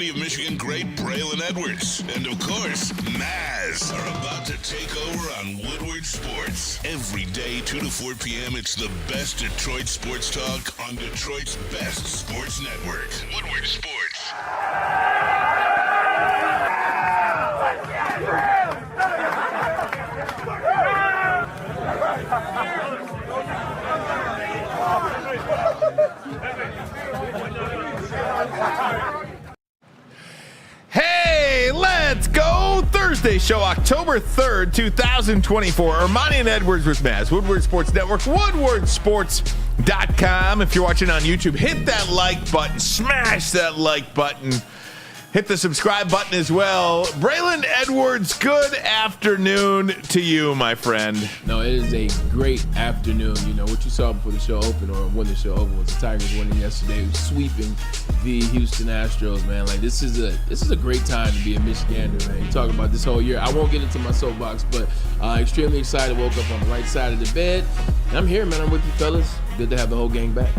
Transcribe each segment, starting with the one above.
Of Michigan great Braylon Edwards and, of course, Maz are about to take over on Woodward Sports. Every day, 2 to 4 p.m., it's the best Detroit sports talk on Detroit's best sports network, Woodward Sports. Hey, let's go! Thursday show, October 3rd, 2024. Ermanni and Edwards with Maz, Woodward Sports Network, woodwardsports.com. If you're watching on YouTube, hit that like button, smash that like button. Hit the subscribe button as well. Braylon Edwards, good afternoon to you, my friend. No, it is a great afternoon. You know, what you saw before the show opened, or when the show opened, was the Tigers winning yesterday, sweeping the Houston Astros, man. Like, this is a great time to be a Michigander, man. You talk about this whole year. I won't get into my soapbox, but extremely excited. Woke up on the right side of the bed. And I'm here, man. I'm with you, fellas. Good to have the whole gang back.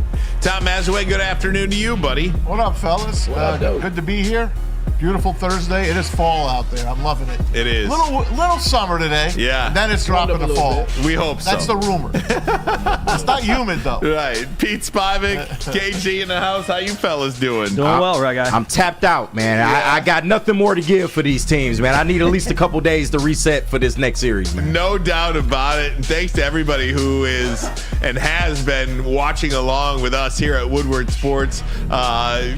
Tom Mazaway, good afternoon to you, buddy. What up, fellas? What up, dude? Good to be here. Beautiful Thursday. It is fall out there. I'm loving it. It is. Little summer today. Yeah. And then it's dropping to fall. We hope so. That's the rumor. It's not humid, though. Right. Pete Spivak, KG in the house. How you fellas doing? Doing well, right, guy? I'm tapped out, man. Yeah. I got nothing more to give for these teams, man. I need at least a couple days to reset for this next series, man. No doubt about it. And thanks to everybody who is and has been watching along with us here at Woodward Sports.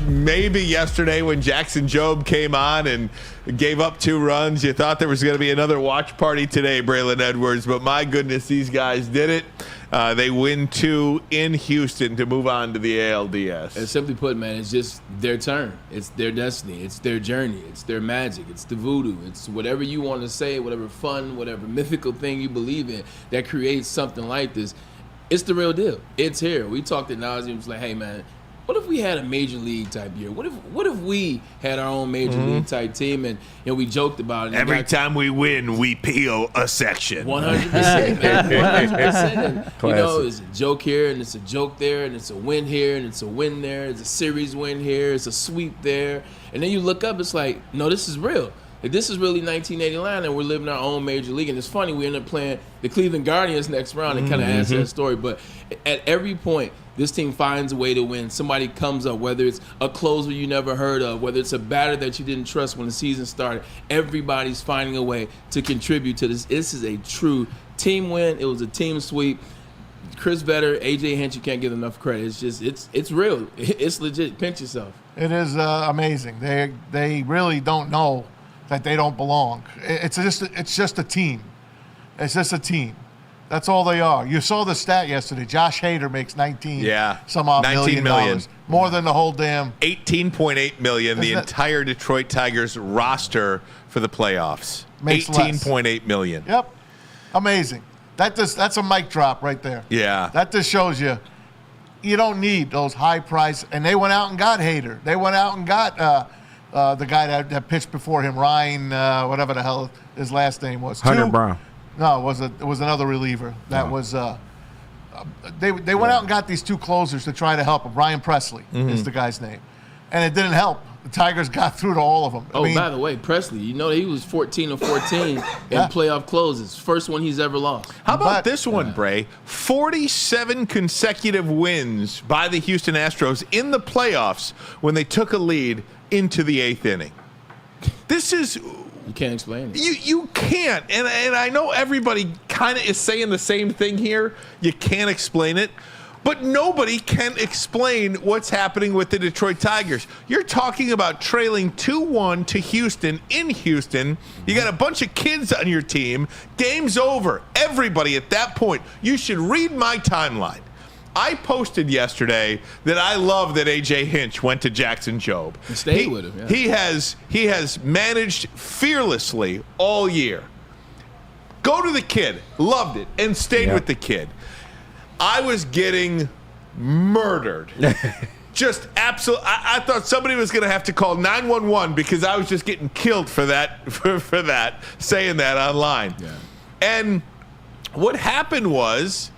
Maybe yesterday when Jackson Jobe came on and gave up 2 runs, you thought there was going to be another watch party today, Braylon Edwards. But my goodness, these guys did it. They win 2 in Houston to move on to the ALDS. And simply put, man, it's just their turn. It's their destiny. It's their journey. It's their magic. It's the voodoo. It's whatever you want to say, whatever fun, whatever mythical thing you believe in that creates something like this. It's the real deal. It's here. We talked at nauseam. It's like, hey, man, what if we had a major league type year? What if we had our own major league type team, and we joked about it. Every time we win, we peel a section. 100%, man. 100%. And, it's a joke here, and it's a joke there, and it's a win here, and it's a win there. It's a series win here. It's a sweep there. And then you look up, it's like, no, this is real. Like, this is really 1989, and we're living our own major league. And it's funny, we end up playing the Cleveland Guardians next round and kind of answer that story. But at every point, this team finds a way to win. Somebody comes up, whether it's a closer you never heard of, whether it's a batter that you didn't trust when the season started. Everybody's finding a way to contribute to this. This is a true team win. It was a team sweep. Chris Vetter, AJ Hinch, you can't give enough credit. It's just, it's real. It's legit. Pinch yourself. It is amazing. They really don't know that they don't belong. It's just a team. It's just a team. That's all they are. You saw the stat yesterday. Josh Hader makes 19 million. More than the whole damn. 18.8 million, the entire Detroit Tigers roster for the playoffs. Makes 18.8 million. Yep. Amazing. That's a mic drop right there. Yeah. That just shows you don't need those high price. And they went out and got Hader. They went out and got the guy that pitched before him, Ryan, whatever the hell his last name was. Hunter Brown. No, it was another reliever. That was they went out and got these 2 closers to try to help him. Brian Presley is the guy's name, and it didn't help. The Tigers got through to all of them. By the way, Presley, he was 14-14 in playoff closes. First one he's ever lost. How about this one, Bray? 47 consecutive wins by the Houston Astros in the playoffs when they took a lead into the 8th inning. This is... You can't explain it. You can't. And I know everybody kind of is saying the same thing here. You can't explain it. But nobody can explain what's happening with the Detroit Tigers. You're talking about trailing 2-1 to Houston in Houston. You got a bunch of kids on your team. Game's over. Everybody at that point, you should read my timeline. I posted yesterday that I love that A.J. Hinch went to Jackson Jobe. He stayed with him. Yeah. He has managed fearlessly all year. Go to the kid. Loved it. And stayed with the kid. I was getting murdered. Just absolutely. I thought somebody was going to have to call 911 because I was just getting killed for that, for that, saying that online. Yeah. And what happened was,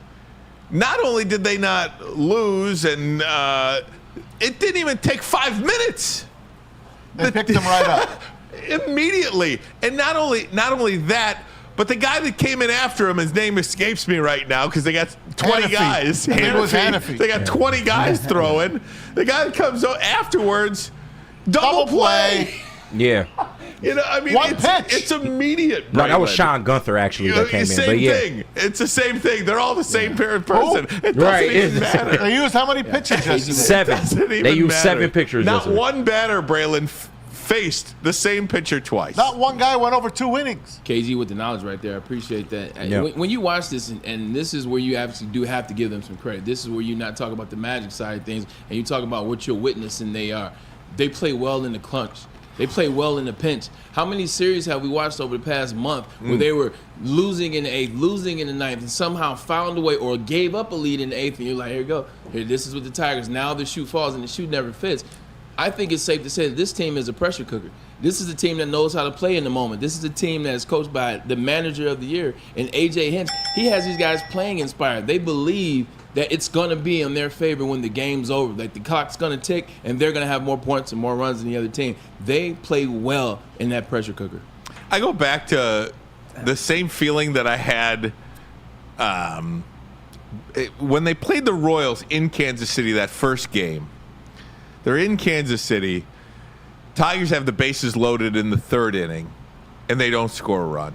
not only did they not lose, and it didn't even take 5 minutes. They picked him right up. Immediately. And not only that, but the guy that came in after him, his name escapes me right now because they got 20 guys. Hannafy. They got 20 guys throwing. The guy that comes out afterwards, double play. Yeah. I mean, One pitch. It's immediate. No, that was Sean Gunther actually that came in. Same But yeah. thing. It's the same thing. They're all the same person. It doesn't Right. even matter. They used how many pitches yesterday? 7. Doesn't They even used matter. 7 pictures. Not yesterday. one batter, Braylon, faced the same pitcher twice. Not one guy went over 2 innings. KG with the knowledge right there. I appreciate that. Yeah. When you watch this, and this is where you actually do have to give them some credit. This is where you not talk about the magic side of things, and you talk about what you're witnessing. They play well in the clutch. They play well in the pinch. How many series have we watched over the past month where they were losing in the 8th, losing in the 9th, and somehow found a way or gave up a lead in the 8th, and you're like, here you go. Here, this is with the Tigers. Now the shoe falls, and the shoe never fits. I think it's safe to say that this team is a pressure cooker. This is a team that knows how to play in the moment. This is a team that is coached by the manager of the year, and A.J. Hinch. He has these guys playing inspired. They believe that it's going to be in their favor when the game's over, that the clock's going to tick, and they're going to have more points and more runs than the other team. They play well in that pressure cooker. I go back to the same feeling that I had when they played the Royals in Kansas City that first game. They're in Kansas City. Tigers have the bases loaded in the 3rd inning, and they don't score a run.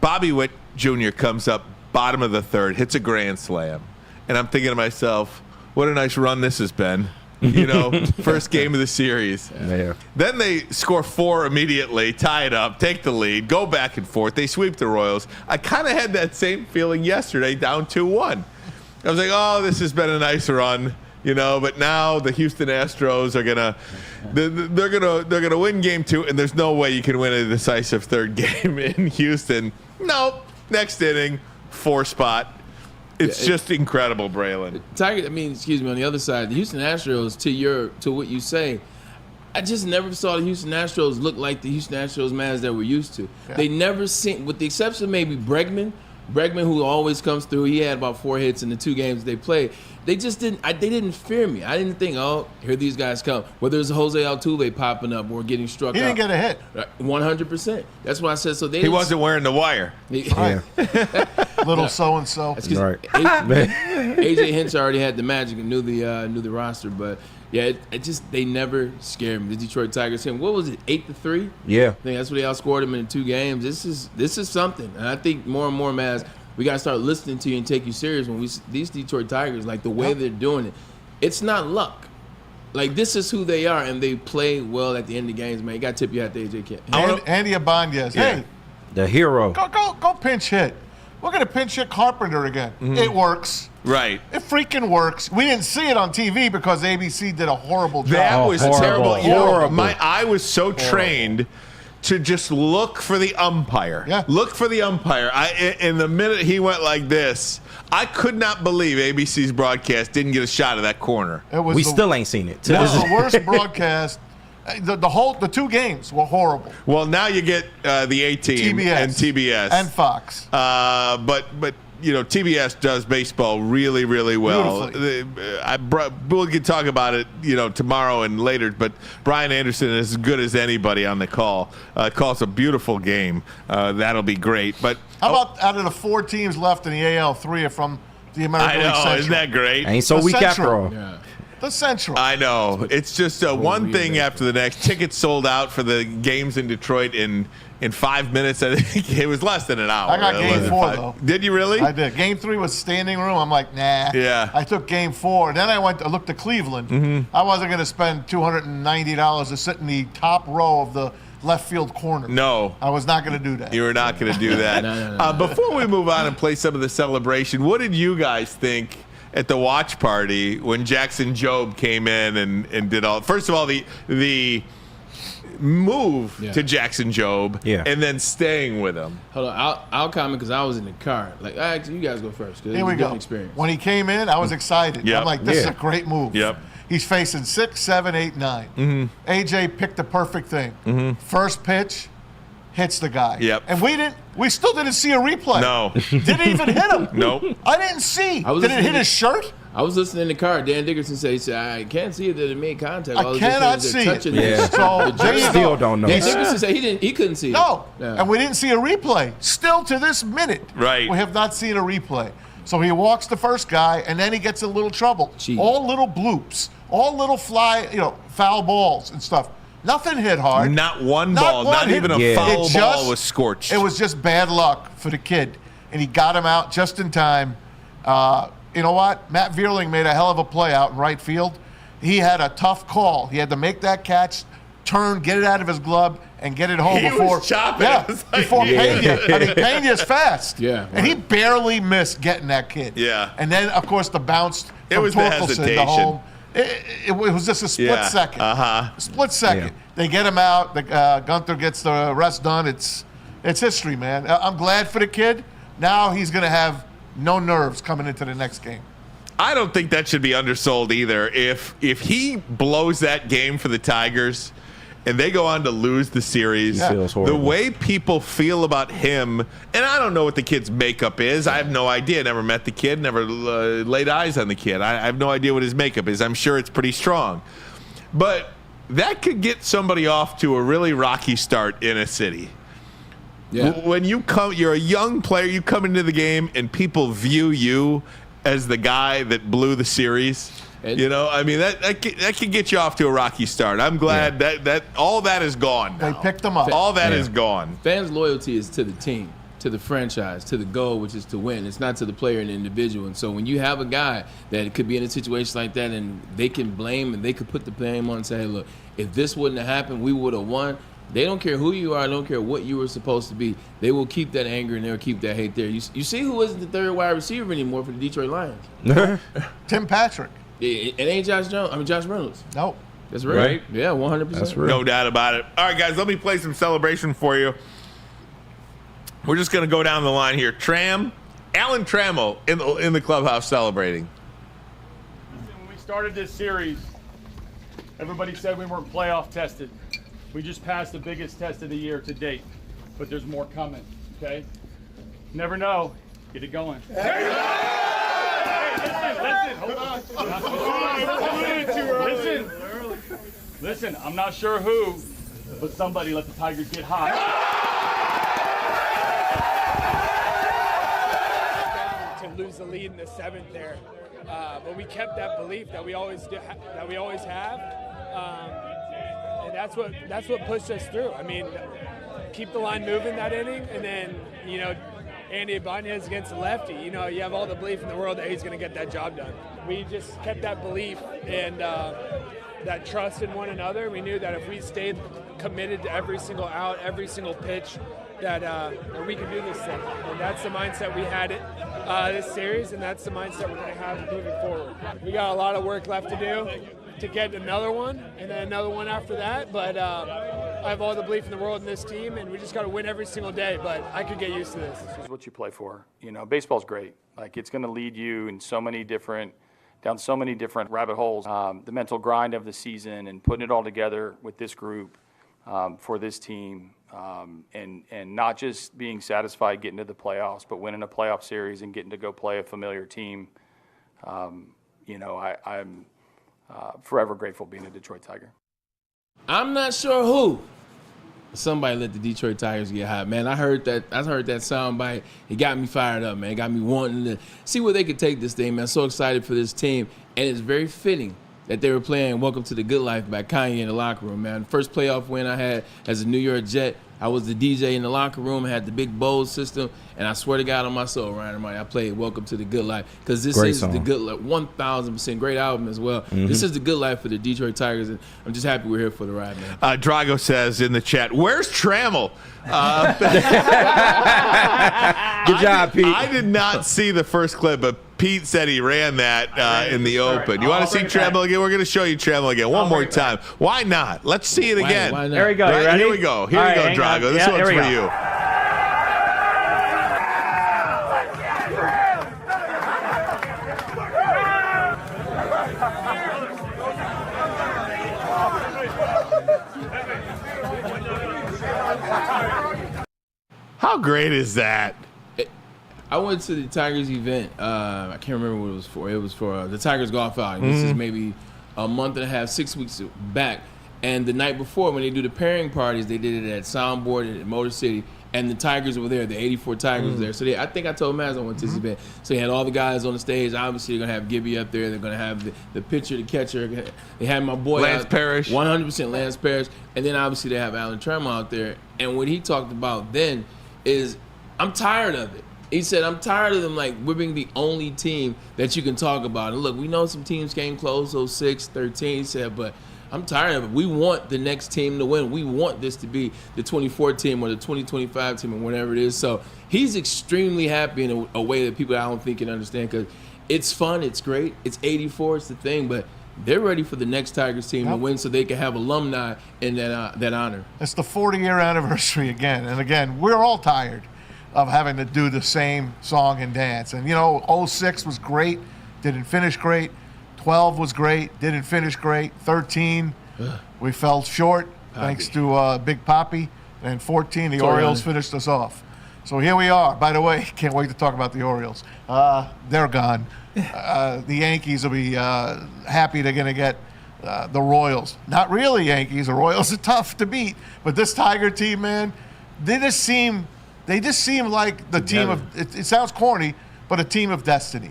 Bobby Witt Jr. comes up bottom of the 3rd, hits a grand slam. And I'm thinking to myself, what a nice run this has been. First game of the series. Yeah. Then they score 4 immediately, tie it up, take the lead, go back and forth. They sweep the Royals. I kind of had that same feeling yesterday, down 2-1. I was like, oh, this has been a nice run. But now the Houston Astros are they're gonna win game 2, and there's no way you can win a decisive 3rd game in Houston. Nope. Next inning, 4 spot. It's just incredible, Braylon. On the other side, the Houston Astros, to what you say, I just never saw the Houston Astros look like the Houston Astros Mavs that we're used to. Yeah. They never seem, with the exception of maybe Bregman, who always comes through, he had about 4 hits in the 2 games they played. They just didn't. They didn't fear me. I didn't think, here these guys come. Whether it's Jose Altuve popping up or getting struck out. He didn't get a hit. 100%. That's what I said. So he wasn't wearing the wire. Right. Little so and so. Right. AJ Hinch already had the magic and knew the roster, but yeah, they never scared me. The Detroit Tigers him. What was it? 8-3. Yeah. I think that's what they outscored him in 2 games. This is something, and I think more and more, Maz, we got to start listening to you and take you serious when these Detroit Tigers, like the way they're doing it. It's not luck. Like, this is who they are, and they play well at the end of games, man. You got to tip your hat to AJ Kent. Andy Abandiaz. Hey, the hero. Go pinch hit. We're going to pinch hit Carpenter again. Mm-hmm. It works. Right. It freaking works. We didn't see it on TV because ABC did a horrible job. That was terrible. Horrible. My eye was so trained to just look for the umpire. Yeah. Look for the umpire. In the minute he went like this, I could not believe ABC's broadcast didn't get a shot of that corner. We still ain't seen it. It was the worst broadcast. The 2 games were horrible. Well, now you get the A-Team and TBS and Fox. But TBS does baseball really, really well. We can talk about it, tomorrow and later. But Brian Anderson is as good as anybody on the call. Calls a beautiful game. That'll be great. But how about out of the 4 teams left in the AL, 3 are from the American League Central? Isn't that great? Ain't so weak after all. Yeah. The Central. I know. It's just one thing after the next. Tickets sold out for the games in Detroit in 5 minutes. I think it was less than an hour. I got game 4, though. Did you really? I did. Game 3 was standing room. I'm like, nah. Yeah. I took game 4. Then I looked at Cleveland. Mm-hmm. I wasn't going to spend $290 to sit in the top row of the left field corner. No. I was not going to do that. You were not going to do that. No. Before we move on and play some of the celebration, what did you guys think at the watch party when Jackson Jobe came in and did all? First of all, the move to Jackson Jobe and then staying with him. Hold on, I'll comment because I was in the car. Like, actually, you guys go first. Here we go. Experience. When he came in, I was excited. Yep. I'm like, this is a great move. Yep. He's facing 6, 7, 8, 9. Mm-hmm. AJ picked the perfect thing. Mm-hmm. First pitch, hits the guy. Yep. And we still didn't see a replay. No. Didn't even hit him. Nope. I didn't see. Did it hit his shirt? I was listening in the car. Dan Dickerson said, I can't see that it made contact. I cannot see it. So there you Still go. don't know. Dan Dickerson said he couldn't see it. No, Yeah. and we didn't see a replay. Still to this minute, Right. we have not seen a replay. So he walks the first guy, and then he gets in a little trouble. Cheating. All little bloops, all little foul balls and stuff. Nothing hit hard. Not one ball, not even a foul ball was scorched. It was just bad luck for the kid, and he got him out just in time. You know what? Matt Vierling made a hell of a play out in right field. He had a tough call. He had to make that catch, turn, get it out of his glove, and get it home He before was chopping. Yeah, It was like, before Pena. I mean, Pena's fast. Yeah, and he barely missed getting that kid. Yeah. And then, of course, the bounce It from was the Torkelson to hesitation. home. It was just a split second. Split second. Yeah. They get him out. Gunther gets the rest done. It's history, man. I'm glad for the kid. Now he's going to have no nerves coming into the next game. I don't think that should be undersold either. If he blows that game for the Tigers and they go on to lose the series, Feels the horrible. way people feel about him, and I don't know what the kid's makeup is. I have no idea. Never met the kid, never laid eyes on the kid. I have no idea what his makeup is. I'm sure it's pretty strong. But that could get somebody off to a really rocky start in a city. Yeah. When you're a young player, you come into the game and people view you as the guy that blew the series. I mean, that can get you off to a rocky start. I'm glad that all that is gone now. They picked him up. All that is gone. Fans' loyalty is to the team, to the franchise, to the goal, which is to win. It's not to the player and the individual. And so when you have a guy that could be in a situation like that and they can blame and they could put the blame on and say, hey, look, if this wouldn't have happened, we would have won. They don't care who you are. They don't care what you were supposed to be. They will keep that anger and they'll keep that hate there. You see who isn't the third wide receiver anymore for the Detroit Lions? Tim Patrick. It ain't Josh Reynolds. No. That's right. Right. Yeah, 100%. That's real. No doubt about it. All right, guys, let me play some celebration for you. We're just going to go down the line here. Alan Trammell in the clubhouse celebrating. When we started this series, everybody said we weren't playoff tested. We just passed the biggest test of the year to date, but there's more coming, okay? Never know. Get it going. Hey, listen, hold on. Listen, I'm not sure who, but somebody let the Tigers get hot. To lose the lead in the seventh there, but we kept that belief that we always have. And that's what pushed us through. I mean, keep the line moving that inning, and then Andy Ibanez against the lefty. You have all the belief in the world that he's going to get that job done. We just kept that belief and that trust in one another. We knew that if we stayed committed to every single out, every single pitch, that we could do this thing. And that's the mindset we had this series, and that's the mindset we're going to have moving forward. We got a lot of work left to do to get another one, and then another one after that. But I have all the belief in the world in this team, and we just got to win every single day. But I could get used to this. This is what you play for. Baseball's great. Like, it's going to lead you in down so many different rabbit holes. The mental grind of the season and putting it all together with this group for this team, and not just being satisfied getting to the playoffs, but winning a playoff series and getting to go play a familiar team. I'm forever grateful being a Detroit Tiger. I'm not sure who. Somebody let the Detroit Tigers get hot, man. I heard that sound bite. It got me fired up, man. It got me wanting to see where they could take this thing, man. So excited for this team. And it's very fitting that they were playing Welcome to the Good Life by Kanye in the locker room, man. First playoff win I had as a New York Jet. I was the DJ in the locker room. I had the big Bose system. And I swear to God on my soul, Ryan Ermanni, I played Welcome to the Good Life. Because this Great is song. the good life, 1,000% great album as well. This is the good life for the Detroit Tigers. And I'm just happy we're here for the ride, man. Drago says in the chat, where's Trammell? Good job, Pete. I did not see the first clip, but Pete said he ran that in the open. You want to see Trammell again? We're going to show you Trammell again one more time. Why not? Let's see it again. Why not? There we go. Right, You ready? here we go. Here All we go, right, hang on. Drago. This Yeah, one's here we for go. you. How great is that? I went to the Tigers event. I can't remember what it was for. It was for the Tigers golf outing. This is maybe a month and a half, 6 weeks back. And the night before, when they do the pairing parties, they did it at Soundboard at Motor City. And the Tigers were there. The 84 Tigers were there. So I think I told Maz I went to this event. So he had all the guys on the stage. Obviously, they're going to have Gibby up there. They're going to have the pitcher, the catcher. They had my boy Lance Parrish. 100% Lance Parrish. And then obviously they have Alan Trammell out there. And what he talked about then is, I'm tired of it. He said, I'm tired of them, like, we're being the only team that you can talk about. And look, we know some teams came close, 06, 13, he said, but I'm tired of it. We want the next team to win. We want this to be the 24 team or the 2025 team or whatever it is. So he's extremely happy in a way that people I don't think can understand, because it's fun, it's great, it's 84, it's the thing, but they're ready for the next Tigers team to win so they can have alumni in that honor. It's the 40-year anniversary again. And again, we're all tired of having to do the same song and dance. And, 06 was great, didn't finish great. 12 was great, didn't finish great. 13, we fell short, thanks to Big Papi. And 14, the Orioles finished us off. So here we are. By the way, can't wait to talk about the Orioles. They're gone. The Yankees will be happy they're going to get the Royals. Not really Yankees. The Royals are tough to beat. But this Tiger team, man, they just seem like the team of, it sounds corny, but a team of destiny.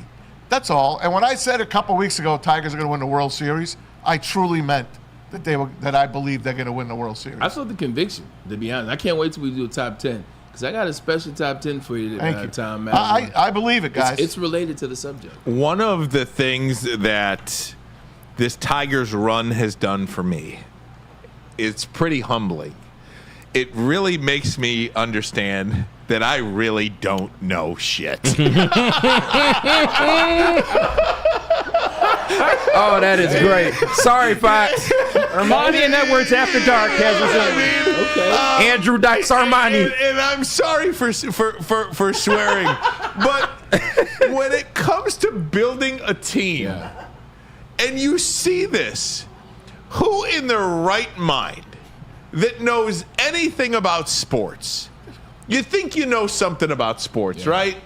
That's all. And when I said a couple weeks ago Tigers are going to win the World Series, I truly meant that I believe they're going to win the World Series. I felt the conviction, to be honest. I can't wait till we do a top 10, because I got a special top 10 for you, Tom. I believe it, guys. It's related to the subject. One of the things that this Tigers run has done for me, it's pretty humbling. It really makes me understand that I really don't know shit. Oh, that is great. Sorry, Fox. Ermanni and Edwards After Dark has us in. Andrew Dice Armani. And I'm sorry for swearing, but when it comes to building a team, and you see this, who in their right mind that knows anything about sports, you think you know something about sports, right?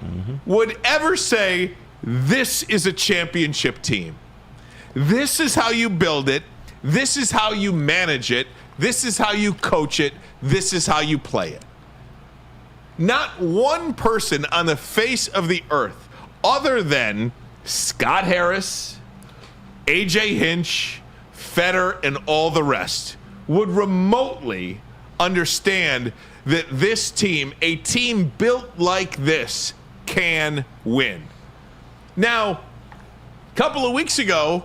Would ever say, this is a championship team. This is how you build it. This is how you manage it. This is how you coach it. This is how you play it. Not one person on the face of the earth, other than Scott Harris, AJ Hinch, Feder, and all the rest, would remotely understand that this team, a team built like this, can win. Now, a couple of weeks ago,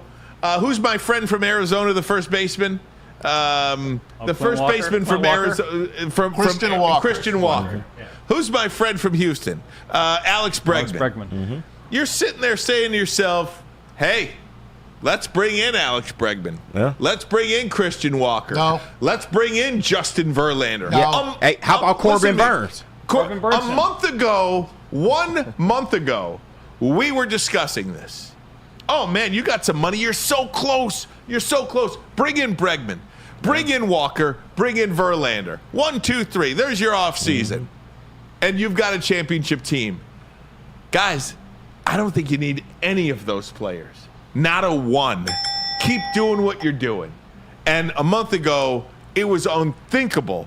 who's my friend from Arizona, the first baseman? The first baseman from Arizona, from Christian Walker. Christian Walker. Yeah. Who's my friend from Houston? Alex Bregman. Alex Bregman. You're sitting there saying to yourself, hey, let's bring in Alex Bregman. Yeah. Let's bring in Christian Walker. No. Let's bring in Justin Verlander. No. Hey, how about Corbin Burns? Corbin Burns. A month ago, 1 month ago, we were discussing this. Oh, man, you got some money. You're so close. You're so close. Bring in Bregman. Bring in Walker. Bring in Verlander. 1, 2, 3. There's your offseason. And you've got a championship team. Guys, I don't think you need any of those players. Not a one. Keep doing what you're doing. And a month ago, it was unthinkable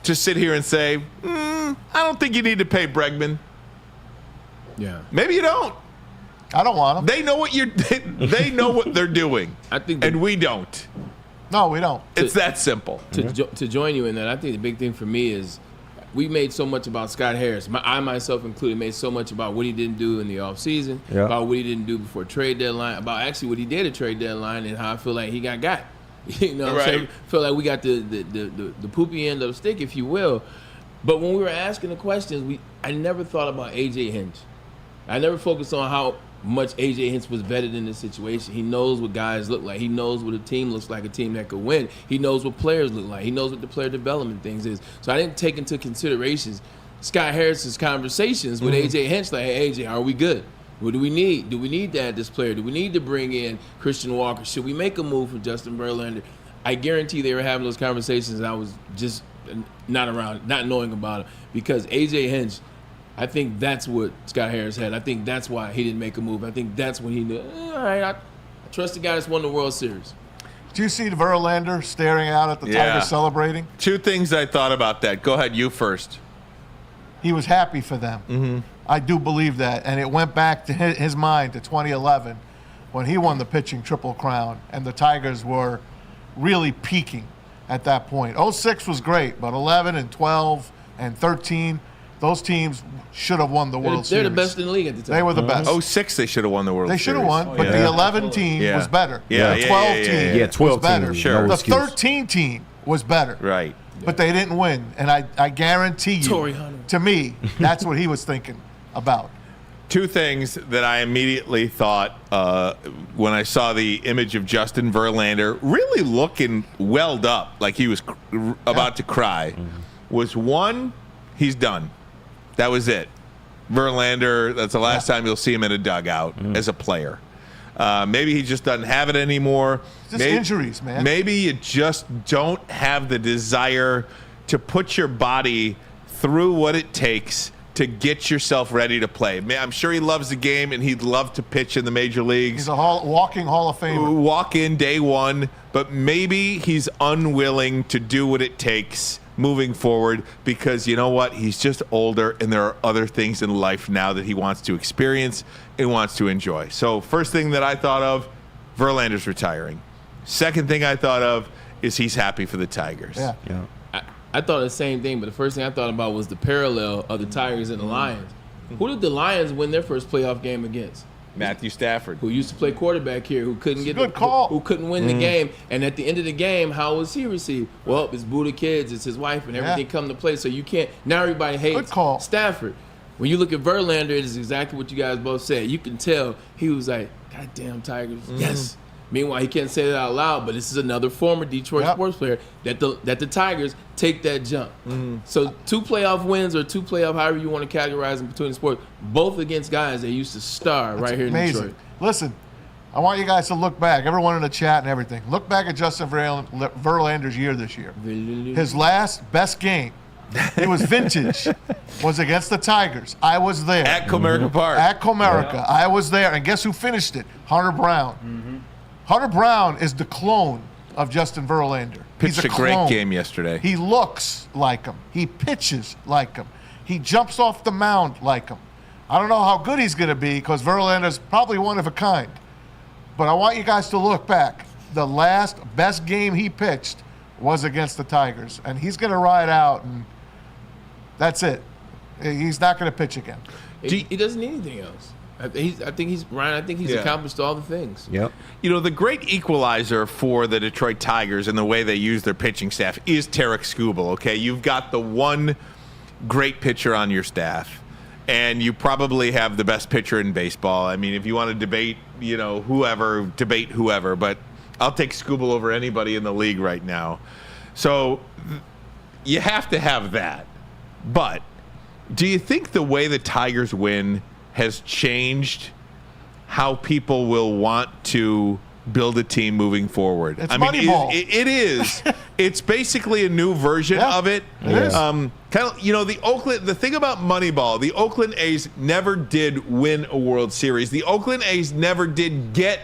to sit here and say, I don't think you need to pay Bregman. Yeah. Maybe you don't. I don't want them. They know what they know what they're doing. I think and we don't. No, we don't. It's that simple. To join you in that, I think the big thing for me is we made so much about Scott Harris. I myself included made so much about what he didn't do in the offseason, about what he didn't do before trade deadline, about actually what he did at trade deadline, and how I feel like he got. You know what I'm saying? I feel like we got the poopy end of the stick, if you will. But when we were asking the questions, I never thought about AJ Hinch. I never focused on how much AJ Hinch was vetted in this situation. He knows what guys look like. He knows what a team looks like, a team that could win. He knows what players look like. He knows what the player development things is. So I didn't take into considerations Scott Harris's conversations with AJ Hinch, like, hey, AJ, are we good? What do we need? Do we need to add this player? Do we need to bring in Christian Walker? Should we make a move for Justin Verlander? I guarantee they were having those conversations, and I was just not around, not knowing about it, because AJ Hinch, I think that's what Scott Harris had. I think that's why he didn't make a move. I think that's when he knew, all right, I trust the guy that's won the World Series. Did you see Verlander staring out at the Tigers celebrating? Two things I thought about that. Go ahead, you first. He was happy for them. Mm-hmm. I do believe that. And it went back to his mind to 2011 when he won the pitching Triple Crown, and the Tigers were really peaking at that point. 06 was great, but 11 and 12 and 13, those teams should have won the World Series. They're the best in the league at the time. They were the best. 06, they should have won the World Series. They should have won, but the 11 team was better. The 12 team 12 was better. team, sure. The excuse. 13 team was better. Right. But they didn't win. And I guarantee you, Torrey Hunter. to me, that's what he was thinking about. Two things that I immediately thought when I saw the image of Justin Verlander really looking welled up like he was about to cry was one, he's done. That was it. Verlander, that's the last time you'll see him in a dugout as a player. Maybe he just doesn't have it anymore. Just injuries, man. Maybe you just don't have the desire to put your body through what it takes to get yourself ready to play. I'm sure he loves the game and he'd love to pitch in the major leagues. He's a walking Hall of Famer. Walk in day one, but maybe he's unwilling to do what it takes moving forward because you know what? He's just older and there are other things in life now that he wants to experience and wants to enjoy. So first thing that I thought of, Verlander's retiring. Second thing I thought of is he's happy for the Tigers. Yeah. I thought the same thing, but the first thing I thought about was the parallel of the Tigers and the Lions. Who did the Lions win their first playoff game against? Matthew Stafford, who used to play quarterback here, who couldn't who couldn't win the game, and at the end of the game, how was he received? Well, it's Buddha kids, it's his wife, and everything come to play. So you can't. Now everybody hates Stafford. When you look at Verlander, it is exactly what you guys both said. You can tell he was like, "God damn Tigers, yes." Meanwhile, he can't say that out loud, but this is another former Detroit sports player that the Tigers take that jump. So 2 playoff wins or 2 playoff, however you want to categorize them between the sports, both against guys that used to star right here in Detroit. Listen, I want you guys to look back, everyone in the chat and everything. Look back at Justin Verlander's year this year. His last best game, it was vintage, was against the Tigers. I was there. At Comerica Park. At Comerica. I was there. And guess who finished it? Hunter Brown. Hunter Brown is the clone of Justin Verlander. Pitched a great game yesterday. He looks like him. He pitches like him. He jumps off the mound like him. I don't know how good he's going to be because Verlander's probably one of a kind. But I want you guys to look back. The last best game he pitched was against the Tigers. And he's going to ride out, and that's it. He's not going to pitch again. He doesn't need anything else. I think he's accomplished all the things. Yep. You know, the great equalizer for the Detroit Tigers and the way they use their pitching staff is Tarek Skubal, okay? You've got the one great pitcher on your staff, and you probably have the best pitcher in baseball. I mean, if you want to debate, debate whoever, but I'll take Skubal over anybody in the league right now. So you have to have that. But do you think the way the Tigers win has changed how people will want to build a team moving forward? It's Moneyball. It is. It's basically a new version of it. It is. Kind of, the thing about Moneyball, the Oakland A's never did win a World Series. The Oakland A's never did get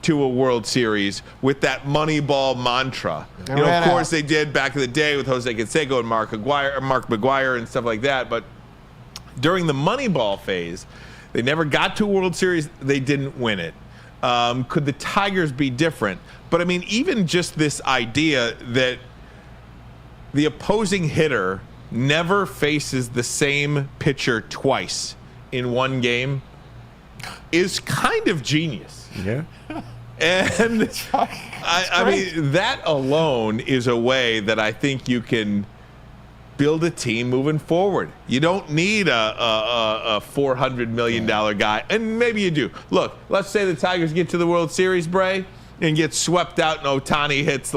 to a World Series with that Moneyball mantra. Of course they did back in the day with Jose Canseco and Mark McGuire and stuff like that, but during the Moneyball phase, they never got to a World Series. They didn't win it. Could the Tigers be different? But, I mean, even just this idea that the opposing hitter never faces the same pitcher twice in one game is kind of genius. Yeah. And, I mean, that alone is a way that I think you can build a team moving forward. You don't need a $400 million guy, and maybe you do. Look, let's say the Tigers get to the World Series, Bray, and get swept out, and Ohtani hits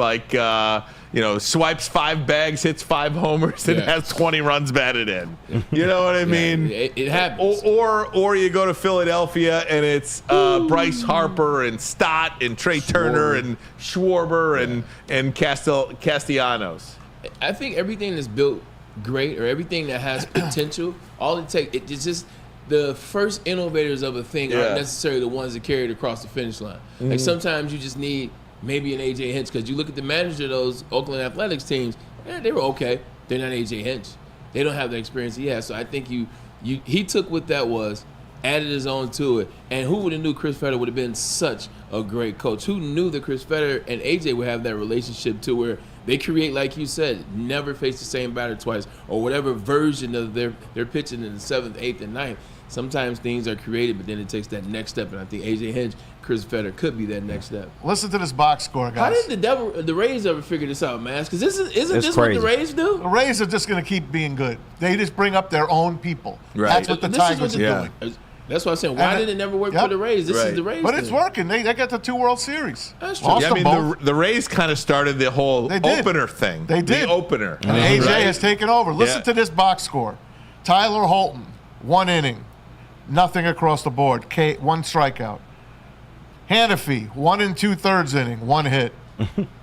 swipes 5 bags, hits 5 homers, and has 20 runs batted in. You know what I mean? It happens. Or you go to Philadelphia, and it's Bryce Harper and Stott and Trey Turner and Schwarber and Castellanos. I think everything is built great or everything that has potential, all it takes, it's just the first innovators of a thing aren't necessarily the ones that carry it across the finish line. Like sometimes you just need maybe an A.J. Hinch, because you look at the manager of those Oakland Athletics teams, they were okay. They're not A.J. Hinch. They don't have the experience he has. So I think he took what that was, added his own to it. And who would have knew Chris Fetter would have been such a great coach? Who knew that Chris Fetter and A.J. would have that relationship to where they create, like you said, never face the same batter twice, or whatever version of their pitching in the 7th, 8th, and 9th. Sometimes things are created, but then it takes that next step, and I think A.J. Hinch, Chris Fetter could be that next step. Listen to this box score, guys. How did the Rays ever figure this out, man? Because isn't this crazy. what the Rays do? The Rays are just going to keep being good. They just bring up their own people. Right. That's what the Tigers are doing. That's what I'm saying. Why did it never work for the Rays? This is the Rays. But it's working. They got the 2 World Series. That's true. Yeah, I mean, the Rays kind of started the whole opener thing. They did. The opener. And A.J. has taken over. Listen to this box score. Tyler Holton, 1 inning. Nothing across the board. 1 strikeout. Hannafy, 1 2/3 inning, 1 hit,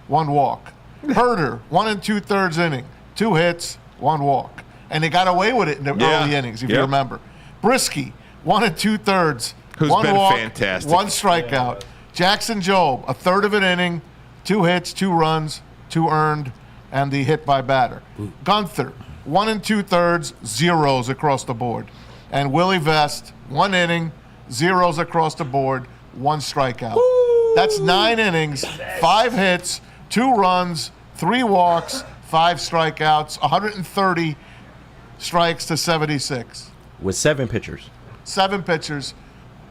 1 walk. Herder, 1 2/3 inning, 2 hits, 1 walk. And they got away with it in the early innings, if you remember. Brisky, 1 2/3, who's 1 been walk, fantastic. 1 strikeout. Jackson Jobe, 1/3 of an inning, 2 hits, 2 runs, 2 earned, and the hit by batter. Gunther, 1 2/3, zeros across the board. And Willie Vest, 1 inning, zeros across the board, 1 strikeout. Woo! That's 9 innings, 5 hits, 2 runs, 3 walks, 5 strikeouts, 130 strikes to 76. With 7 pitchers. 7 pitchers,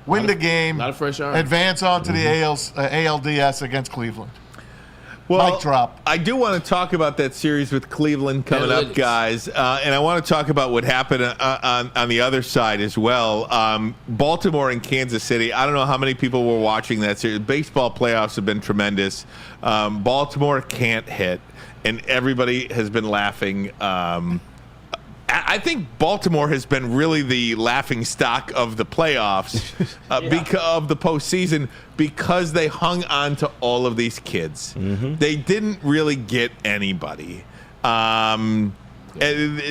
win the game, a lot of fresh arms. advance on to the ALDS against Cleveland. Well, Mic drop. I do want to talk about that series with Cleveland coming up, guys, and I want to talk about what happened on the other side as well. Baltimore and Kansas City. I don't know how many people were watching that series. Baseball playoffs have been tremendous. Baltimore can't hit, and everybody has been laughing. I think Baltimore has been really the laughing stock of the playoffs because of the postseason, because they hung on to all of these kids. They didn't really get anybody.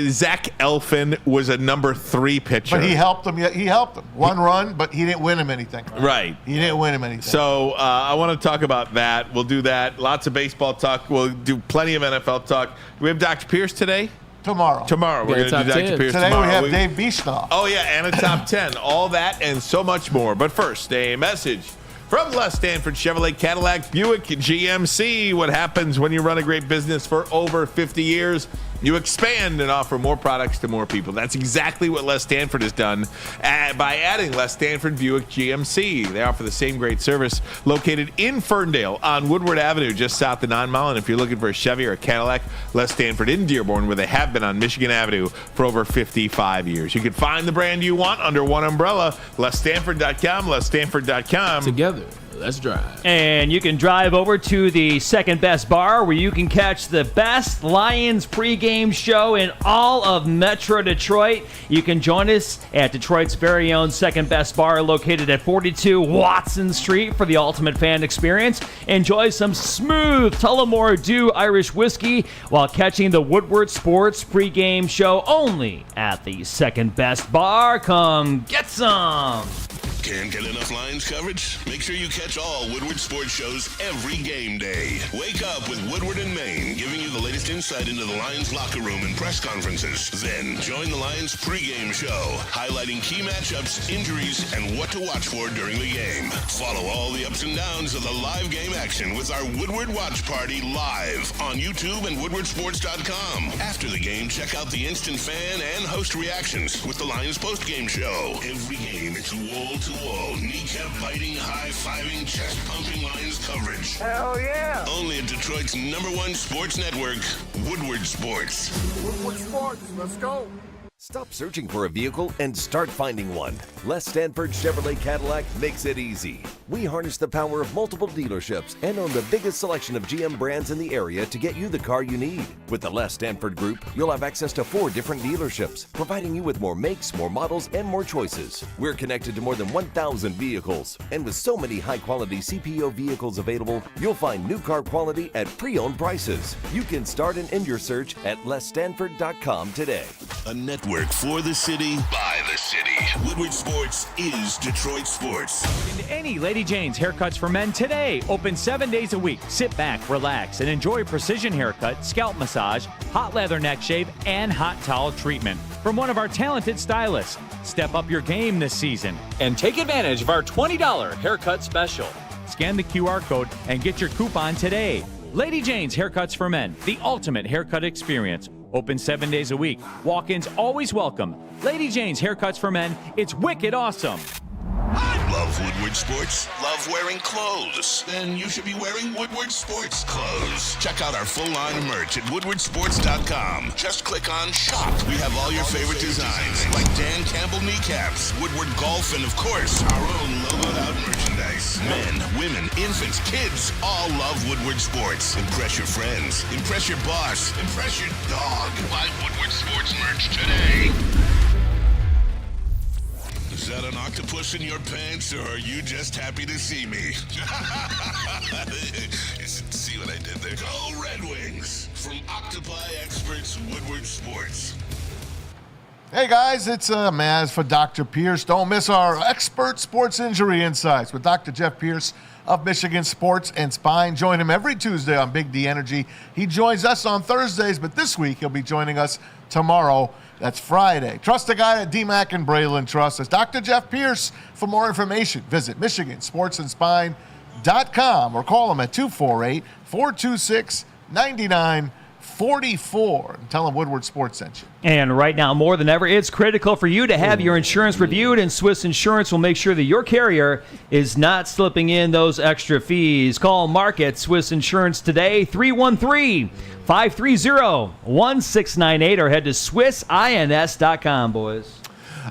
Zach Elfin was a number 3 pitcher. But he helped them. He helped them. 1 run, but he didn't win him anything. Right. He didn't win him anything. So I want to talk about that. We'll do that. Lots of baseball talk. We'll do plenty of NFL talk. Do we have Dr. Pierce today? Tomorrow. We're going to do Dr. Pierce Today tomorrow. we have Dave Beachnau. Oh, yeah, and a top 10. All that and so much more. But first, a message from Les Stanford Chevrolet Cadillac Buick GMC. What happens when you run a great business for over 50 years? You expand and offer more products to more people. That's exactly what Les Stanford has done by adding Les Stanford Buick GMC. They offer the same great service located in Ferndale on Woodward Avenue, just south of 9 Mile. And if you're looking for a Chevy or a Cadillac, Les Stanford in Dearborn, where they have been on Michigan Avenue for over 55 years. You can find the brand you want under one umbrella. LesStanford.com, LesStanford.com. Together. Let's drive. And you can drive over to the Second Best Bar, where you can catch the best Lions pregame show in all of Metro Detroit. You can join us at Detroit's very own Second Best Bar, located at 42 Watson Street, for the ultimate fan experience. Enjoy some smooth Tullamore Dew Irish whiskey while catching the Woodward Sports pregame show only at the Second Best Bar. Come get some. Can't get enough Lions coverage? Make sure you catch all Woodward sports shows every game day. Wake up with Woodward and Maine, giving you the latest insight into the Lions locker room and press conferences. Then join the Lions pregame show, highlighting key matchups, injuries, and what to watch for during the game. Follow all the ups and downs of the live game action with our Woodward Watch Party live on YouTube and WoodwardSports.com. After the game, check out the instant fan and host reactions with the Lions postgame show. Every game, it's wall-to-wall, kneecap-biting, high-fiving, chest-pumping Lions coverage. Hell yeah! Only at Detroit's #1 sports network, Woodward Sports. Woodward Sports, let's go. Stop searching for a vehicle and start finding one. Les Stanford Chevrolet Cadillac makes it easy. We harness the power of multiple dealerships and own the biggest selection of GM brands in the area to get you the car you need. With the Les Stanford Group, you'll have access to 4 different dealerships, providing you with more makes, more models, and more choices. We're connected to more than 1,000 vehicles. And with so many high-quality CPO vehicles available, you'll find new car quality at pre-owned prices. You can start and end your search at lesstanford.com today. A network for the city, by the city. Woodward Sports is Detroit Sports. In any Lady Jane's Haircuts for Men today. Open 7 days a week. Sit back, relax, and enjoy precision haircut, scalp massage, hot leather neck shave, and hot towel treatment from one of our talented stylists. Step up your game this season and take advantage of our $20 haircut special. Scan the QR code and get your coupon today. Lady Jane's Haircuts for Men, the ultimate haircut experience. Open 7 days a week. Walk-ins always welcome. Lady Jane's Haircuts for Men. It's wicked awesome. Love Woodward Sports? Love wearing clothes? Then you should be wearing Woodward Sports clothes. Check out our full line of merch at woodwardsports.com. Just click on Shop. We have all your favorite designs, like Dan Campbell kneecaps, Woodward Golf, and of course, our own logoed out merchandise. Men, women, infants, kids all love Woodward Sports. Impress your friends. Impress your boss. Impress your dog. Buy Woodward Sports merch today. Is that an octopus in your pants, or are you just happy to see me? See what I did there? Go Red Wings! From Octopi Experts, Woodward Sports. Hey guys, it's Maz for Dr. Pierce. Don't miss our expert sports injury insights with Dr. Jeff Pierce of Michigan Sports and Spine. Join him every Tuesday on Big D Energy. He joins us on Thursdays, but this week he'll be joining us tomorrow. That's Friday. Trust the guy at DMAC and Braylon Trust. It's Dr. Jeff Pierce. For more information, visit MichiganSportsAndSpine.com or call him at 248-426-9944 and tell him Woodward Sports sent you. And right now, more than ever, it's critical for you to have your insurance reviewed, and Swiss Insurance will make sure that your carrier is not slipping in those extra fees. Call Mark at Swiss Insurance today, 313-530-1698, or head to SwissINS.com, boys.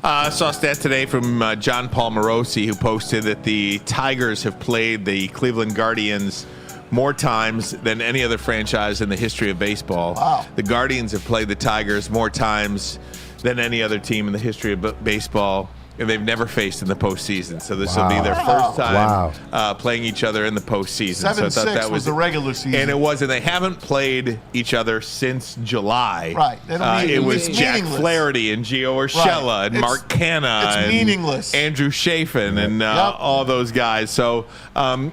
I saw a stat today from John Paul Morosi, who posted that the Tigers have played the Cleveland Guardians more times than any other franchise in the history of baseball. Wow. The Guardians have played the Tigers more times than any other team in the history of baseball, and they've never faced in the postseason. So this will be their first time playing each other in the postseason. 7-6 so I thought that was the regular season. And it was, and they haven't played each other since July. Right. It was Jack meaningless. Flaherty and Gio Urshela and Mark Canha. It's and meaningless. Andrew Chafin and all those guys. So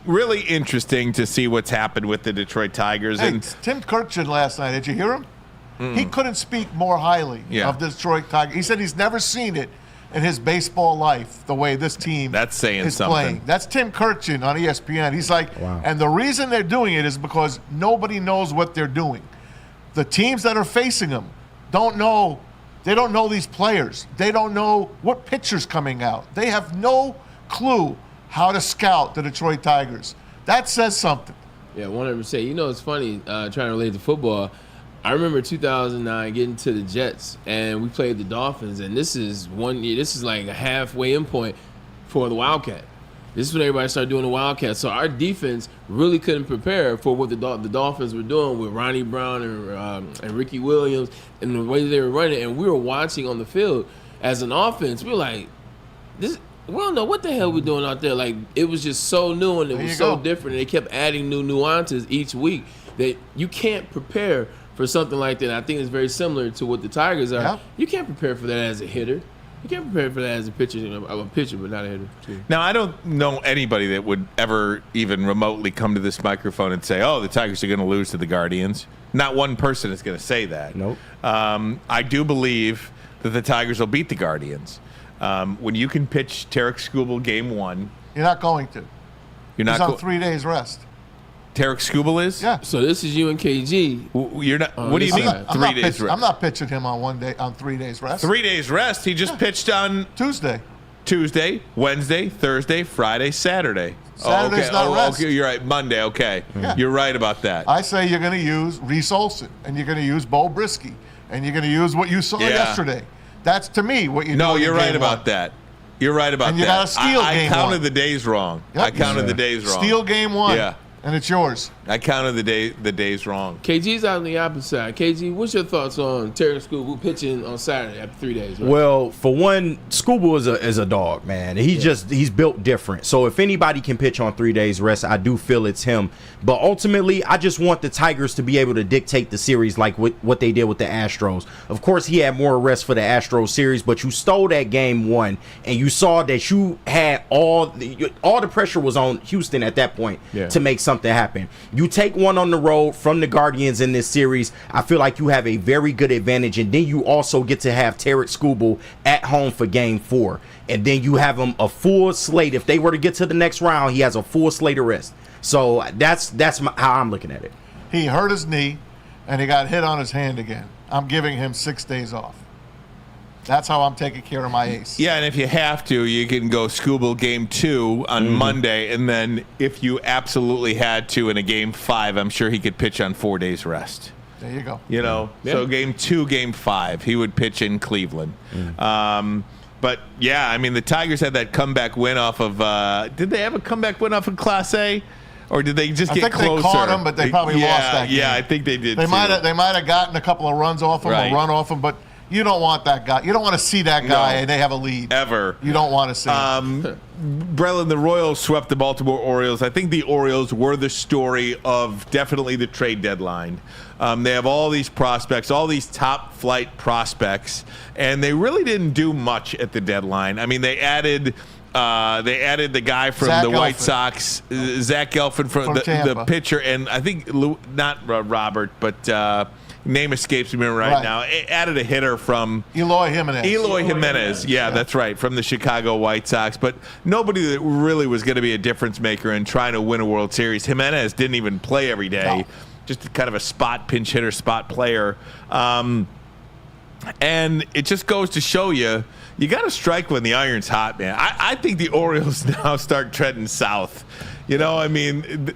really interesting to see what's happened with the Detroit Tigers. Hey, And Tim Kirchin last night, did you hear him? He couldn't speak more highly of the Detroit Tigers. He said he's never seen it in his baseball life the way this team That's saying is something. playing. That's Tim Kirchin on ESPN. He's like, and the reason they're doing it is because nobody knows what they're doing. The teams that are facing them don't know. They don't know these players. They don't know what pitcher's coming out. They have no clue how to scout the Detroit Tigers. That says something. Yeah, 100%. You know, it's funny trying to relate to football. I remember 2009 getting to the Jets, and we played the Dolphins, and this is 1 year. This is like a halfway in point for the Wildcat. This is when everybody started doing the Wildcat. So our defense really couldn't prepare for what the Dolphins were doing with Ronnie Brown and Ricky Williams and the way they were running. And we were watching on the field as an offense. We were like, we don't know what the hell we're doing out there. Like, it was just so new and it was so different. And they kept adding new nuances each week that you can't prepare for something like that. I think it's very similar to what the Tigers are. Yep. You can't prepare for that as a hitter. You can't prepare for that as a pitcher, but not a hitter. Too. Now, I don't know anybody that would ever even remotely come to this microphone and say, oh, the Tigers are going to lose to the Guardians. Not one person is going to say that. Nope. I do believe that the Tigers will beat the Guardians. When you can pitch Tarek Skubal game 1. You're not going to. You're not He's on 3 days rest. Tarek Skubal is? Yeah. So this is you and KG. You're not. What do you mean? 3 days rest. I'm not pitching him on 3 days rest. 3 days rest. He just pitched on Tuesday, Wednesday, Thursday, Friday, Saturday. Saturday's not rest. Okay, you're right. Monday. Okay, You're right about that. I say you're going to use Reese Olson, and you're going to use Bo Brisky, and you're going to use what you saw yesterday. That's, to me, what you do. No, you're right about that. You're right about that. And you got to steal I game counted one. the days wrong. Yep. I counted the days wrong. Steal game one. Yeah. And it's yours. I counted the days wrong. KG's out on the opposite side. KG, what's your thoughts on Terrence School pitching on Saturday after 3 days? Right? Well, for one, Scuba is a dog, man. He's built different. So if anybody can pitch on 3 days rest, I do feel it's him. But ultimately, I just want the Tigers to be able to dictate the series like what they did with the Astros. Of course, he had more rest for the Astros series, but you stole that game one, and you saw that you had all the pressure was on Houston at that point to make something happen. You take one on the road from the Guardians in this series, I feel like you have a very good advantage, and then you also get to have Tarek Skubal at home for game 4, and then you have him a full slate. If they were to get to the next round, he has a full slate of rest. So that's how I'm looking at it. He hurt his knee, and he got hit on his hand again. I'm giving him 6 days off. That's how I'm taking care of my ace. Yeah, and if you have to, you can go Skubal game 2 on Monday, and then if you absolutely had to in a game 5, I'm sure he could pitch on 4 days rest. There you go. You know, so game 2, game 5, he would pitch in Cleveland. But yeah, I mean, the Tigers had that comeback win off of. Did they have a comeback win off of Class A? Or did they just get closer? I think they caught him, but they probably lost that game. Yeah, I think they did. They might have gotten a couple of runs off him, or run off him, but you don't want that guy. You don't want to see that guy and they have a lead. Ever. You don't want to see Braylon, the Royals swept the Baltimore Orioles. I think the Orioles were the story of definitely the trade deadline. They have all these prospects, all these top flight prospects, and they really didn't do much at the deadline. I mean, they added the guy from Zach the Gelfand. White Sox, Zach Gelfand from the pitcher, and I think not Robert, but name escapes me right now. It added a hitter from Eloy Jimenez. Yeah, that's right, from the Chicago White Sox. But nobody that really was going to be a difference maker in trying to win a World Series. Jimenez didn't even play every day. No. Just kind of a spot pinch hitter, spot player. And it just goes to show you got to strike when the iron's hot, man. I think the Orioles now start treading south. You know, I mean,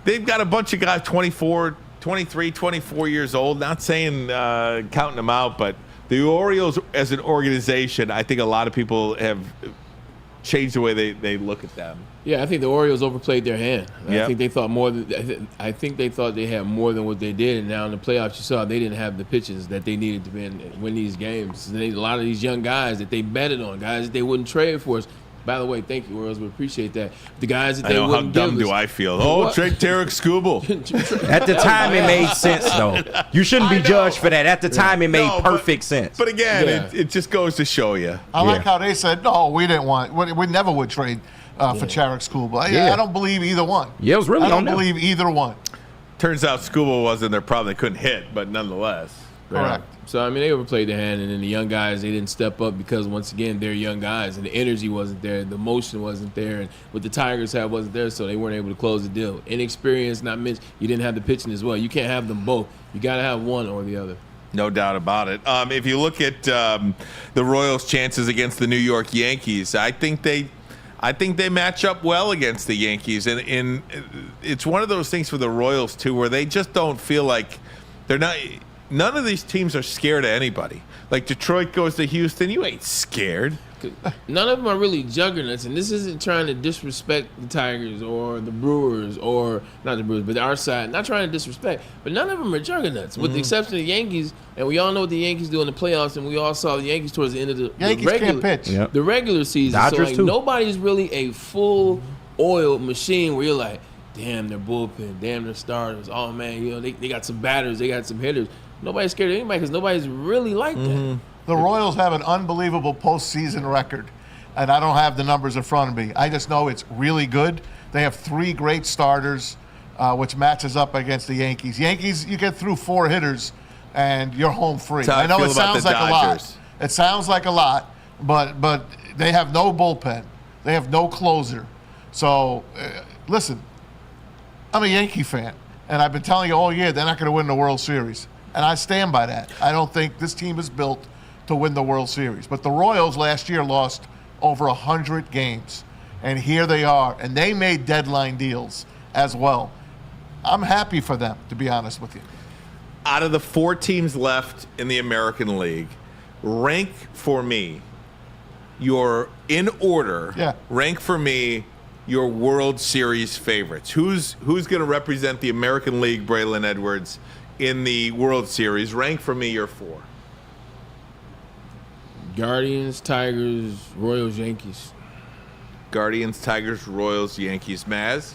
they've got a bunch of guys, 23, 24 years old. Not saying counting them out, but the Orioles as an organization, I think a lot of people have changed the way they look at them. Yeah, I think the Orioles overplayed their hand. I think they thought more. I think they thought they had more than what they did, and now in the playoffs, you saw they didn't have the pitches that they needed to win these games. A lot of these young guys that they betted on, guys that they wouldn't trade for us. By the way, thank you, Orioles. We appreciate that. The guys that they wouldn't give us. How dumb do I feel? Oh, trade Tarek Skubal. At the time, it made sense, though. You shouldn't be judged for that. At the time, it made perfect sense. But again, it just goes to show you. I like how they said, no, we didn't want. We never would trade for Tarek Skubal. I don't believe either one. Yeah, it was really I don't believe either one. Turns out Skubal wasn't their problem. They couldn't hit, but nonetheless. Correct. So, I mean, they overplayed their hand, and then the young guys, they didn't step up because, once again, they're young guys, and the energy wasn't there, the motion wasn't there, and what the Tigers had wasn't there, so they weren't able to close the deal. Inexperience, not mentioned, you didn't have the pitching as well. You can't have them both. You got to have one or the other. No doubt about it. If you look at the Royals' chances against the New York Yankees, I think they match up well against the Yankees, and it's one of those things for the Royals, too, where they just don't feel like they're not – none of these teams are scared of anybody. Like Detroit goes to Houston, you ain't scared. None of them are really juggernauts, and this isn't trying to disrespect the Tigers or the Brewers, or not the Brewers, but our side. Not trying to disrespect, but none of them are juggernauts, with the exception of the Yankees. And we all know what the Yankees do in the playoffs, and we all saw the Yankees towards the end of the regular season. Dodgers so nobody's really a full oil machine where you're like, damn, their bullpen, damn, their starters. Oh man, they got some batters, they got some hitters. Nobody's scared of anybody because nobody's really like that. The Royals have an unbelievable postseason record, and I don't have the numbers in front of me. I just know it's really good. They have 3 great starters, which matches up against the Yankees. Yankees, you get through 4 hitters, and you're home free. I know it sounds like a lot. It sounds like a lot, but they have no bullpen. They have no closer. So, listen, I'm a Yankee fan, and I've been telling you all year they're not going to win the World Series. And I stand by that. I don't think this team is built to win the World Series. But the Royals last year lost over 100 games. And here they are. And they made deadline deals as well. I'm happy for them, to be honest with you. Out of the 4 teams left in the American League, rank for me in order. Yeah. Rank for me your World Series favorites. Who's going to represent the American League, Braylon Edwards, in the World Series? Rank for me your 4. Guardians, Tigers, Royals, Yankees. Guardians, Tigers, Royals, Yankees. Maz?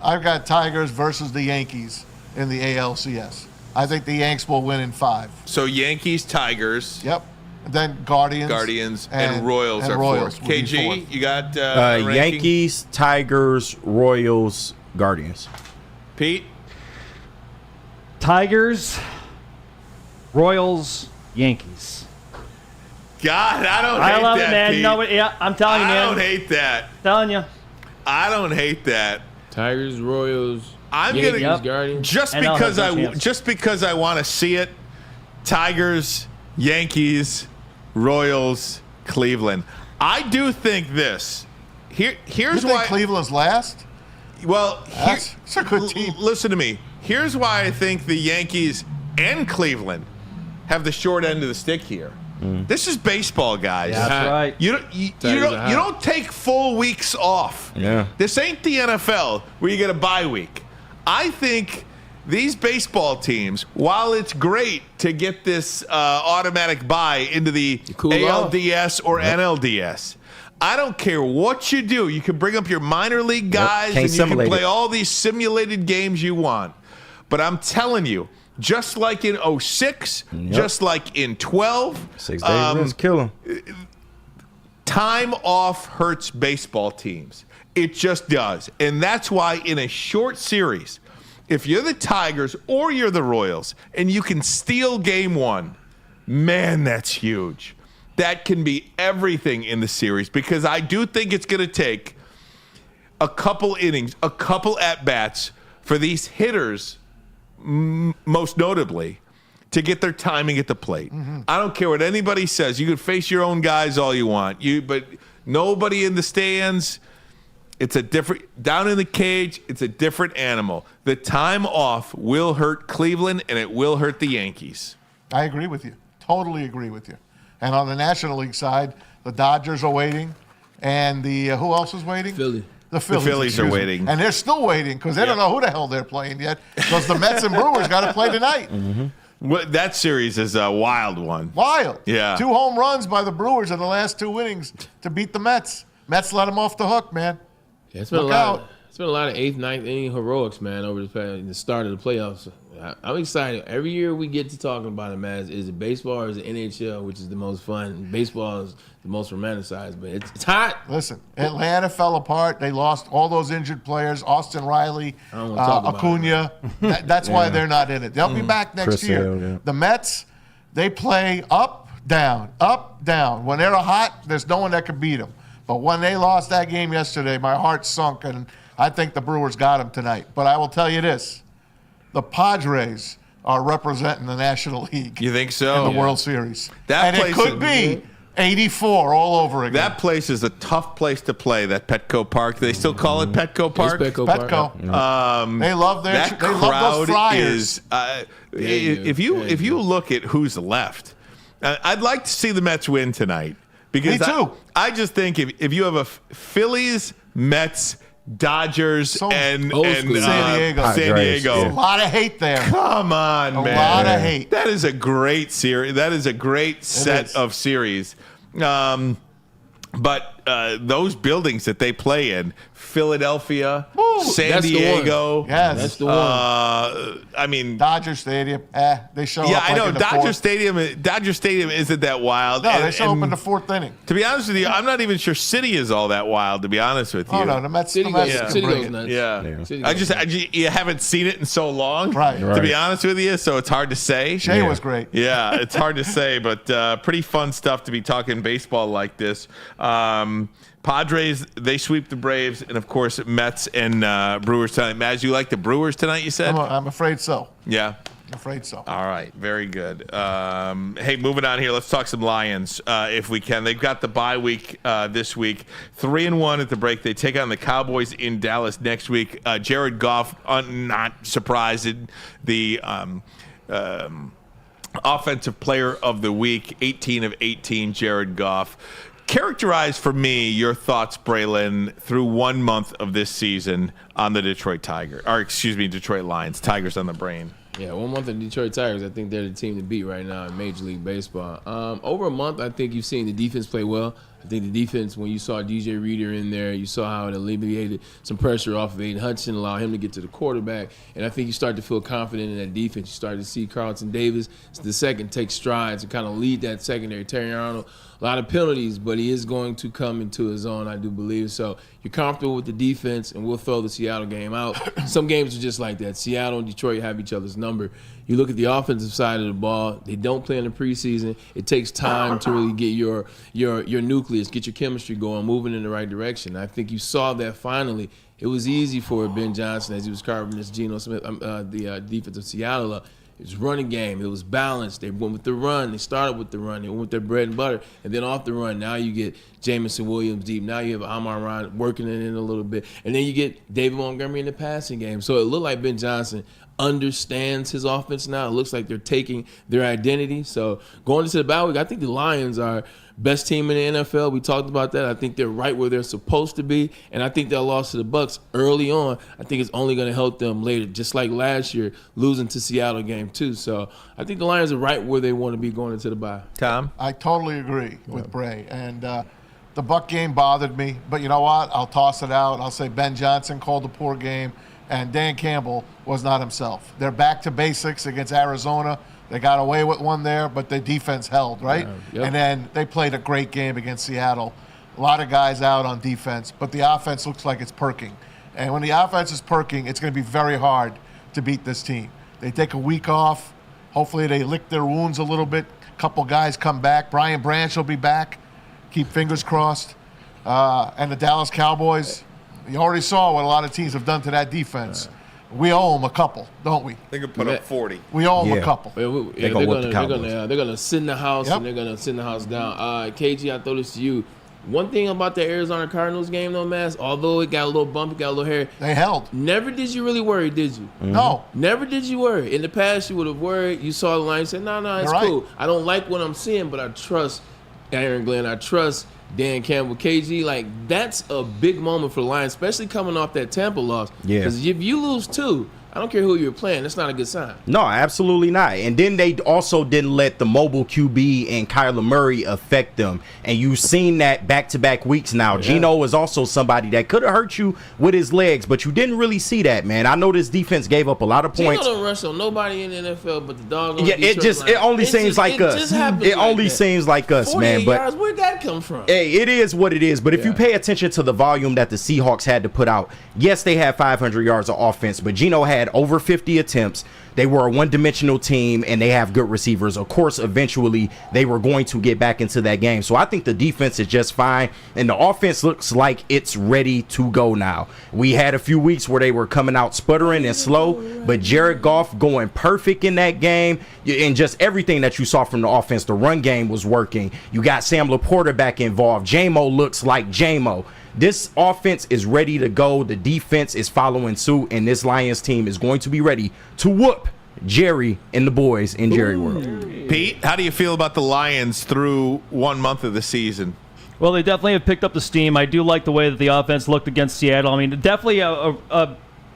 I've got Tigers versus the Yankees in the ALCS. I think the Yanks will win in 5. So Yankees, Tigers. Yep. And then Guardians and Royals are Royals 4th. will be KG, 4th. you got ranking? Yankees, Tigers, Royals, Guardians. Pete? Tigers, Royals, Yankees. God, I don't hate that, I love it, man. Pete. No, yeah, I'm telling you, man. I don't hate that. Telling you. I don't hate that. Tigers, Royals, I'm Yankees, gonna Guardians. just And I'll because have no chance. just because I want to see it. Tigers, Yankees, Royals, Cleveland. I do think this. You Here's think why. Cleveland's last? Well, It's a good team. Listen to me. Here's why I think the Yankees and Cleveland have the short end of the stick here. This is baseball, guys. That's right. You don't take full weeks off. Yeah. This ain't the NFL where you get a bye week. I think these baseball teams, while it's great to get this automatic bye into the cool ALDS or NLDS, I don't care what you do. You can bring up your minor league guys Can't and you can simulate play it. all these simulated games you want. But I'm telling you, just like in 06, just like in 12, 6 days rest, kill 'em. time off hurts baseball teams. It just does. And that's why in a short series, if you're the Tigers or you're the Royals and you can steal game 1, man, that's huge. That can be everything in the series because I do think it's going to take a couple innings, a couple at-bats for these hitters, most notably, to get their timing at the plate. I don't care what anybody says. You can face your own guys all you want. But nobody in the stands. It's a different down in the cage. It's a different animal. The time off will hurt Cleveland and it will hurt the Yankees. I agree with you. Totally agree with you. And on the National League side, the Dodgers are waiting, and the who else is waiting? Philly. The Phillies, Phillies are excuse me. waiting. And they're still waiting because they don't know who the hell they're playing yet because the Mets and Brewers got to play tonight. Well, that series is a wild one. Wild. Yeah. 2 home runs by the Brewers in the last 2 innings to beat the Mets. Mets let them off the hook, man. Yeah, it's been Look a lot. out. It's been a lot of 8th, 9th inning heroics, man, over the start of the playoffs. I'm excited. Every year we get to talking about it, man. Is it baseball or is it NHL, which is the most fun? Baseball is the most romanticized, but it's hot. Listen, Atlanta fell apart. They lost all those injured players, Austin Riley, I don't wanna talk about Acuna. That's why they're not in it. They'll be back next Chris year. Sale, yeah. The Mets, they play up, down, up, down. When they're hot, there's no one that can beat them. But when they lost that game yesterday, my heart sunk, and I think the Brewers got them tonight. But I will tell you this. The Padres are representing the National League. You think so? In the World Series. That and it place could is- be 84 all over again. That place is a tough place to play, that Petco Park. They still call it Petco Park? It's Petco Park. Petco. They love That they love crowd those Friars. is if you look at who's left, I'd like to see the Mets win tonight because Me too. I just think if you have a Phillies, Mets, Dodgers, and old school. San Diego. San Padres, Diego. A lot of hate there. Come on, A man. lot of hate. That is a great series. That is a great set is. of series. But those buildings that they play in, Philadelphia, San That's the one. Diego. Yes. That's the one. I mean, Dodger Stadium. They show yeah, up like I know. in the Dodger fourth. Stadium isn't that wild. No, they And- show up in and the 4th inning. to be honest with you, I'm not even sure City is all that wild. To be honest with you. Oh, no, the Mets, City the Mets goes, can City bring goes it. nuts. Yeah. City I goes just you haven't seen it in so long, Right. To be honest with you, so it's hard to say. Shea was great. Yeah, it's hard to say, but pretty fun stuff to be talking baseball like this. Padres, they sweep the Braves, and of course, Mets and Brewers tonight. Maz, you like the Brewers tonight, you said? I'm afraid so. Yeah. I'm afraid so. All right, very good. Hey, moving on here, let's talk some Lions if we can. They've got the bye week this week, 3-1 at the break. They take on the Cowboys in Dallas next week. Jared Goff, not surprised. The Offensive Player of the Week, 18 of 18, Jared Goff. Characterize for me your thoughts, Braylon, through 1 month of this season on the Detroit Lions. Tigers on the brain. Yeah, 1 month of Detroit Tigers. I think they're the team to beat right now in Major League Baseball. Over a month, I think you've seen the defense play well. I think the defense, when you saw DJ Reader in there, you saw how it alleviated some pressure off of Aiden Hudson, allowed him to get to the quarterback. And I think you start to feel confident in that defense. You start to see Carlton Davis, the second, take strides and kind of lead that secondary. Terry Arnold, a lot of penalties, but he is going to come into his own, I do believe. So you're comfortable with the defense, and we'll throw the Seattle game out. Some games are just like that. Seattle and Detroit have each other's number. You look at the offensive side of the ball, they don't play in the preseason. It takes time to really get your nucleus, get your chemistry going, moving in the right direction. I think you saw that finally. It was easy for Ben Johnson as he was carving this Geno Smith, the defense of Seattle up. It was running game. It was balanced. They went with the run. They started with the run. They went with their bread and butter. And then off the run, now you get Jamison Williams deep. Now you have Amon-Ra working it in a little bit. And then you get David Montgomery in the passing game. So it looked like Ben Johnson understands his offense now. It looks like they're taking their identity. So going into the bye week, I think the Lions are best team in the NFL. We talked about that. I think they're right where they're supposed to be, and I think that loss to the Bucs early on, I think it's only going to help them later, just like last year, losing to Seattle game 2. So I think the Lions are right where they want to be going into the bye. Tom? I totally agree with Bray, and the Buck game bothered me, but you know what? I'll toss it out. I'll say Ben Johnson called a poor game, and Dan Campbell was not himself. They're back to basics against Arizona. They got away with one there, but the defense held, right? Yeah, yep. And then they played a great game against Seattle. A lot of guys out on defense, but the offense looks like it's perking. And when the offense is perking, it's going to be very hard to beat this team. They take a week off. Hopefully they lick their wounds a little bit. A couple guys come back. Brian Branch will be back. Keep fingers crossed. And the Dallas Cowboys, you already saw what a lot of teams have done to that defense. We owe them a couple, don't we? They could put up 40. We owe them a couple. They're gonna sit in the house, and they're gonna sit in the house down. KG, I throw this to you. One thing about the Arizona Cardinals game, though, Mass, although it got a little bumpy, got a little hairy, they held. Never did you really worry, did you? Mm-hmm. No. Never did you worry. In the past, you would have worried. You saw the line, you said, no, it's cool. I don't like what I'm seeing, but I trust Aaron Glenn. I trust Dan Campbell. KG, like, that's a big moment for the Lions, especially coming off that Tampa loss. Yeah. Because if you lose 2, I don't care who you're playing. That's not a good sign. No, absolutely not. And then they also didn't let the mobile QB and Kyler Murray affect them. And you've seen that back-to-back weeks now. Yeah. Geno is also somebody that could have hurt you with his legs, but you didn't really see that, man. I know this defense gave up a lot of points. Geno don't rush on nobody in the NFL but the dog. Yeah, it only seems like us. It only seems like us, man. But yards, where'd that come from? Hey, it is what it is. But if you pay attention to the volume that the Seahawks had to put out, yes, they had 500 yards of offense, but Geno had over 50 attempts. They were a one-dimensional team, and they have good receivers. Of course, eventually, they were going to get back into that game. So I think the defense is just fine, and the offense looks like it's ready to go now. We had a few weeks where they were coming out sputtering and slow, but Jared Goff going perfect in that game, and just everything that you saw from the offense. The run game was working. You got Sam Laporta back involved. J-Mo looks like J-Mo. This offense is ready to go. The defense is following suit, and this Lions team is going to be ready to whoop Jerry and the boys in Jerry World. Pete, how do you feel about the Lions through 1 month of the season? Well, they definitely have picked up the steam. I do like the way that the offense looked against Seattle. I mean, definitely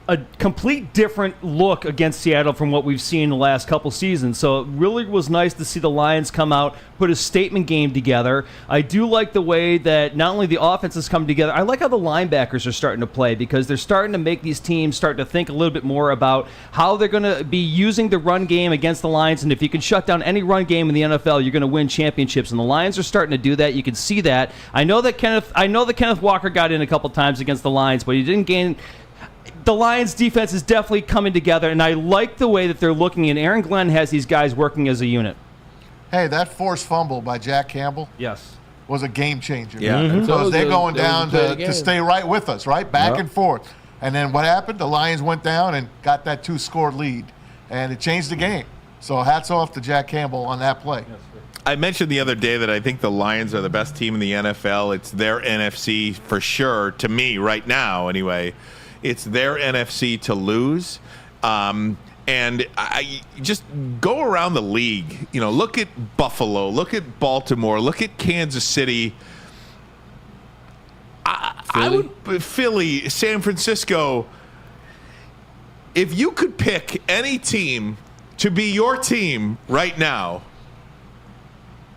a complete different look against Seattle from what we've seen the last couple seasons. So it really was nice to see the Lions come out, put a statement game together. I do like the way that not only the offense has come together, I like how the linebackers are starting to play, because they're starting to make these teams start to think a little bit more about how they're going to be using the run game against the Lions. And if you can shut down any run game in the NFL, you're going to win championships. And the Lions are starting to do that. You can see that. I know that Kenneth Walker got in a couple times against the Lions, but he didn't gain. The Lions' defense is definitely coming together, and I like the way that they're looking, and Aaron Glenn has these guys working as a unit. Hey, that forced fumble by Jack Campbell was a game changer. Yeah. Because they're going down to stay right with us, right? Back and forth. And then what happened? The Lions went down and got that 2-score lead, and it changed the game. So hats off to Jack Campbell on that play. I mentioned the other day that I think the Lions are the best team in the NFL. It's their NFC for sure, to me right now anyway. It's their NFC to lose. And And I just go around the league. Look at Buffalo, look at Baltimore, look at Kansas City. Philly, San Francisco. If you could pick any team to be your team right now,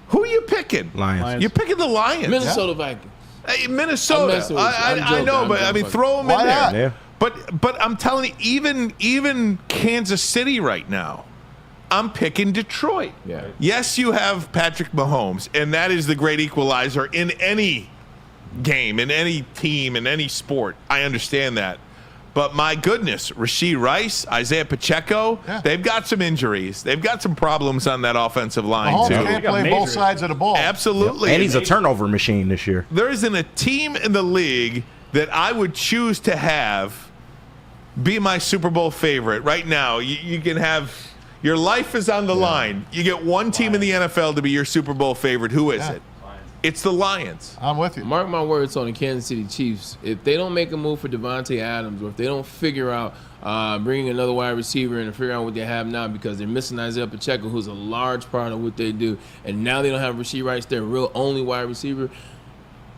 who are you picking? Lions. You're picking the Lions. Minnesota Vikings. Hey, Minnesota. I know, but I mean, throw them in there. not? Yeah. But I'm telling you, even Kansas City right now, I'm picking Detroit. Yeah. Yes, you have Patrick Mahomes, and that is the great equalizer in any game, in any team, in any sport. I understand that. But my goodness, Rashee Rice, Isaiah Pacheco, they've got some injuries. They've got some problems on that offensive line, Mahomes too. can't play both sides of the ball. Absolutely. And he's a turnover machine this year. There isn't a team in the league that I would choose to have be my Super Bowl favorite. Right now, you can have – your life is on the line. You get one team in the NFL to be your Super Bowl favorite. Who is it? It's the Lions. I'm with you. Mark my words on the Kansas City Chiefs. If they don't make a move for Devontae Adams, or if they don't figure out bringing another wide receiver in and figure out what they have now, because they're missing Isaiah Pacheco, who's a large part of what they do, and now they don't have Rashee Rice, their real only wide receiver,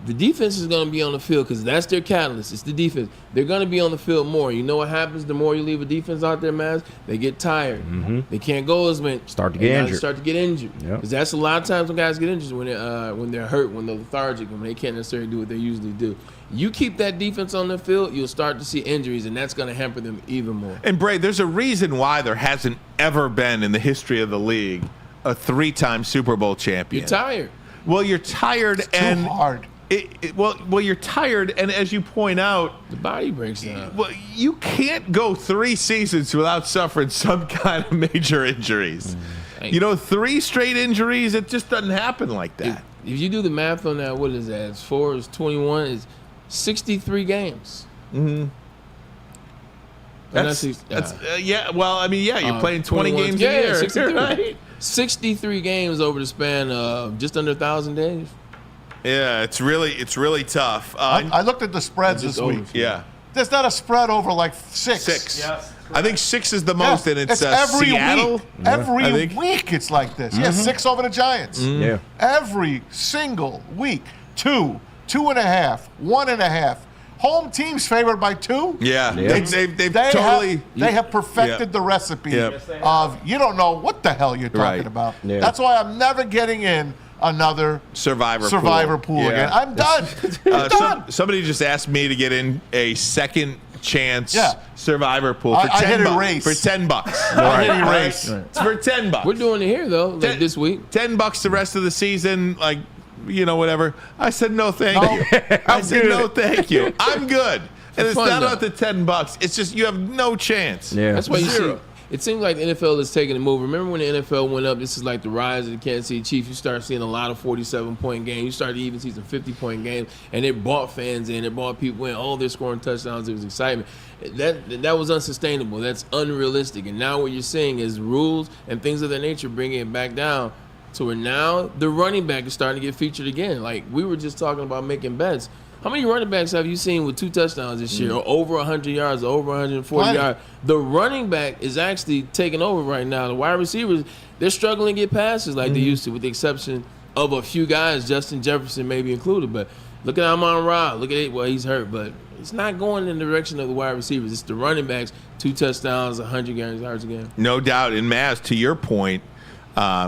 the defense is going to be on the field because that's their catalyst. It's the defense. They're going to be on the field more. You know what happens the more you leave a defense out there, Maz? They get tired. Mm-hmm. They can't go as many. Start to get injured. Because that's a lot of times when guys get injured, when they're hurt, when they're lethargic, when they can't necessarily do what they usually do. You keep that defense on the field, you'll start to see injuries, and that's going to hamper them even more. And, Bray, there's a reason why there hasn't ever been in the history of the league a 3-time Super Bowl champion. You're tired. Well, you're tired It's and too hard. Well, you're tired, and as you point out, the body breaks down. Well, you can't go 3 seasons without suffering some kind of major injuries. 3 straight injuries, it just doesn't happen like that. If you do the math on that, what is that? It's 4, it's 21, it's 63 games. Mm-hmm. You're playing 20 games a year. 63. Right? 63 games over the span of just under 1,000 days. Yeah, it's really tough. I looked at the spreads this week. Yeah. There's not a spread over like 6. 6. Yes. I think 6 is the most, and it's every Seattle. week. Every week it's like this. Mm-hmm. Yeah, 6 over the Giants. Mm-hmm. Yeah. Every single week. 2, 2.5, 1.5. Home team's favored by 2. Yeah. They have perfected the recipe of you don't know what the hell you're talking about. Yeah. That's why I'm never getting in another survivor pool again. I'm done. I'm done. Somebody just asked me to get in a second chance survivor pool for I hit $10. erase. For $10. I hit erase. It's for $10. We're doing it here though, like this week. $10 the rest of the season, whatever. I said no, thank you. I said no, thank you. I'm good. And it's not about the $10. It's just you have no chance. Yeah. That's why you see. It seems like the NFL is taking a move. Remember when the NFL went up? This is like the rise of the Kansas City Chiefs. You start seeing a lot of 47-point games. You start to even see some 50-point games, and it brought fans in. It brought people in. Oh, they're scoring touchdowns. It was excitement. That was unsustainable. That's unrealistic. And now what you're seeing is rules and things of that nature bringing it back down to where now the running back is starting to get featured again. Like we were just talking about making bets. How many running backs have you seen with 2 touchdowns this year, or over 100 yards, or over 140 yards? The running back is actually taking over right now. The wide receivers, they're struggling to get passes like they used to, with the exception of a few guys, Justin Jefferson maybe included. But look at Amon-Ra. Look at it. Well, he's hurt, but it's not going in the direction of the wide receivers. It's the running backs, 2 touchdowns, 100 yards a game. No doubt. And Maz, to your point,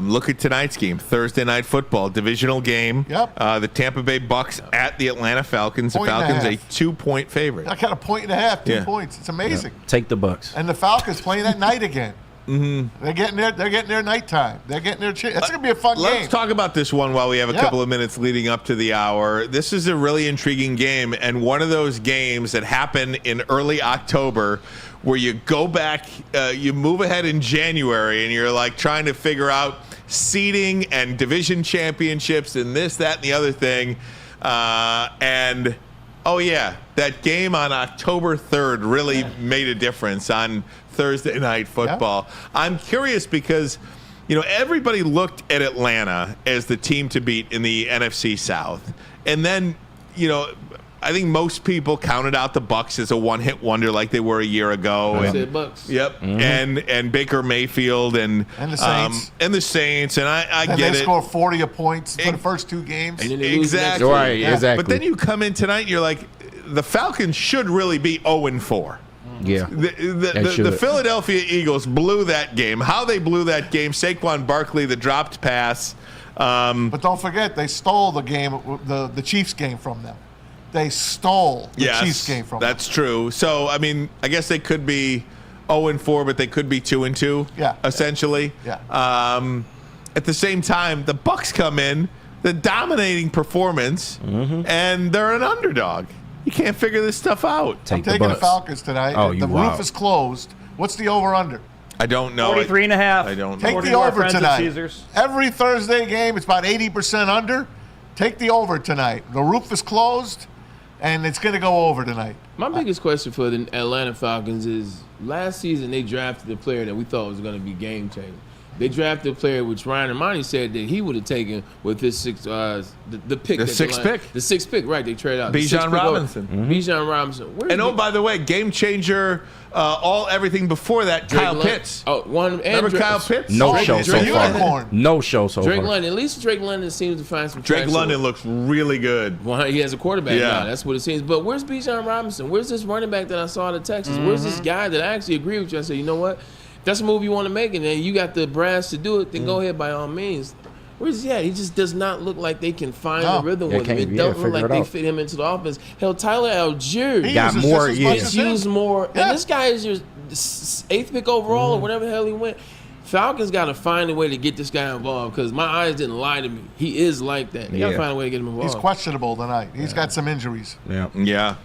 look at tonight's game, Thursday Night Football, divisional game. Yep. The Tampa Bay Bucks at the Atlanta Falcons. The Falcons a 2-point favorite. I got 1.5, 2 points. It's amazing. Take the Bucks. And the Falcons playing at night again. Mm-hmm. They're getting their nighttime. They're getting their chance. That's gonna be a fun game. Let's talk about this one while we have a couple of minutes leading up to the hour. This is a really intriguing game, and one of those games that happen in early October, where you go back, you move ahead in January, and you're like trying to figure out seeding and division championships and this, that, and the other thing. And that game on October 3rd really made a difference on Thursday Night Football. Yeah. I'm curious because, everybody looked at Atlanta as the team to beat in the NFC South. And then, I think most people counted out the Bucks as a one-hit wonder like they were a year ago. I said Bucks. Yep. And Baker Mayfield and the Saints. And I get it. They score 40 points for the first 2 games. Exactly. Right, exactly. But then you come in tonight and you're like, the Falcons should really be 0-4. Yeah. The Philadelphia Eagles blew that game. How they blew that game, Saquon Barkley, the dropped pass. But don't forget, they stole the game, the Chiefs game from them. They stole the Chiefs game from them. That's true. So, I mean, I guess they could be 0-4, but they could be 2-2, essentially. Yeah. At the same time, the Bucks come in, the dominating performance, and they're an underdog. You can't figure this stuff out. I'm taking the Falcons tonight. The roof is closed. What's the over-under? I don't know. 43.5. I don't know. Take the over tonight. Every Thursday game, it's about 80% under. Take the over tonight. The roof is closed, and it's going to go over tonight. My biggest question for the Atlanta Falcons is last season they drafted a player that we thought was going to be game-changing. They drafted a player which Ryan Ermanni said that he would have taken with his the pick. The sixth pick. The 6th pick, right. They traded out. Bijan Robinson. Bijan Robinson. And by the way, game changer, everything before that, Kyle Pitts. Remember Kyle Pitts? No show so far. No show so far. Drake London. At least Drake London seems to find some Drake traction. London looks really good. Well, he has a quarterback now. That's what it seems. But where's Bijan Robinson? Where's this running back that I saw at Texas? Where's this guy that I actually agree with you? I said, you know what? If that's a move you want to make, and then you got the brass to do it, then go ahead by all means. Where's he at? He just does not look like they can find the rhythm with him. It doesn't look like they fit him into the offense. Hell, Tyler Algier got more. He's used more. And this guy is your 8th pick overall or whatever the hell he went. Falcons got to find a way to get this guy involved because my eyes didn't lie to me. He is like that. They got to find a way to get him involved. He's questionable tonight. He's got some injuries. Yeah.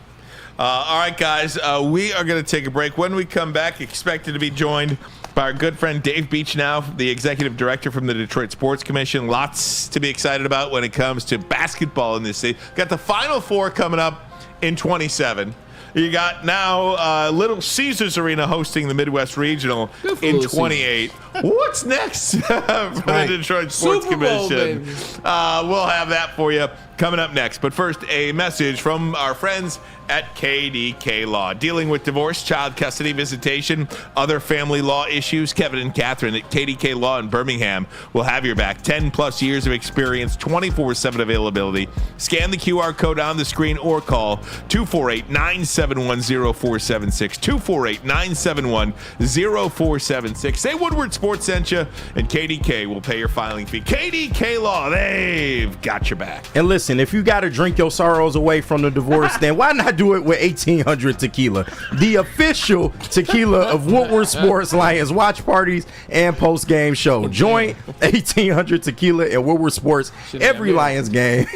All right, guys, we are going to take a break. When we come back, expected to be joined by our good friend Dave Beachnau, the executive director from the Detroit Sports Commission. Lots to be excited about when it comes to basketball in this city. Got the Final Four coming up in 27. You got now Little Caesars Arena hosting the Midwest Regional in 28. What's next for the Detroit Sports Commission? We'll have that for you coming up next. But first, a message from our friends at KDK Law. Dealing with divorce, child custody, visitation, other family law issues, Kevin and Catherine at KDK Law in Birmingham will have your back. 10-plus years of experience, 24/7 availability. Scan the QR code on the screen or call 248-971-0476. 248-971-0476. Say Woodward Sports sent you, and KDK will pay your filing fee. KDK Law, they've got your back. And listen, if you got to drink your sorrows away from the divorce, then why not do it with 1800 Tequila, the official tequila of Woodward Sports Lions watch parties and post-game show. Join 1800 Tequila at Woodward Sports every Lions game.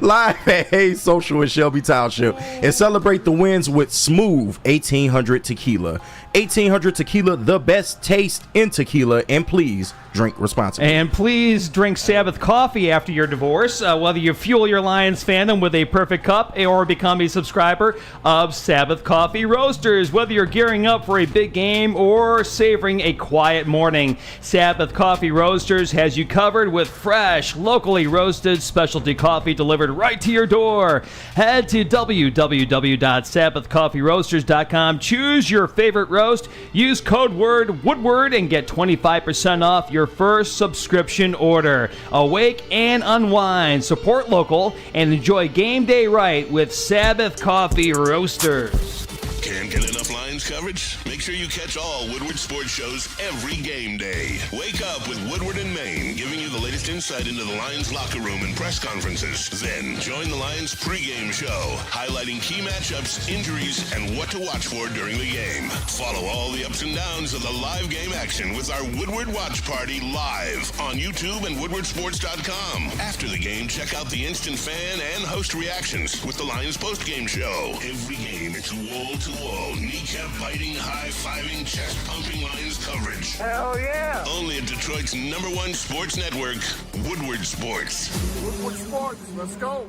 Live at Hayes Social in Shelby Township and celebrate the wins with smooth 1800 Tequila. 1800 Tequila, the best taste in tequila, and please drink responsibly. And please drink Sabbath coffee after your divorce, whether you fuel your Lions fandom with a perfect cup or become a subscriber of Sabbath Coffee Roasters. Whether you're gearing up for a big game or savoring a quiet morning, Sabbath Coffee Roasters has you covered with fresh, locally roasted specialty coffee delivered right to your door. Head to www.sabbathcoffeeroasters.com. Choose your favorite roast. Use code word Woodward and get 25% off your first subscription order. Awake and unwind, support local, and enjoy game day right with Sabbath Coffee Roasters. Can't get enough Lions coverage? Make sure you catch all Woodward sports shows every game day. Wake up with Woodward and Maine, giving you the latest insight into the Lions locker room and press conferences. Then join the Lions pregame show, highlighting key matchups, injuries, and what to watch for during the game. Follow all the ups and downs of the live game action with our Woodward Watch Party live on YouTube and woodwardsports.com. After the game, check out the instant fan and host reactions with the Lions postgame show. Every game, it's wall-to-wall, kneecap-biting, high-fiving, chest-pumping Lions coverage. Hell yeah! Only at Detroit's #1 sports network, Woodward Sports. Woodward Sports, let's go.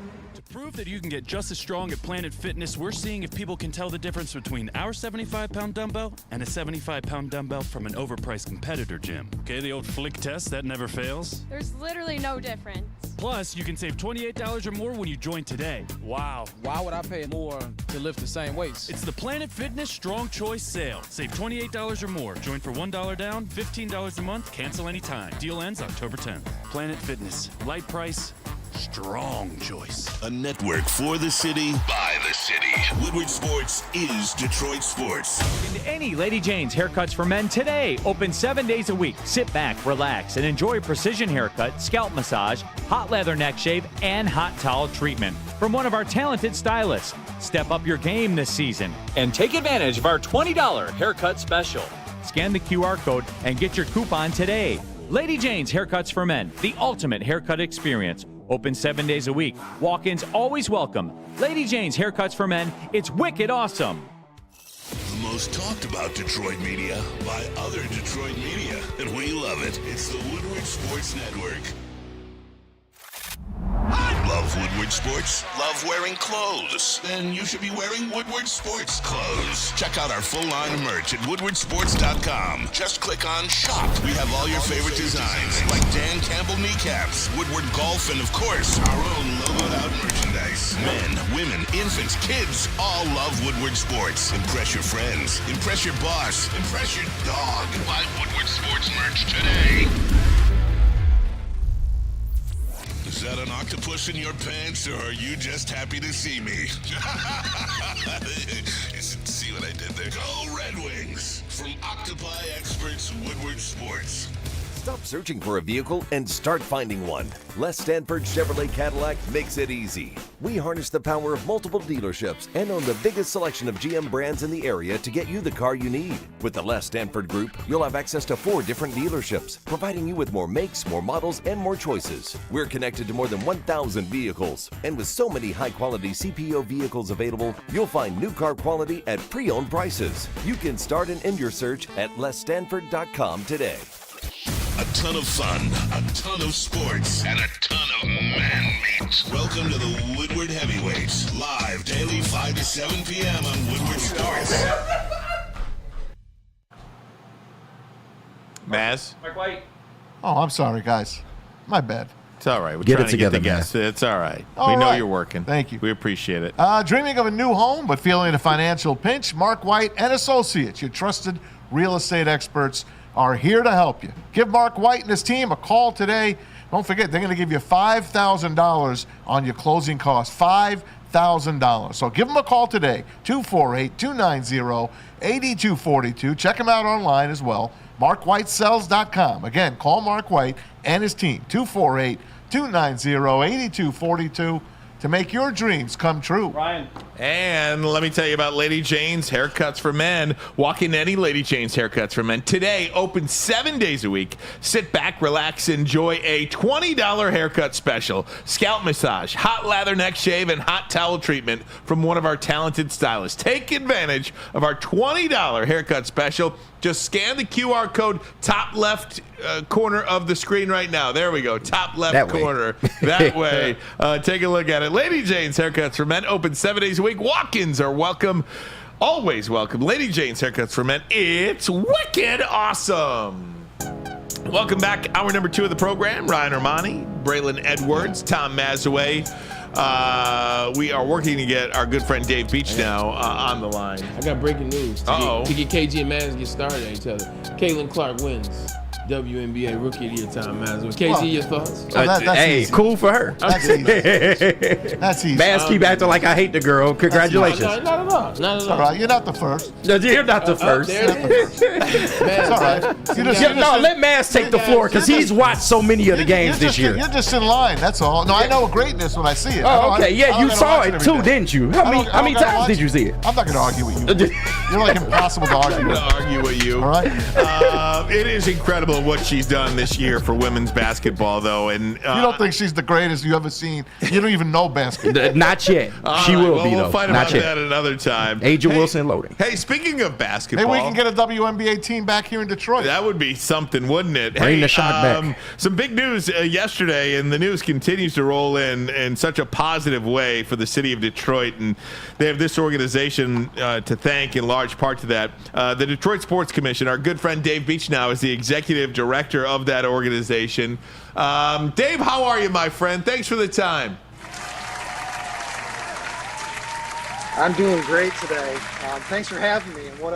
prove that you can get just as strong at Planet Fitness, we're seeing if people can tell the difference between our 75-pound dumbbell and a 75-pound dumbbell from an overpriced competitor gym. Okay, the old flick test, that never fails. There's literally no difference. Plus, you can save $28 or more when you join today. Wow. Why would I pay more to lift the same weights? It's the Planet Fitness Strong Choice Sale. Save $28 or more. Join for $1 down, $15 a month, cancel anytime. Deal ends October 10th. Planet Fitness. Light price, strong choice. A network for the city, by the city. Woodward Sports is Detroit Sports. In any Lady Jane's Haircuts for Men today. Open 7 days a week. Sit back, relax, and enjoy precision haircut, scalp massage, hot leather neck shave, and hot towel treatment from one of our talented stylists. Step up your game this season and take advantage of our $20 haircut special. Scan the QR code and get your coupon today. Lady Jane's Haircuts for Men, the ultimate haircut experience. Open 7 days a week. Walk-ins always welcome. Lady Jane's Haircuts for Men. It's wicked awesome. The most talked about Detroit media by other Detroit media, and we love it. It's the Woodward Sports Network. Love Woodward Sports? Love wearing clothes? Then you should be wearing Woodward Sports clothes. Check out our full line of merch at woodwardsports.com. Just click on Shop. We have all your favorite designs, like Dan Campbell kneecaps, Woodward Golf, and of course, our own logoed out merchandise. Men, women, infants, kids all love Woodward Sports. Impress your friends. Impress your boss. Impress your dog. Buy Woodward Sports merch today. Is that an octopus in your pants, or are you just happy to see me? See what I did there? Go Red Wings! From Octopi Experts, Woodward Sports. Stop searching for a vehicle and start finding one. Les Stanford Chevrolet Cadillac makes it easy. We harness the power of multiple dealerships and own the biggest selection of GM brands in the area to get you the car you need. With the Les Stanford Group, you'll have access to 4 different dealerships, providing you with more makes, more models, and more choices. We're connected to more than 1,000 vehicles. And with so many high-quality CPO vehicles available, you'll find new car quality at pre-owned prices. You can start and end your search at lesstanford.com today. A ton of fun, a ton of sports, and a ton of man meat. Welcome to the Woodward Heavyweights, live daily 5 to 7 p.m. on Woodward Sports. Maz? Mark White. Oh, I'm sorry, guys. My bad. It's all right. We're Get trying it to get the together, guests. It's all right. All we know right. you're working. Thank you. We appreciate it. Dreaming of a new home but feeling a financial pinch? Mark White and Associates, your trusted real estate experts, are here to help you. Give Mark White and his team a call today. Don't forget, they're going to give you $5,000 on your closing costs. $5,000. So give them a call today, 248-290-8242. Check them out online as well, markwhitesells.com. Again, call Mark White and his team, 248-290-8242. to make your dreams come true. Ryan. And let me tell you about Lady Jane's Haircuts for Men. Walk in any Lady Jane's Haircuts for Men today, open 7 days a week. Sit back, relax, enjoy a $20 haircut special, scalp massage, hot lather neck shave, and hot towel treatment from one of our talented stylists. Take advantage of our $20 haircut special. Just scan the QR code top left corner of the screen right now. There we go. Top left That way. corner. That way. Take a look at it. Lady Jane's Haircuts for Men, open 7 days a week. Walk-ins are welcome. Always welcome. Lady Jane's Haircuts for Men. It's wicked awesome. Welcome back. Hour number 2 of the program. Ryan Ermanni, Braylon Edwards, Tom Mazaway. We are working to get our good friend Dave Beachnau on the line. I got breaking news. Uh-oh. To get KG and Maz get started at each other. Caitlin Clark wins WNBA Rookie of the Year time, Maz. KG, Well, your thoughts? that's Hey, easy. cool for her. That's easy. That's easy. Maz keep acting like I hate the girl. Congratulations. No, not at all. Not at It's all. all right. You're not the first. You're not the first. There it is. It's all right. You just, Yeah, no, let Maz take the floor because he's watched so many of the games this year. You're just in line. That's all. No, I know greatness when I see it. Oh, okay. Yeah, you saw it too, didn't you? How many times did you see it? I'm not going to argue with you. You're like impossible to argue I'm with. going to argue with you. All right. It is incredible of what she's done this year for women's basketball, though. And you don't think she's the greatest you ever seen? You don't even know basketball. Not yet. She will be, though. We'll fight about that another time. Agent Wilson loading. Hey, speaking of basketball. Maybe we can get a WNBA team back here in Detroit. That would be something, wouldn't it? Bring the shot back. Some big news yesterday, and the news continues to roll in such a positive way for the city of Detroit. And they have this organization to thank in large part to that. The Detroit Sports Commission, our good friend Dave Beachnau is the executive director of that organization. Dave, how are you, my friend? Thanks for the time. I'm doing great today. Thanks for having me. And what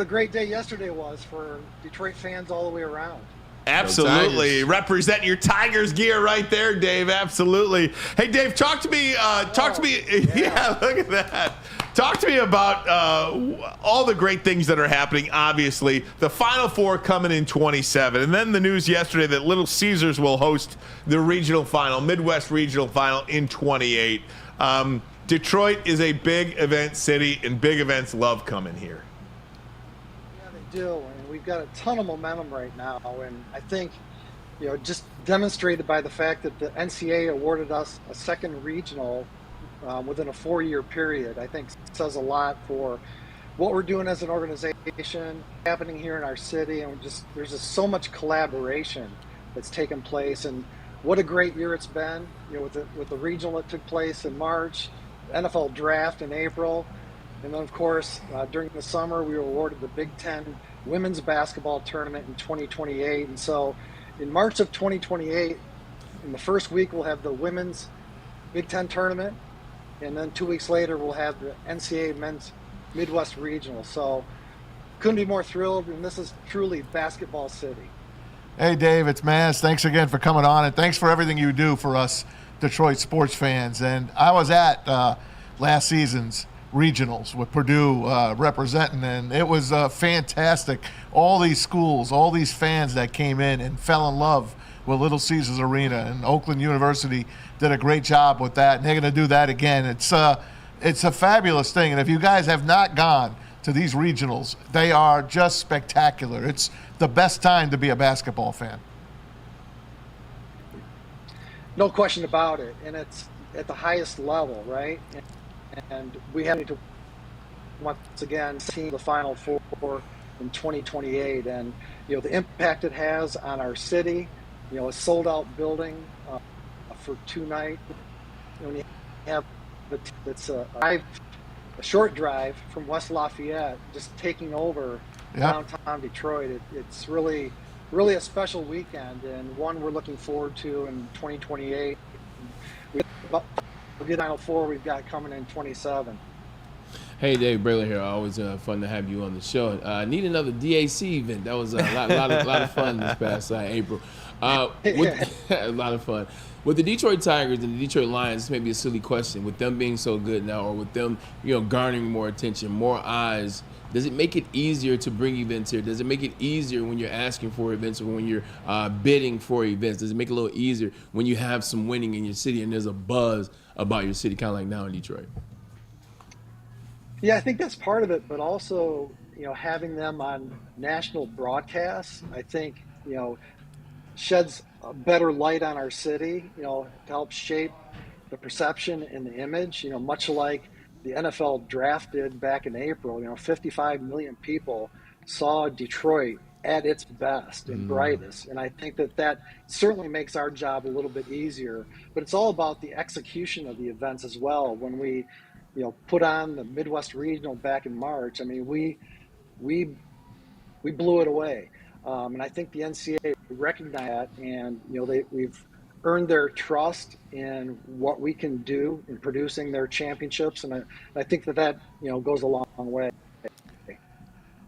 a great day yesterday was for Detroit fans all the way around. Absolutely. Represent your Tigers gear right there, Dave. Absolutely. Hey, Dave, talk to me. Yeah, look at that. Talk to me about all the great things that are happening. Obviously, the Final Four coming in 27. And then the news yesterday that Little Caesars will host the regional final, Midwest Regional Final in 28. Detroit is a big event city, and big events love coming here. Yeah, they do. And we've got a ton of momentum right now. And I think, just demonstrated by the fact that the NCAA awarded us a second regional within a 4-year period, I think says a lot for what we're doing as an organization, happening here in our city, and there's just so much collaboration that's taken place. And what a great year it's been, with the regional that took place in March, the NFL draft in April, and then of course during the summer we were awarded the Big Ten women's basketball tournament in 2028. And so in March of 2028, in the first week we'll have the women's Big Ten tournament. And then 2 weeks later, we'll have the NCAA Men's Midwest Regional. So couldn't be more thrilled, and this is truly basketball city. Hey, Dave, it's Maz. Thanks again for coming on, and thanks for everything you do for us Detroit sports fans. And I was at last season's regionals with Purdue representing, and it was fantastic. All these schools, all these fans that came in and fell in love with Little Caesars Arena, and Oakland University did a great job with that, and they're going to do that again. It's a fabulous thing, and if you guys have not gone to these regionals, they are just spectacular. It's the best time to be a basketball fan. No question about it, and it's at the highest level, right? And we have to once again see the Final Four in 2028, and the impact it has on our city. A sold-out building for 2 nights. When you have it's a short drive from West Lafayette, just taking over downtown Detroit. It's really a special weekend, and one we're looking forward to in 2028. The Final Four we've got coming in 27. Hey, Dave, Braylon here. Always fun to have you on the show. Need another DAC event. That was a lot of fun this past April. A lot of fun. With the Detroit Tigers and the Detroit Lions, this may be a silly question. With them being so good now, or with them, garnering more attention, more eyes, does it make it easier to bring events here? Does it make it easier when you're asking for events, or when you're bidding for events? Does it make it a little easier when you have some winning in your city and there's a buzz about your city, kind of like now in Detroit? Yeah, I think that's part of it, but also, having them on national broadcasts, I think, sheds a better light on our city, to help shape the perception and the image, much like the NFL draft did back in April. 55 million people saw Detroit at its best and brightest. And I think that certainly makes our job a little bit easier, but it's all about the execution of the events as well. When we, put on the Midwest Regional back in March, I mean, we blew it away. And I think the NCAA recognized that, and we've earned their trust in what we can do in producing their championships, and I think that goes a long way.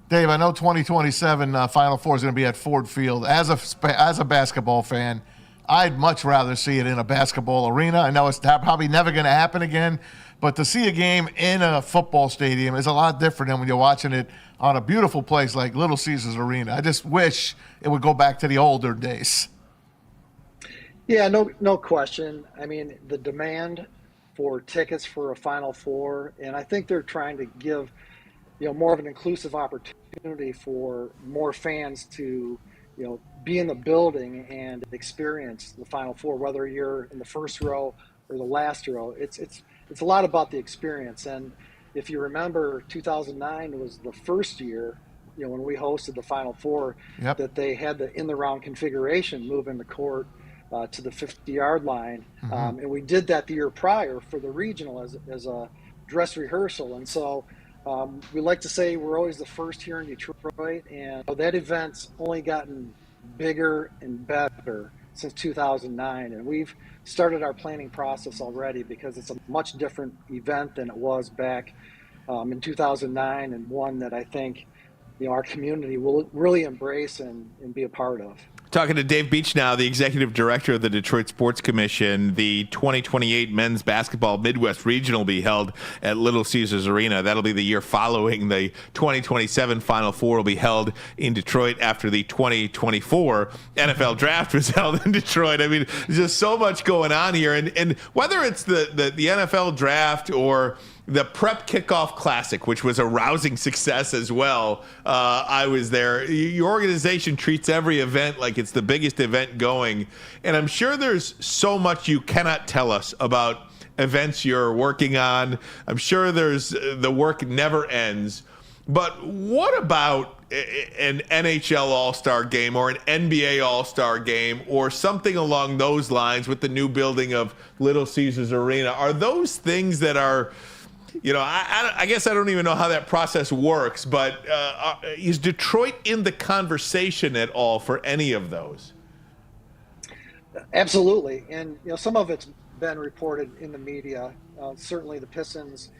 Dave, I know 2027 Final Four is going to be at Ford Field. As a basketball fan, I'd much rather see it in a basketball arena. I know it's probably never going to happen again, but to see a game in a football stadium is a lot different than when you're watching it on a beautiful place like Little Caesars Arena. I just wish it would go back to the older days. Yeah, no question. I mean, the demand for tickets for a Final Four, and I think they're trying to give, more of an inclusive opportunity for more fans to, be in the building and experience the Final Four, whether you're in the first row or the last row. It's a lot about the experience. And if you remember, 2009 was the first year, when we hosted the Final Four, that they had the in the round configuration moving the court to the 50-yard line. And we did that the year prior for the regional as a dress rehearsal. And so we like to say we're always the first here in Detroit, and that event's only gotten bigger and better since 2009. And we've started our planning process already because it's a much different event than it was back in 2009, and one that I think our community will really embrace and be a part of. Talking to Dave Beachnau, the executive director of the Detroit Sports Commission. The 2028 men's basketball Midwest Regional will be held at Little Caesars Arena. That'll be the year following the 2027 Final Four will be held in Detroit after the 2024 NFL Draft was held in Detroit. I mean, there's just so much going on here. And whether it's the NFL Draft or the Prep Kickoff Classic, which was a rousing success as well. I was there. Your organization treats every event like it's the biggest event going. And I'm sure there's so much you cannot tell us about events you're working on. I'm sure the work never ends. But what about an NHL All-Star game or an NBA All-Star game or something along those lines with the new building of Little Caesars Arena? Are those things that are... I guess I don't even know how that process works, but is Detroit in the conversation at all for any of those? Absolutely. And, some of it's been reported in the media. Certainly the Pistons,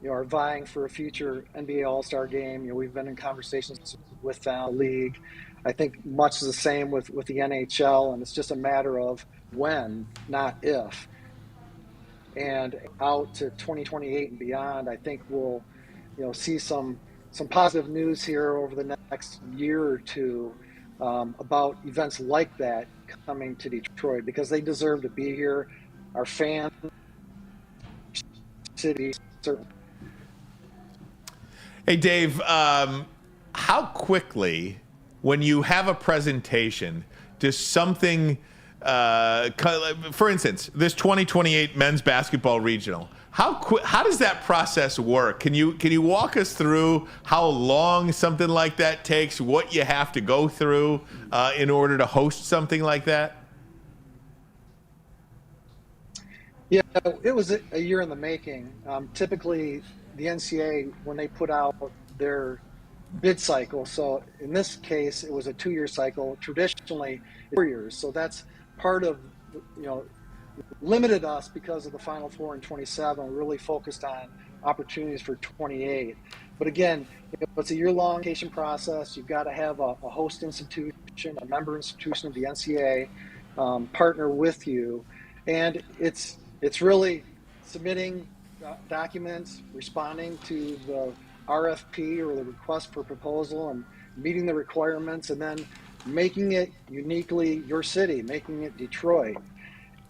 are vying for a future NBA All-Star game. We've been in conversations with the league. I think much the same with the NHL, and it's just a matter of when, not if. And out to 2028 and beyond, I think we'll, see some positive news here over the next year or two about events like that coming to Detroit, because they deserve to be here. Our fan city, certainly. Hey, Dave, how quickly, when you have a presentation, does something... for instance, this 2028 men's basketball regional, how does that process work? Can you walk us through how long something like that takes, what you have to go through in order to host something like that? Yeah, it was a year in the making. Typically, the NCAA, when they put out their bid cycle, so in this case, it was a 2-year cycle. Traditionally, 4 years. So that's part of, limited us because of the Final Four in 27. We really focused on opportunities for 28. But again, it's a year-long application process. You've got to have a host institution, a member institution of the NCAA partner with you. And it's really submitting documents, responding to the RFP or the request for proposal, and meeting the requirements, and then making it uniquely your city, making it Detroit.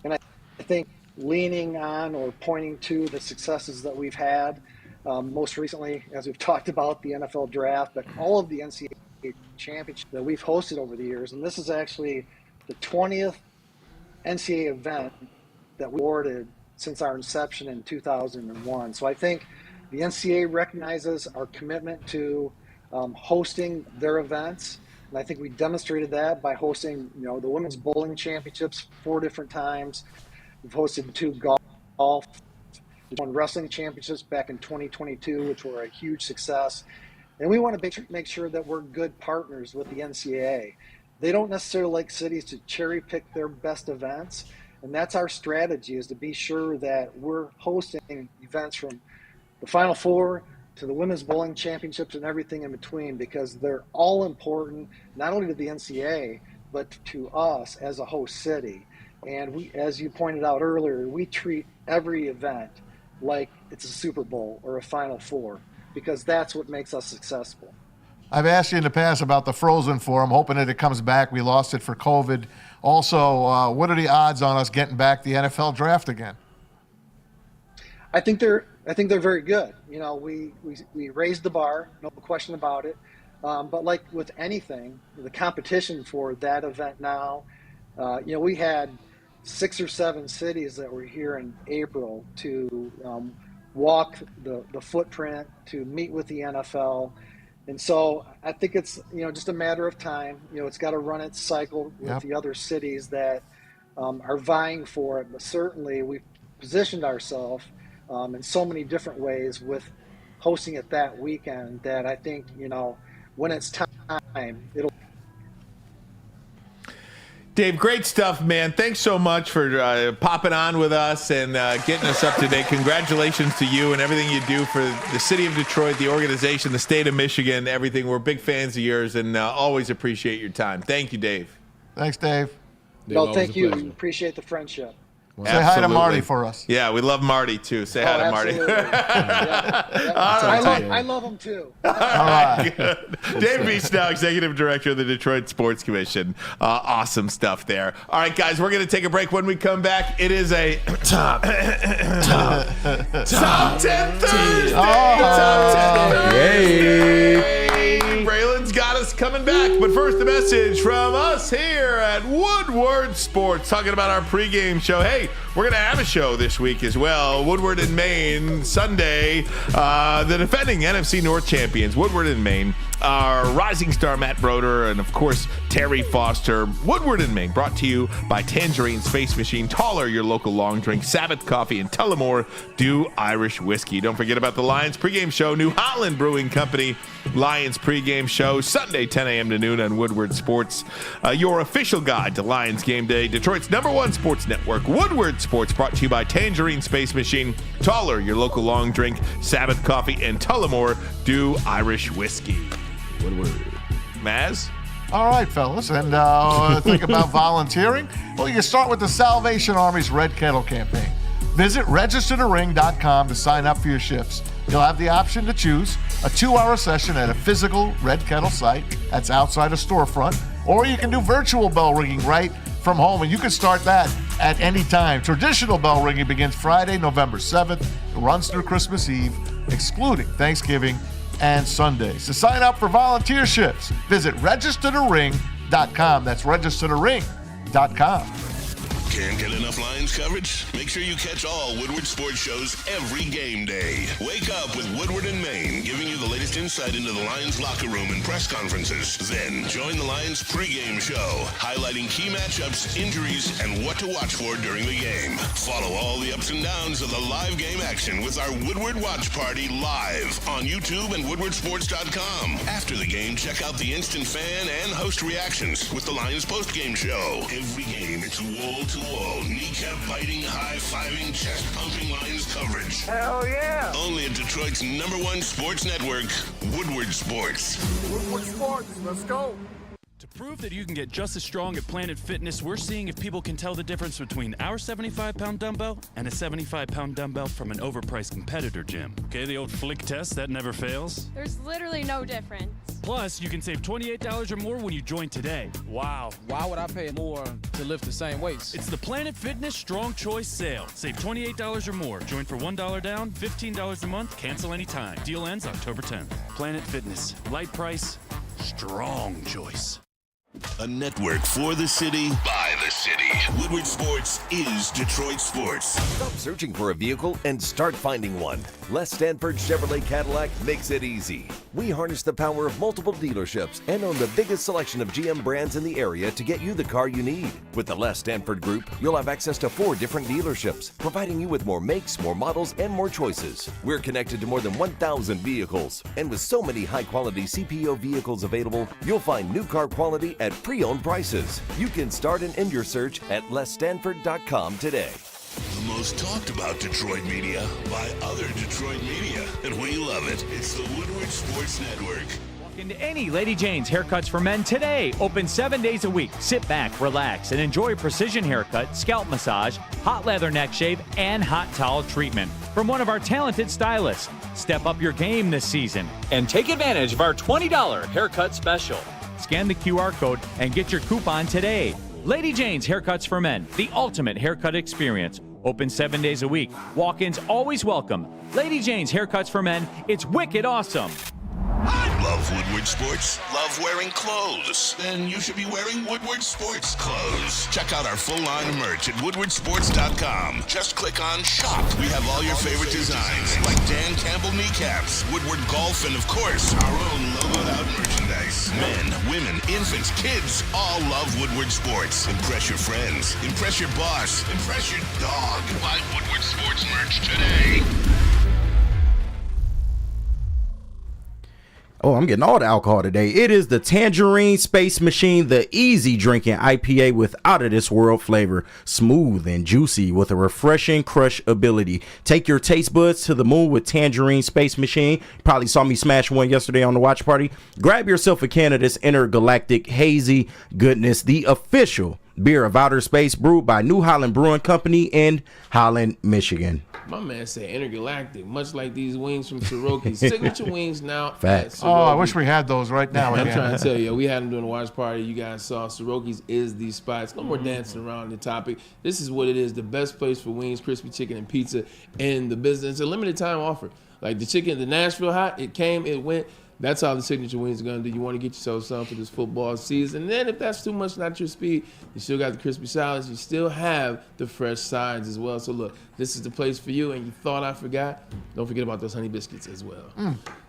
And I think leaning on or pointing to the successes that we've had, most recently, as we've talked about, the NFL Draft, but all of the NCAA championships that we've hosted over the years. And this is actually the 20th NCAA event that we awarded since our inception in 2001. So I think the NCAA recognizes our commitment to hosting their events. And I think we demonstrated that by hosting, the women's bowling championships 4 different times. We've hosted 2 golf, 1 wrestling championships back in 2022, which were a huge success. And we want to make sure that we're good partners with the NCAA. They don't necessarily like cities to cherry pick their best events. And that's our strategy, is to be sure that we're hosting events from the Final Four to the women's bowling championships and everything in between, because they're all important, not only to the NCAA, but to us as a host city. And we, as you pointed out earlier, we treat every event like it's a Super Bowl or a Final Four, because that's what makes us successful. I've asked you in the past about the Frozen Four. I'm hoping that it comes back. We lost it for COVID. Also, what are the odds on us getting back the NFL Draft again? I think they're very good. We raised the bar, no question about it. But like with anything, the competition for that event now, we had 6 or 7 cities that were here in April to walk the footprint, to meet with the NFL. And so I think it's, just a matter of time. It's got to run its cycle with the other cities that are vying for it. But certainly we've positioned ourselves in so many different ways with hosting it that weekend that I think, when it's time, it'll. Dave, great stuff, man. Thanks so much for popping on with us and getting us up to date. Congratulations to you and everything you do for the city of Detroit, the organization, the state of Michigan, everything. We're big fans of yours and always appreciate your time. Thank you, Dave. Thanks, Dave. No, thank you. We appreciate the friendship. Say hi to Marty for us. Yeah, we love Marty, too. Say hi to Marty. I love him, too. All right. Good. Dave Beachnau, Executive Director of the Detroit Sports Commission. Awesome stuff there. All right, guys, we're going to take a break. When we come back, it is a Top 10 Thursday. Top 10 Thursday. Braylon's got us coming back. But first, a message from us here at Woodward Sports, talking about our pregame show. Hey, we're going to have a show this week as well. Woodward in Maine, Sunday. The defending NFC North champions, Woodward in Maine. Our rising star, Matt Broder, and, of course, Terry Foster. Woodward in Maine, brought to you by Tangerine Space Machine, Taller, your local long drink, Sabbath Coffee, and Tullamore Dew Irish Whiskey. Don't forget about the Lions pregame show, New Holland Brewing Company. Lions pregame show, Sunday, 10 a.m. to noon on Woodward Sports. Your official guide to Lions game day, Detroit's #1 sports network, Woodward Sports, brought to you by Tangerine Space Machine, Taller, your local long drink, Sabbath Coffee, and Tullamore Dew Irish Whiskey. Woodward. Maz? All right, fellas, and think about volunteering. Well, you can start with the Salvation Army's Red Kettle campaign. Visit registertoring.com to sign up for your shifts. You'll have the option to choose a 2-hour session at a physical Red Kettle site that's outside a storefront, or you can do virtual bell ringing right from home, and you can start that at any time. Traditional bell ringing begins Friday, November 7th. It runs through Christmas Eve, excluding Thanksgiving and Sundays. To sign up for volunteer shifts, visit registertoring.com. That's registertoring.com. Can't get enough Lions coverage? Make sure you catch all Woodward sports shows every game day. Wake up with Woodward in Maine, giving you the latest insight into the Lions locker room and press conferences. Then join the Lions pregame show, highlighting key matchups, injuries, and what to watch for during the game. Follow all the ups and downs of the live game action with our Woodward Watch Party live on YouTube and woodwardsports.com. After the game, check out the instant fan and host reactions with the Lions postgame show. Every game, it's wall-to-wall, kneecap-biting, high-fiving, chest-pumping Lions coverage. Hell yeah! Only at Detroit's #1 sports network, Woodward Sports. Woodward Sports, let's go! To prove that you can get just as strong at Planet Fitness, we're seeing if people can tell the difference between our 75-pound dumbbell and a 75-pound dumbbell from an overpriced competitor gym. Okay, the old flick test, that never fails. There's literally no difference. Plus, you can save $28 or more when you join today. Wow. Why would I pay more to lift the same weights? It's the Planet Fitness Strong Choice Sale. Save $28 or more. Join for $1 down, $15 a month, cancel anytime. Deal ends October 10th. Planet Fitness. Light price, strong choice. A network for the city, by the city. Woodward Sports is Detroit Sports. Stop searching for a vehicle and start finding one. Les Stanford Chevrolet Cadillac makes it easy. We harness the power of multiple dealerships and own the biggest selection of GM brands in the area to get you the car you need. With the Les Stanford Group, you'll have access to 4 different dealerships, providing you with more makes, more models, and more choices. We're connected to more than 1,000 vehicles. And with so many high-quality CPO vehicles available, you'll find new car quality at pre-owned prices. You can start and end your search at lesstanford.com today. The most talked about Detroit media by other Detroit media. And we love it. It's the Woodward Sports Network. Walk into any Lady Jane's Haircuts for Men today. Open 7 days a week. Sit back, relax, and enjoy precision haircut, scalp massage, hot leather neck shave, and hot towel treatment from one of our talented stylists. Step up your game this season and take advantage of our $20 haircut special. Scan the QR code and get your coupon today. Lady Jane's Haircuts for Men, the ultimate haircut experience. Open 7 days a week. Walk-ins always welcome. Lady Jane's Haircuts for Men, it's wicked awesome. I love Love Woodward Sports? Love wearing clothes? Then you should be wearing Woodward Sports clothes. Check out our full line of merch at woodwardsports.com. Just click on shop. We have all your favorite designs, like Dan Campbell kneecaps, Woodward golf, and of course, our own logoed out merchandise. Men, women, infants, kids all love Woodward Sports. Impress your friends. Impress your boss. Impress your dog. Buy Woodward Sports merch today. Oh, I'm getting all the alcohol today. It is the Tangerine Space Machine, the easy drinking IPA with out of this world flavor. Smooth and juicy with a refreshing crush ability. Take your taste buds to the moon with Tangerine Space Machine. You probably saw me smash one yesterday on the watch party. Grab yourself a can of this intergalactic hazy goodness, the official beer of outer space, brewed by New Holland Brewing Company in Holland, Michigan. My man said intergalactic, much like these wings from Soroki's. Signature wings now. Facts. Oh, I wish we had those right now. I'm again. trying to tell you, we had them during the watch party. You guys saw Soroki's is the spot. It's no more dancing around the topic. This is what it is, the best place for wings, crispy chicken, and pizza in the business. It's a limited time offer. Like the chicken, the Nashville hot, it came, it went. That's how the signature wings are going to do. You want to get yourself some for this football season. And then if that's too much, not your speed, you still got the crispy salads. You still have the fresh sides as well. So look, this is the place for you. And you thought I forgot? Don't forget about those honey biscuits as well.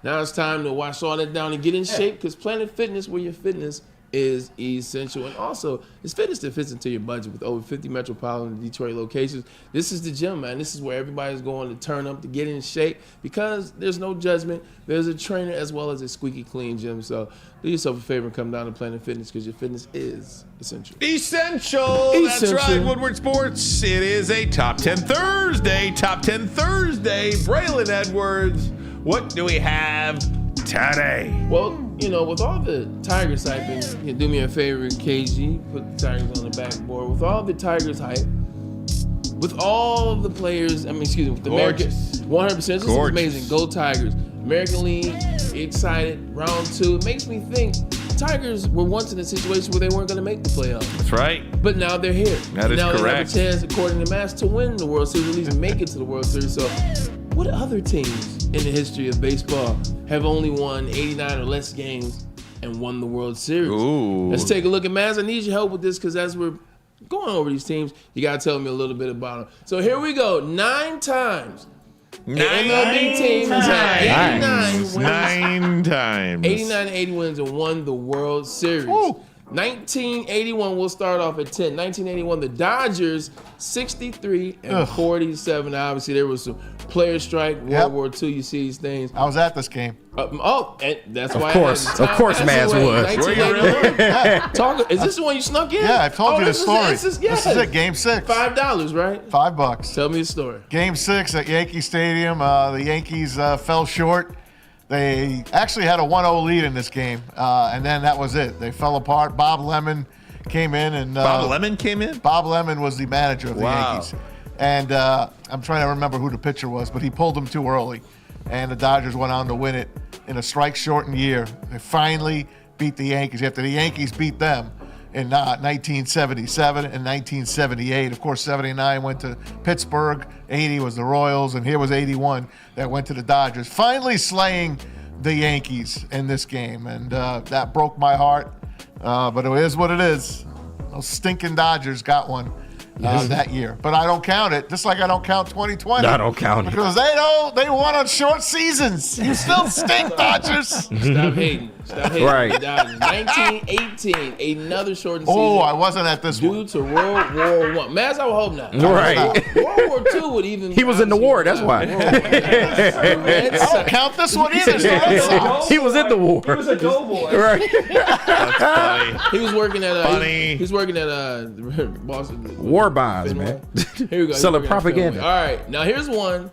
Now it's time to wash all that down and get in shape, because Planet Fitness, where your fitness is essential. And also, it's fitness that fits into your budget with over 50 metropolitan and Detroit locations. This is the gym, man. This is where everybody's going to turn up to get in shape, because there's no judgment. There's a trainer as well as a squeaky clean gym. So do yourself a favor and come down to Planet Fitness, because your fitness is essential. Essential. That's right, Woodward Sports. It is a Top 10 Thursday. Top 10 Thursday. Braylon Edwards. What do we have today? Well, you know, with all the Tigers hyping, you do me a favor, KG, put the Tigers on the backboard. With all the Tigers hype, with all the players, with the American, 100%, this is amazing. Go Tigers. American League, excited, round 2. It makes me think Tigers were once in a situation where they weren't going to make the playoffs. That's right. But now they're here. That is now correct. They have a chance, according to Mass, to win the World Series, at least make it to the World Series. So what other teams in the history of baseball have only won 89 or less games and won the World Series? Ooh. Let's take a look at Maz. I need your help with this, because as we're going over these teams, you got to tell me a little bit about them. So here we go. 9 times. An MLB team has had 89 wins. 9 times. 89 and 80 wins and won the World Series. Ooh. 1981, we'll start off at 10. 1981, the Dodgers, 63 and 47. Obviously, there was some player strike, World War II. You see these things. I was at this game. And that's why. Of course, Maz was. 1981. Is this the one you snuck in? Yeah, I've told you the story. This is it, Game 6. $5, right? $5. Tell me the story. Game 6 at Yankee Stadium. The Yankees fell short. They actually had a 1-0 lead in this game, and then that was it. They fell apart. Bob Lemon came in. And Bob Lemon came in? Bob Lemon was the manager of the Yankees. And I'm trying to remember who the pitcher was, but he pulled them too early. And the Dodgers went on to win it in a strike-shortened year. They finally beat the Yankees after the Yankees beat them in 1977 and 1978. Of course, 79 went to Pittsburgh, 80 was the Royals, and here was 81 that went to the Dodgers, finally slaying the Yankees in this game. And that broke my heart, but it is what it is. Those stinking Dodgers got one that year. But I don't count it, just like I don't count 2020. I don't count it. Because they won on short seasons. You still stink, Dodgers. Stop hating. Right. 1918, another shortened season. Oh, I wasn't at this due one. to World War I. Maz, I would hope not. Right. World War II would even. He was in the war, that's why. I don't count this one either. He was in the war. He was a go-boy. Right. That's funny. He was working at Funny. He was working at Boston War bonds, Fenway. man. Here we go. Selling He's working at propaganda. Fenway. All right, now here's one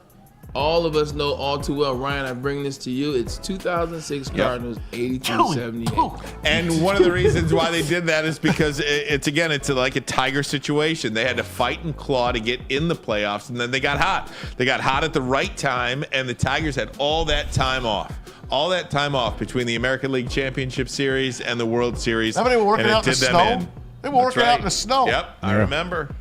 all of us know all too well. Ryan, I bring this to you. It's 2006 Cardinals, 82-78. And one of the reasons why they did that is because it's like a Tiger situation. They had to fight and claw to get in the playoffs, and then they got hot. They got hot at the right time, and the Tigers had all that time off. All that time off between the American League Championship Series and the World Series. Somebody were working out in the snow. They were working out in the snow. Yep, I remember.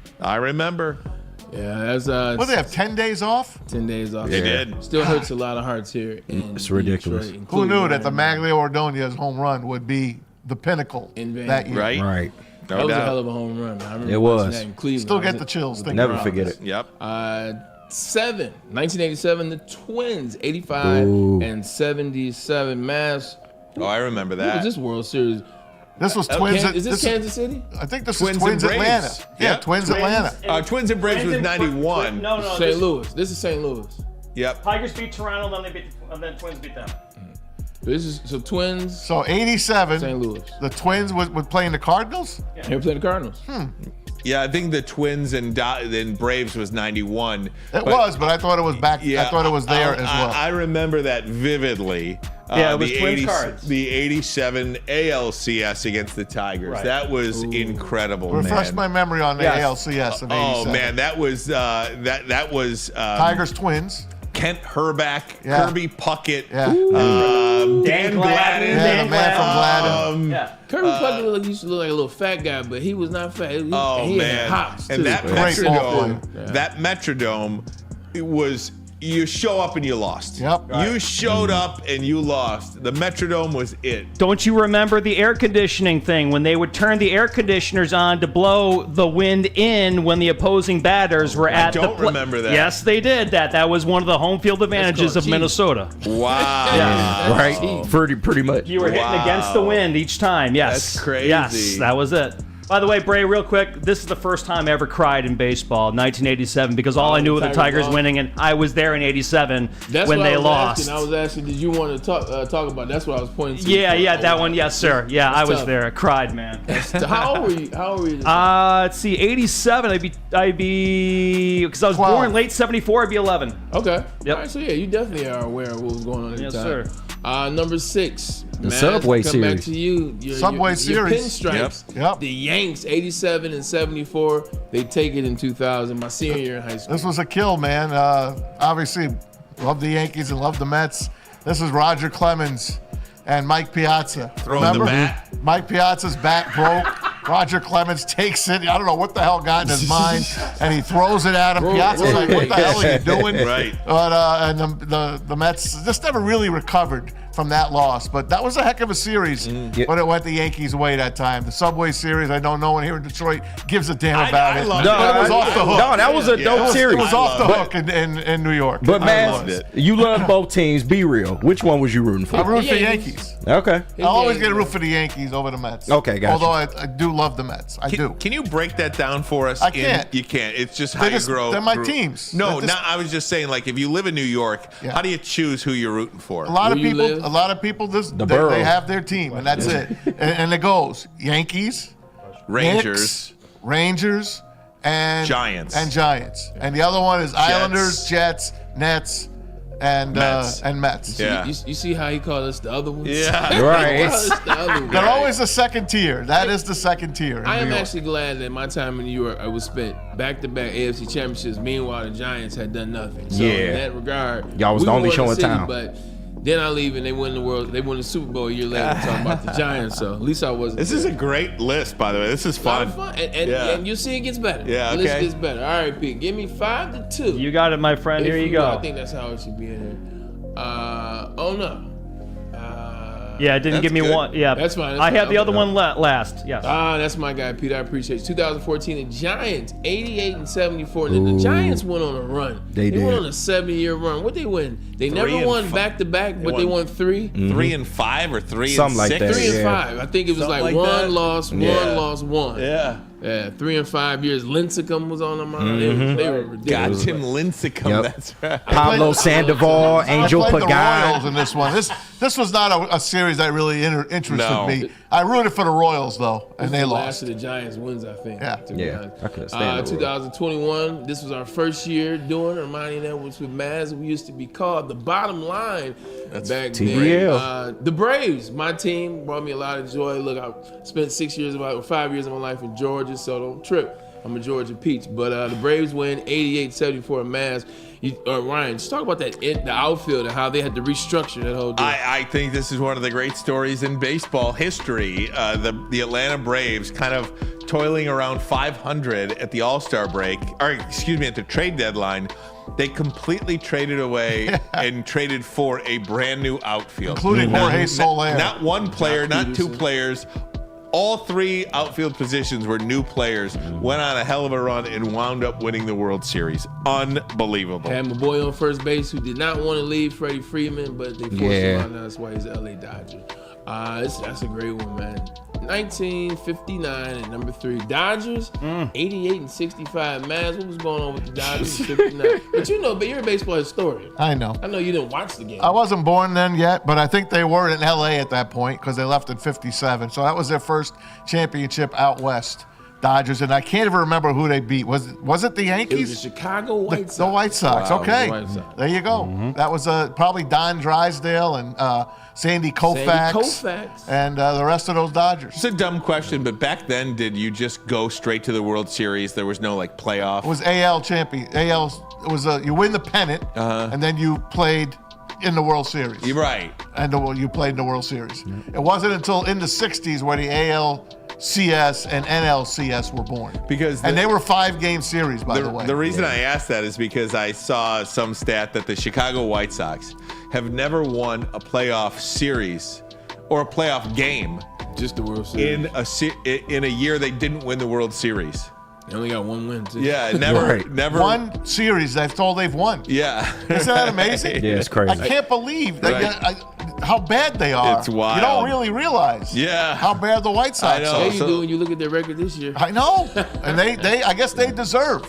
Yeah, that's What, they have 10 days off? 10 days off. They did. Still hurts a lot of hearts here. It's ridiculous. Detroit, Who knew that the Ryan. Maglia Ordonez home run would be the pinnacle In vain. that year? Right? Right. No That was a doubt. hell of a home run. I remember It watching was. that in Cleveland. Still I was get the chills. with thinking Never about forget this. it. Yep. 1987, the Twins, 85 and 77. Mavs. Oh, I remember What was that. this World Series? This was Twins. Is this Kansas City? I think this Twins is Twins and Braves. Atlanta. Yeah, Yep. Twins Atlanta. Twins and Braves was 91. No, St. this- Louis. This is St. Louis. Yep. Tigers beat Toronto, then Twins beat them. This is so Twins. So 87, St. Louis. the Twins was playing the Cardinals? They played the Cardinals. Yeah, I think the Twins and then Braves was 91. It was, but I thought it was back. I thought it was there as well. I remember that vividly. Yeah, it was the Twins Cards. The 87 ALCS against the Tigers. Right. That was incredible, Refresh man. my memory on the Yes. ALCS of 87. Oh man, that was that was Tigers Twins. Kent Herback, Yeah. Kirby Puckett, Yeah. Dan Gladden. Yeah, the man from Gladden. Yeah. Kirby Puckett used to look like a little fat guy, but he was not fat. Oh he man, had hops and too. that Great ball Metrodome, that Metrodome, it was. You show up and you lost. Yep. You showed up and you lost. The Metrodome was it. Don't you remember the air conditioning thing when they would turn the air conditioners on to blow the wind in when the opposing batters were at the don't remember that. Yes, they did that. That was one of the home field advantages called of cheating. Minnesota. Wow. Right. Pretty much. You were hitting Wow. against the wind each time. Yes. That's crazy. Yes, that was it. By the way, Bray, real quick, this is the first time I ever cried in baseball, 1987, because all I knew of the Tigers lost. winning, and I was there in '87 That's when what they I was lost. Asking. I was asking, did you want to talk about? That's what I was pointing to. Yeah, that one, yes, sir. Yeah, I was tough. there. I cried, man. How old were you? How old were you? Let's see, '87. I'd be because I was 12. born late '74. I'd be 11. Okay. Yep. All right, so yeah, you definitely are aware of what was going on at Yes, the time. sir. Number 6. The Matt, Subway come back Series. to you. Subway your Series. Pinstripes. Yep. The Yanks, 87 and 74. They take it in 2000. My senior year in high school. This was a kill, man. Obviously, love the Yankees and love the Mets. This is Roger Clemens and Mike Piazza. Throwing the Remember? bat. Mike Piazza's bat broke. Roger Clemens takes it. I don't know what the hell got in his mind, and he throws it at him. Piazza's like, "What the hell are you doing?" Right. But and the Mets just never really recovered from that loss. But that was a heck of a series. Yep. But it went the Yankees' way that time. The Subway Series. I know no one here in Detroit gives a damn about I it. love But it. it was off the hook. No, that was a dope It series. was off the I love hook in New York. But I man, loved it. you love both teams. Be real. Which one was you rooting for? I root for the Yankees. Yankees. Okay. I'll always get a root for the Yankees over the Mets. Okay, gotcha. Although I do love the Mets. I do. Can you break that down for us? I can't. You can't. It's just how They're you just- grow. they're my grew- teams. No, They're just- I was just saying, like, if you live in New York, Yeah. how do you choose who you're rooting for? A lot of Where you people. live? A lot of people. They borough. have their team, and that's it. And it goes Yankees, Rangers. Knicks, Rangers, and Giants. And the other one is Islanders, Jets, Nets, and Mets. Mets. Yeah. You see how he called us the other ones? Yeah. Right. He called us the other ones. They're always the second tier. That is the second tier. in I am New York. actually glad that my time in New York I was spent back-to-back AFC championships. Meanwhile, the Giants had done nothing. So Yeah. in that regard, Y'all was we the only won show in city, town. But then I leave and they win the world. They won the Super Bowl a year later. Talking about the Giants. So at least I wasn't. This is a great list, by the way. This is a lot fun. of fun, and Yeah. you'll see it gets better. Yeah, The list okay. gets better. All right, Pete, give me 5 to 2. You got it, my friend. If Here you go. I think that's how it should be in here. Oh no. Yeah, it didn't That's give me good. one. Yeah, That's fine, that's I fine. had the other Okay. one last. Yes. That's my guy, Pete. I appreciate you. 2014, the Giants, 88 and 74. And then the Giants went on a run. They did. went on a 7-year run. What they win? They 3 never and won 5. back to back, but they won won 3. 3 and 5 or 3 Something and like 6? that. 3 and Yeah. 5. I think it was Something like like one that. loss, Yeah. loss, one. Yeah. Yeah, 3 and 5 years. Lincecum was on them. They were ridiculous. God, Tim Lincecum. Yep. That's right. Pablo Sandoval, Angel I played the Royals Pagan. in this one. This was not a series that really interested No. me. I rooted for the Royals though, and they The lost. last of the Giants wins, I think. Yeah. to be Yeah, honest. I couldn't stand the 2021. This was our first year doing Ermanni Networks with Maz. We used to be called the Bottom Line. That's back TBL. then. The Braves, my team, brought me a lot of joy. Look, I spent 5 years of my life in Georgia, so don't trip. I'm a Georgia Peach. But the Braves win 88-74 at Mavs. Ryan, just talk about that the outfield and how they had to restructure that whole deal. I think this is one of the great stories in baseball history. The Atlanta Braves kind of toiling around 500 at the All-Star break, or excuse me, at the trade deadline. They completely traded away and traded for a brand new outfield. Including Jorge Soler. Not one player, not two players. All three outfield positions were new players, went on a hell of a run, and wound up winning the World Series. Unbelievable. Had my boy on first base who did not want to leave, Freddie Freeman, but they forced him out. That's why he's an LA Dodger. That's a great one, man. 1959 at number 3. Dodgers, 88-65. Mavs, what was going on with the Dodgers in 59? But you're a baseball historian. I know. I know you didn't watch the game. I wasn't born then yet, but I think they were in LA at that point because they left in 57. So that was their first championship out west. Dodgers, and I can't even remember who they beat. Was it the Yankees? It was the Chicago White Sox. The White Sox, Wow, okay. the White Sox. There you go. That was probably Don Drysdale and Sandy Koufax. And the rest of those Dodgers. It's a dumb question, but back then, did you just go straight to the World Series? There was no playoff? It was AL champion. AL, it was you win the pennant, and then you played in the World Series. You're right. And you played in the World Series. It wasn't until in the 60s where the ALCS and NLCS were born. And they were 5-game series, by the way. The reason I asked that is because I saw some stat that the Chicago White Sox have never won a playoff series or a playoff game. Just the World Series. In a year they didn't win the World Series. They only got one win, too. Yeah, never. One series, that's all they've won. Yeah. Isn't that amazing? Yeah, it's crazy. I can't believe how bad they are. It's wild. You don't really realize how bad the White Sox are. Yeah, you do when you look at their record this year. I know. And they I guess they deserve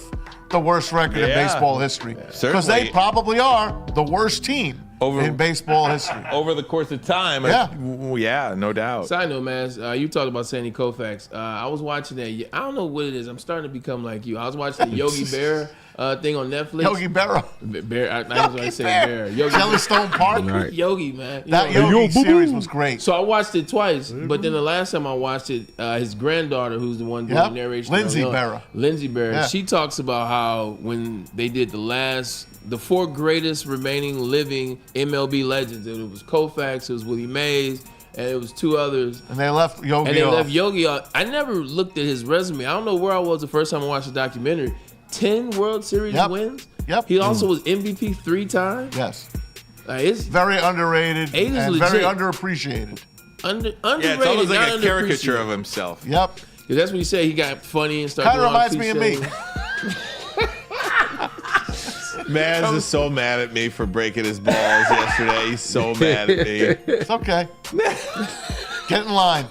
the worst record in baseball history. Because they probably are the worst team in baseball history. Over the course of time. Yeah, no doubt. Side note, man, you talked about Sandy Koufax. I was watching that. I don't know what it is. I'm starting to become like you. I was watching the Yogi Berra thing on Netflix. Yogi Berra. I was going to say Berra. Yellowstone Park. Yogi, man. That Yogi series was great. So I watched it twice, but then the last time I watched it, his granddaughter, who's the one doing the narration. Lindsay Berra. Yeah. She talks about how when they did the 4 greatest remaining living MLB legends, it was Koufax, it was Willie Mays, and it was 2 others. And they left Yogi off. I never looked at his resume. I don't know where I was the first time I watched the documentary. 10 World Series wins. Yep. He also was MVP 3 times. Yes. It's very underrated and legit. very underappreciated. Underrated. Yeah, it's almost like a caricature of himself. Yep. That's what he said. He got funny and started. Kind of reminds me of me. Maz is so mad at me for breaking his balls yesterday. He's so mad at me. It's okay. Get in line.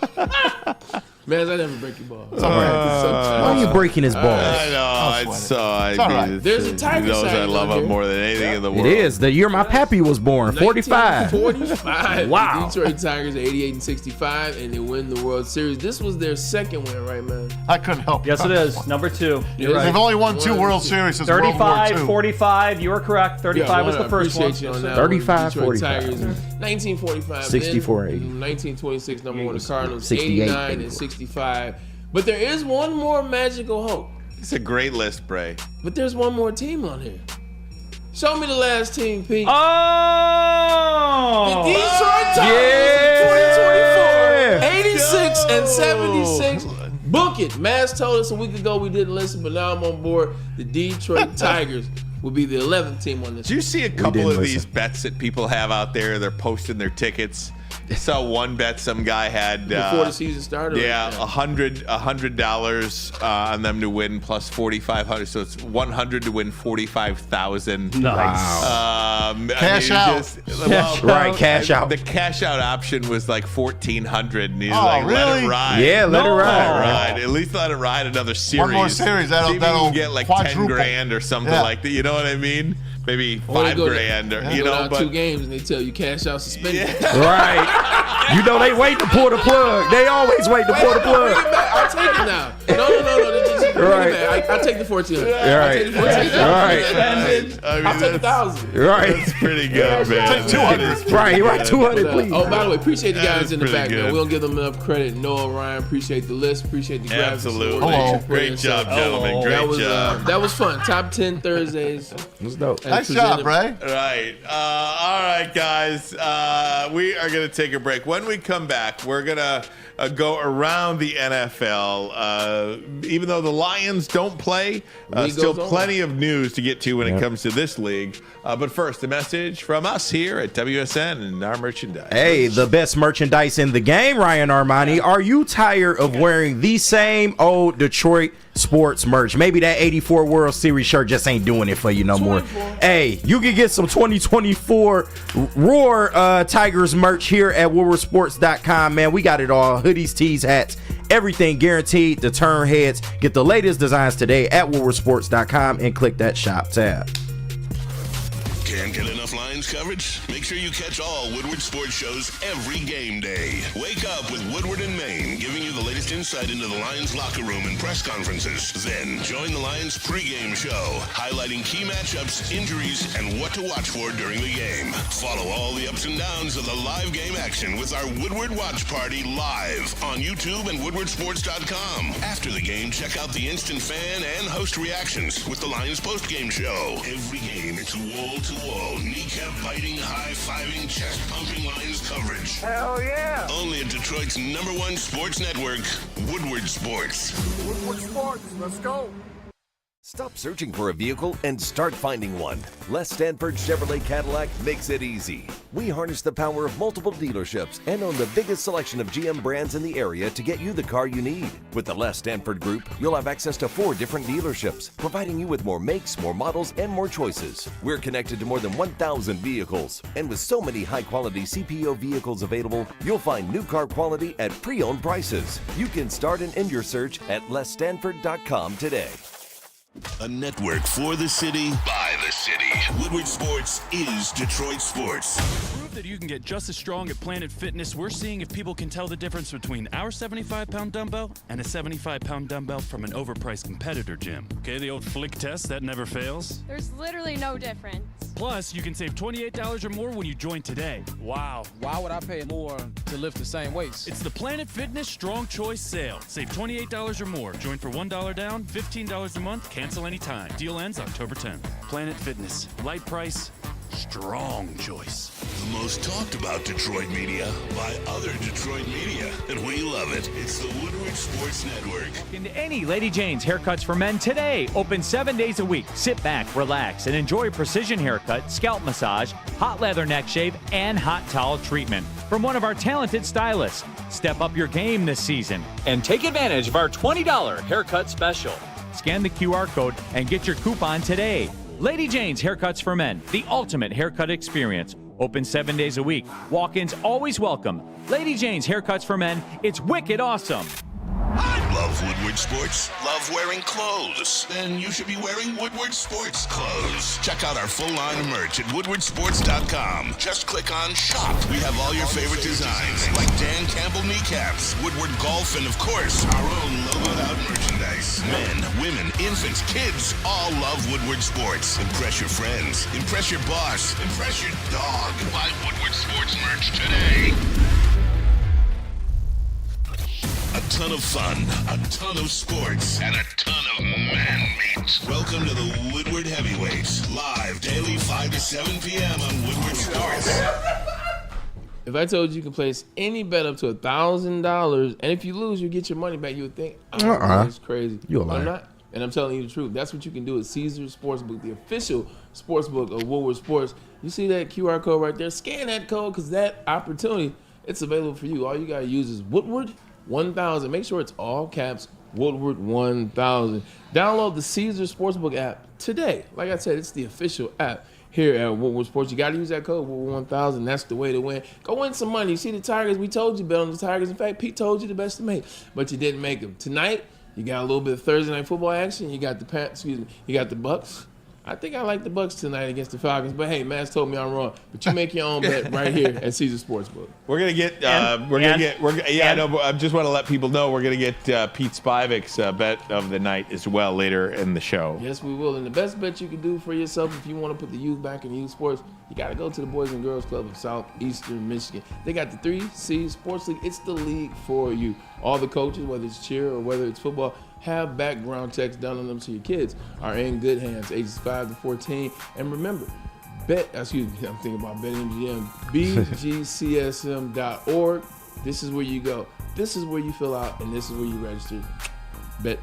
Maz, I never break your balls. Why are you breaking his balls? I know. It's all right. There's a Tiger He knows I love him more than anything in the world. It is. The year my pappy was born, 45. 45. Wow. The Detroit Tigers are 88-65, and they win the World Series. This was their second win, right, man? I couldn't help Yes, it is. Number 2. You're right. They've only won 2 World Series since World War II. 35, 45. You were correct. 35 was the first one. Appreciate you on that 35, Detroit 45. Tigers, 1945. 64, 80. 1926, number 1, the Cardinals, 68, 89 and 65. But there is one more magical hope. It's a great list, Bray. But there's one more team on here. Show me the last team, Pete. Oh! The Detroit Tigers in 2024, 86 and 76. Book it. Maz told us a week ago we didn't listen, but now I'm on board. The Detroit Tigers will be the 11th team on this. Do you see a couple of these bets that people have out there? They're posting their tickets. I saw one bet some guy had before the season started. Yeah, $100 on them to win plus 4,500, so it's 100 to win 45,000. Nice. Cash out. Cash out. The cash out option was like 1,400, and he's really? let it ride. Yeah, let it ride. At least let it ride another series. One more series. See if you That'll can get like quadruple. 10 grand or something like that. You know what I mean? Maybe $5 grand, or you know, but 2 games and they tell you cash out suspended. Yeah. Right. You know they wait to pull the plug. They always wait to pull the plug. I'll take it now. No. Right. I'll take the 1,400. I'll take 1,000. Right. That's pretty good, man. Take 200. Right. 200, please. By the way, appreciate the guys in the pretty back, good. man. We don't give them enough credit. Noah, Ryan, appreciate the list. Appreciate the grabs. Absolutely. Hello. Great job, gentlemen. Great job. That was fun. Top 10 Thursdays. That's dope. Nice job, Ray. Right. All right, guys. We are going to take a break. When we come back, we're going to go around the NFL. Even though the Lions don't play, still plenty of news to get to when it comes to this league. But first, a message from us here at WSN and our merchandise. Hey, the best merchandise in the game, Ryan Ermanni. Are you tired of wearing the same old Detroit sports merch? Maybe that 84 World Series shirt just ain't doing it for you no more. Hey, you can get some 2024 Roar Tigers merch here at WoodwardSports.com, man. We got it all. Hoodies, tees, hats, everything guaranteed to turn heads. Get the latest designs today at WoodwardSports.com and click that shop tab. Can't get enough Lions coverage? Make sure you catch all Woodward sports shows every game day. Wake up with Woodward and Maine, giving you the latest insight into the Lions locker room and press conferences. Then join the Lions pregame show, highlighting key matchups, injuries, and what to watch for during the game. Follow all the ups and downs of the live game action with our Woodward Watch Party live on YouTube and WoodwardSports.com. After the game, check out the instant fan and host reactions with the Lions postgame show. Every game, it's wall-to-wall, kneecap-biting, high-fiving, chest-pumping Lions coverage. Hell yeah. Only at Detroit's #1 sports network, Woodward Sports. Woodward Sports. Let's go. Stop searching for a vehicle and start finding one. Les Stanford Chevrolet Cadillac makes it easy. We harness the power of multiple dealerships and own the biggest selection of GM brands in the area to get you the car you need. With the Les Stanford Group, you'll have access to 4 different dealerships, providing you with more makes, more models, and more choices. We're connected to more than 1,000 vehicles. And with so many high-quality CPO vehicles available, you'll find new car quality at pre-owned prices. You can start and end your search at lesstanford.com today. A network for the city, by the city. Woodward Sports is Detroit sports. Prove that you can get just as strong at Planet Fitness. We're seeing if people can tell the difference between our 75-pound dumbbell and a 75-pound dumbbell from an overpriced competitor gym. Okay, the old flick test, that never fails. There's literally no difference. Plus, you can save $28 or more when you join today. Wow, why would I pay more to lift the same weights? It's the Planet Fitness Strong Choice Sale. Save $28 or more. Join for $1 down, $15 a month, cancel anytime. Deal ends October 10th. Planet Fitness. Light price, strong choice. The most talked about Detroit media by other Detroit media, and we love it. It's the Woodward Sports Network. Into any Lady Jane's Haircuts for Men today. Open 7 days a week. Sit back, relax, and enjoy precision haircut, scalp massage, hot leather neck shave, and hot towel treatment from one of our talented stylists. Step up your game this season and take advantage of our $20 haircut special. Scan the QR code and get your coupon today. Lady Jane's Haircuts for Men, the ultimate haircut experience. Open 7 days a week. Walk-ins always welcome. Lady Jane's Haircuts for Men, it's wicked awesome. Love Woodward Sports? Love wearing clothes? Then you should be wearing Woodward Sports clothes. Check out our full line of merch at WoodwardSports.com. Just click on Shop. We have all your favorite designs, like Dan Campbell kneecaps, Woodward Golf, and of course, our own logoed out merchandise. Men, women, infants, kids all love Woodward Sports. Impress your friends. Impress your boss. Impress your dog. Buy Woodward Sports merch today. A ton of fun, a ton of sports, and a ton of man meat. Welcome to the Woodward Heavyweights, live daily 5 to 7 p.m. on Woodward Sports. If I told you can place any bet up to $1,000, and if you lose, you get your money back, you would think, that's crazy. You're a liar. I'm not, and I'm telling you the truth. That's what you can do at Caesars Sportsbook, the official sportsbook of Woodward Sports. You see that QR code right there? Scan that code, because that opportunity, it's available for you. All you got to use is Woodward 1000. Make sure it's all caps, Woodward 1000. Download the Caesars Sportsbook app today. Like I said, it's the official app here at Woodward Sports. You got to use that code, Woodward 1000. That's the way to win. Go win some money. You see the Tigers, we told you bet on the Tigers. In fact, Pete told you the best to make, but you didn't make them. Tonight, you got a little bit of Thursday night football action. You got the Bucks I think I like the Bucks tonight against the Falcons. But hey, Matt's told me I'm wrong. But you make your own bet right here at Caesar Sportsbook. We're gonna get. I know. But I just want to let people know we're gonna get Pete Spivak's bet of the night as well later in the show. Yes, we will. And the best bet you can do for yourself if you want to put the youth back in youth sports, you got to go to the Boys and Girls Club of Southeastern Michigan. They got the 3C Sports League. It's the league for you. All the coaches, whether it's cheer or whether it's football, have background checks done on them so your kids are in good hands, ages 5 to 14. And remember, I'm thinking about BetMGM, bgcsm.org. This is where you go. This is where you fill out, and this is where you register. Bet.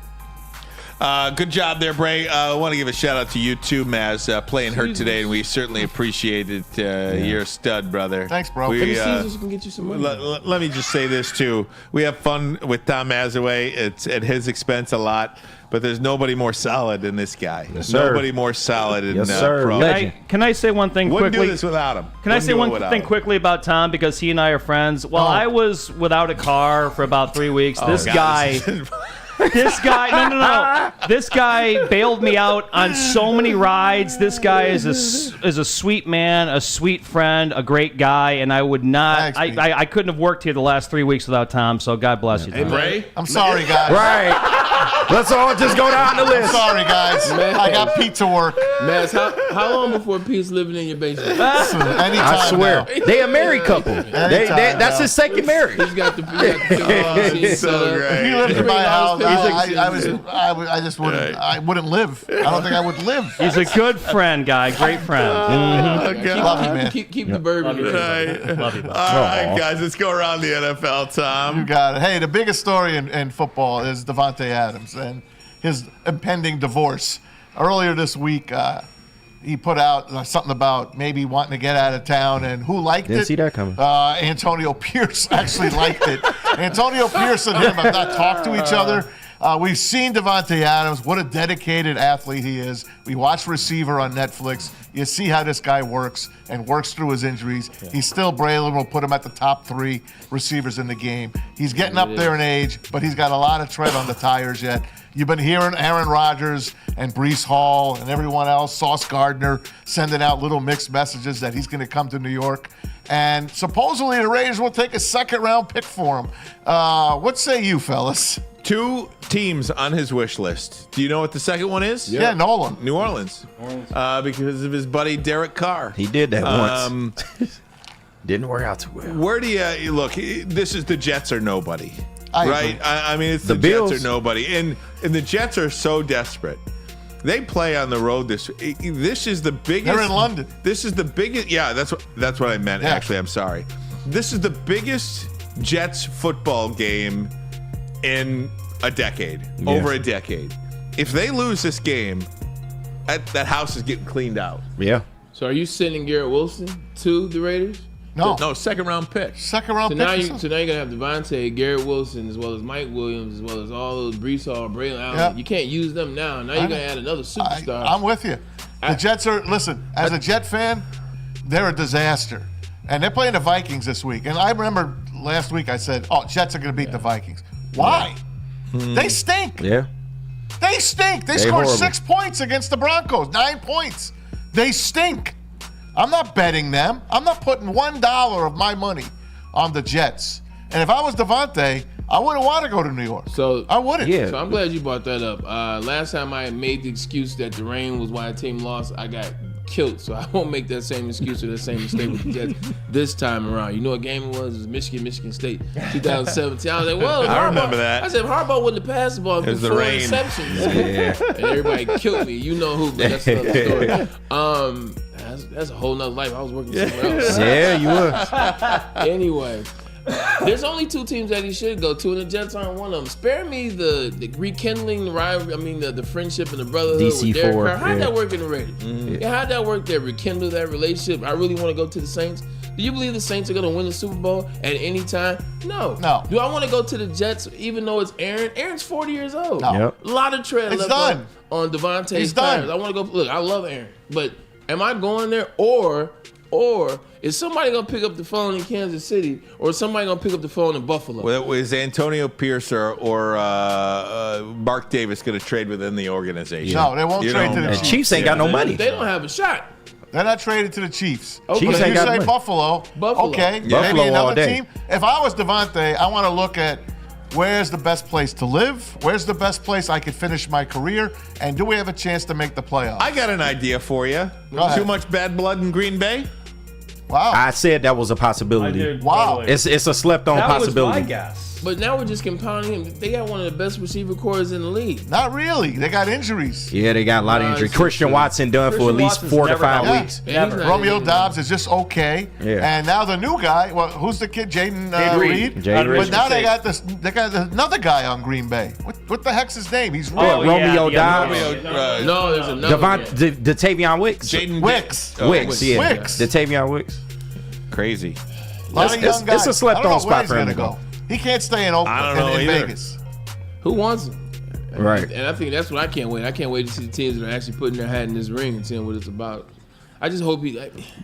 Good job there, Bray. I want to give a shout out to you too, Maz, playing hurt today, and we certainly appreciate it. You're a stud, brother. Thanks, bro. Caesars can get you some money. Let me just say this too: we have fun with Tom Mazaway. It's at his expense a lot, but there's nobody more solid than this guy. Yes, sir. Nobody more solid than Yes, sir. Pro. Can I say one thing Wouldn't quickly? do this without him. Can I say one thing quickly about Tom, because he and I are friends? While I was without a car for about 3 weeks, this guy, this guy bailed me out on so many rides. This guy is a sweet man, a sweet friend, a great guy, and I would not. I couldn't have worked here the last 3 weeks without Tom. So God bless you, Tom. Hey, Bray. I'm sorry, guys. Right. Let's all just go down the list. I'm sorry, guys. Man. I got Pete to work. Matt, how long before Pete's living in your basement? Anytime I swear. now. They a married couple. That's his second marriage. He's got the He's so great. If he lived in my house, I just wouldn't. I wouldn't live. I don't think I would live. He's a good friend, guy. Great friend. Love you, man. Keep the bourbon. Love you, bud. All right, guys, let's go around the NFL, Tom. You got it. Hey, the biggest story in football is Devontae Adams and his impending divorce. Earlier this week, he put out something about maybe wanting to get out of town, and who liked it? Didn't see that coming. Antonio Pierce actually liked it. Antonio Pierce and him have not talked to each other. We've seen Devontae Adams, what a dedicated athlete he is. We watched Receiver on Netflix. You see how this guy works and works through his injuries. Yeah. He's still Braylon. We'll put him at the top 3 receivers in the game. He's getting up there in age, but he's got a lot of tread on the tires yet. You've been hearing Aaron Rodgers and Breece Hall and everyone else, Sauce Gardner, sending out little mixed messages that he's going to come to New York. And supposedly the Raiders will take a second-round pick for him. What say you, fellas? 2 teams on his wish list. Do you know what the second one is? Yeah, Nolan. New Orleans. Because of his buddy Derek Carr. He did that once. Didn't work out too well. Where do you look? This is the Jets or nobody, I right? agree. I mean, it's the Bills. Jets or nobody, and the Jets are so desperate. They play on the road this. This is the biggest. They're in London. This is the biggest. Yeah, that's what I meant. Yeah. Actually, I'm sorry. This is the biggest Jets football game in a decade, over a decade. If they lose this game, that house is getting cleaned out. Yeah. So are you sending Garrett Wilson to the Raiders? No, second round pick. Second round So pick. now you're going to have Devontae, Garrett Wilson, as well as Mike Williams, as well as all those Breece Hall, Braylon Allen. Yep. You can't use them now. Now you're going to add another superstar. I'm with you. The Jets are, listen, as a Jet fan, they're a disaster. And they're playing the Vikings this week. And I remember last week I said, Jets are going to beat the Vikings. Why? They stink. Yeah. They stink. They scored horrible. 6 points against the Broncos, 9 points. They stink. I'm not betting them. I'm not putting $1 of my money on the Jets. And if I was Devontae, I wouldn't want to go to New York. So I wouldn't. Yeah. So I'm glad you brought that up. Last time I made the excuse that the rain was why the team lost, I got killed. So I won't make that same excuse or that same mistake with the Jets this time around. You know what game it was? It was Michigan State, 2017. I was like, well, I remember that. I said, Harbaugh wouldn't have passed the ball for 4 interceptions. Yeah. And everybody killed me. You know who, but that's another story. That's a whole nother life. I was working somewhere else. Yeah, you were. Anyway, there's only 2 teams that he should go to, and the Jets aren't one of them. Spare me the rekindling the rivalry. I mean, the friendship and the brotherhood DC4, with Derek Carr. How'd yeah. that work in the Raiders? Yeah, how'd that work there? Rekindle that relationship. I really want to go to the Saints. Do you believe the Saints are going to win the Super Bowl at any time? No. Do I want to go to the Jets even though it's Aaron? Aaron's 40 years old. No. Yep. A lot of tread left on Devontae's He's tires. done. I want to go. Look, I love Aaron, but am I going there, or Or is somebody going to pick up the phone in Kansas City, or is somebody going to pick up the phone in Buffalo? Well, is Antonio Pierce or Mark Davis going to trade within the organization? No, they won't trade to the Chiefs. Chiefs ain't got no money. They don't have a shot. They're not traded to the Chiefs. Okay. Chiefs If ain't you got say money. Buffalo, okay, Yeah. maybe Buffalo all another day. team. If I was Devontae, I want to look at where's the best place to live, where's the best place I could finish my career, and do we have a chance to make the playoffs? I got an idea for you. Go ahead. Too much bad blood in Green Bay? Wow. I said that was a possibility. Wow. It's a slept-on That possibility. was my guess. But now we're just compounding him. They got one of the best receiver cores in the league. Not really. They got injuries. Yeah, they got a lot of injury. it's Christian true. Watson done for at Christian least Watson's 4 to never 5 healthy. weeks. Yeah, he's not Romeo even- Dobbs is just okay. Yeah. And now the new guy, well, who's the kid? Jaden Reed. Reed. Jaden Reed. But now they got another guy on Green Bay. What the heck's his name? He's Yeah, really Romeo the Dobbs. other No, there's another one. Datavion Wicks. Jaden Wicks. Wicks, yeah. Wicks. Datavion Wicks. Crazy. A lot of It's- young guys. it's a slept-on I don't know spot where he's for him gonna to go. go. He can't stay in Oakland. I don't know in either. Vegas. Who wants him? Right. And I think that's what I can't wait. I can't wait to see the teams that are actually putting their hat in this ring and seeing what it's about. I just hope he.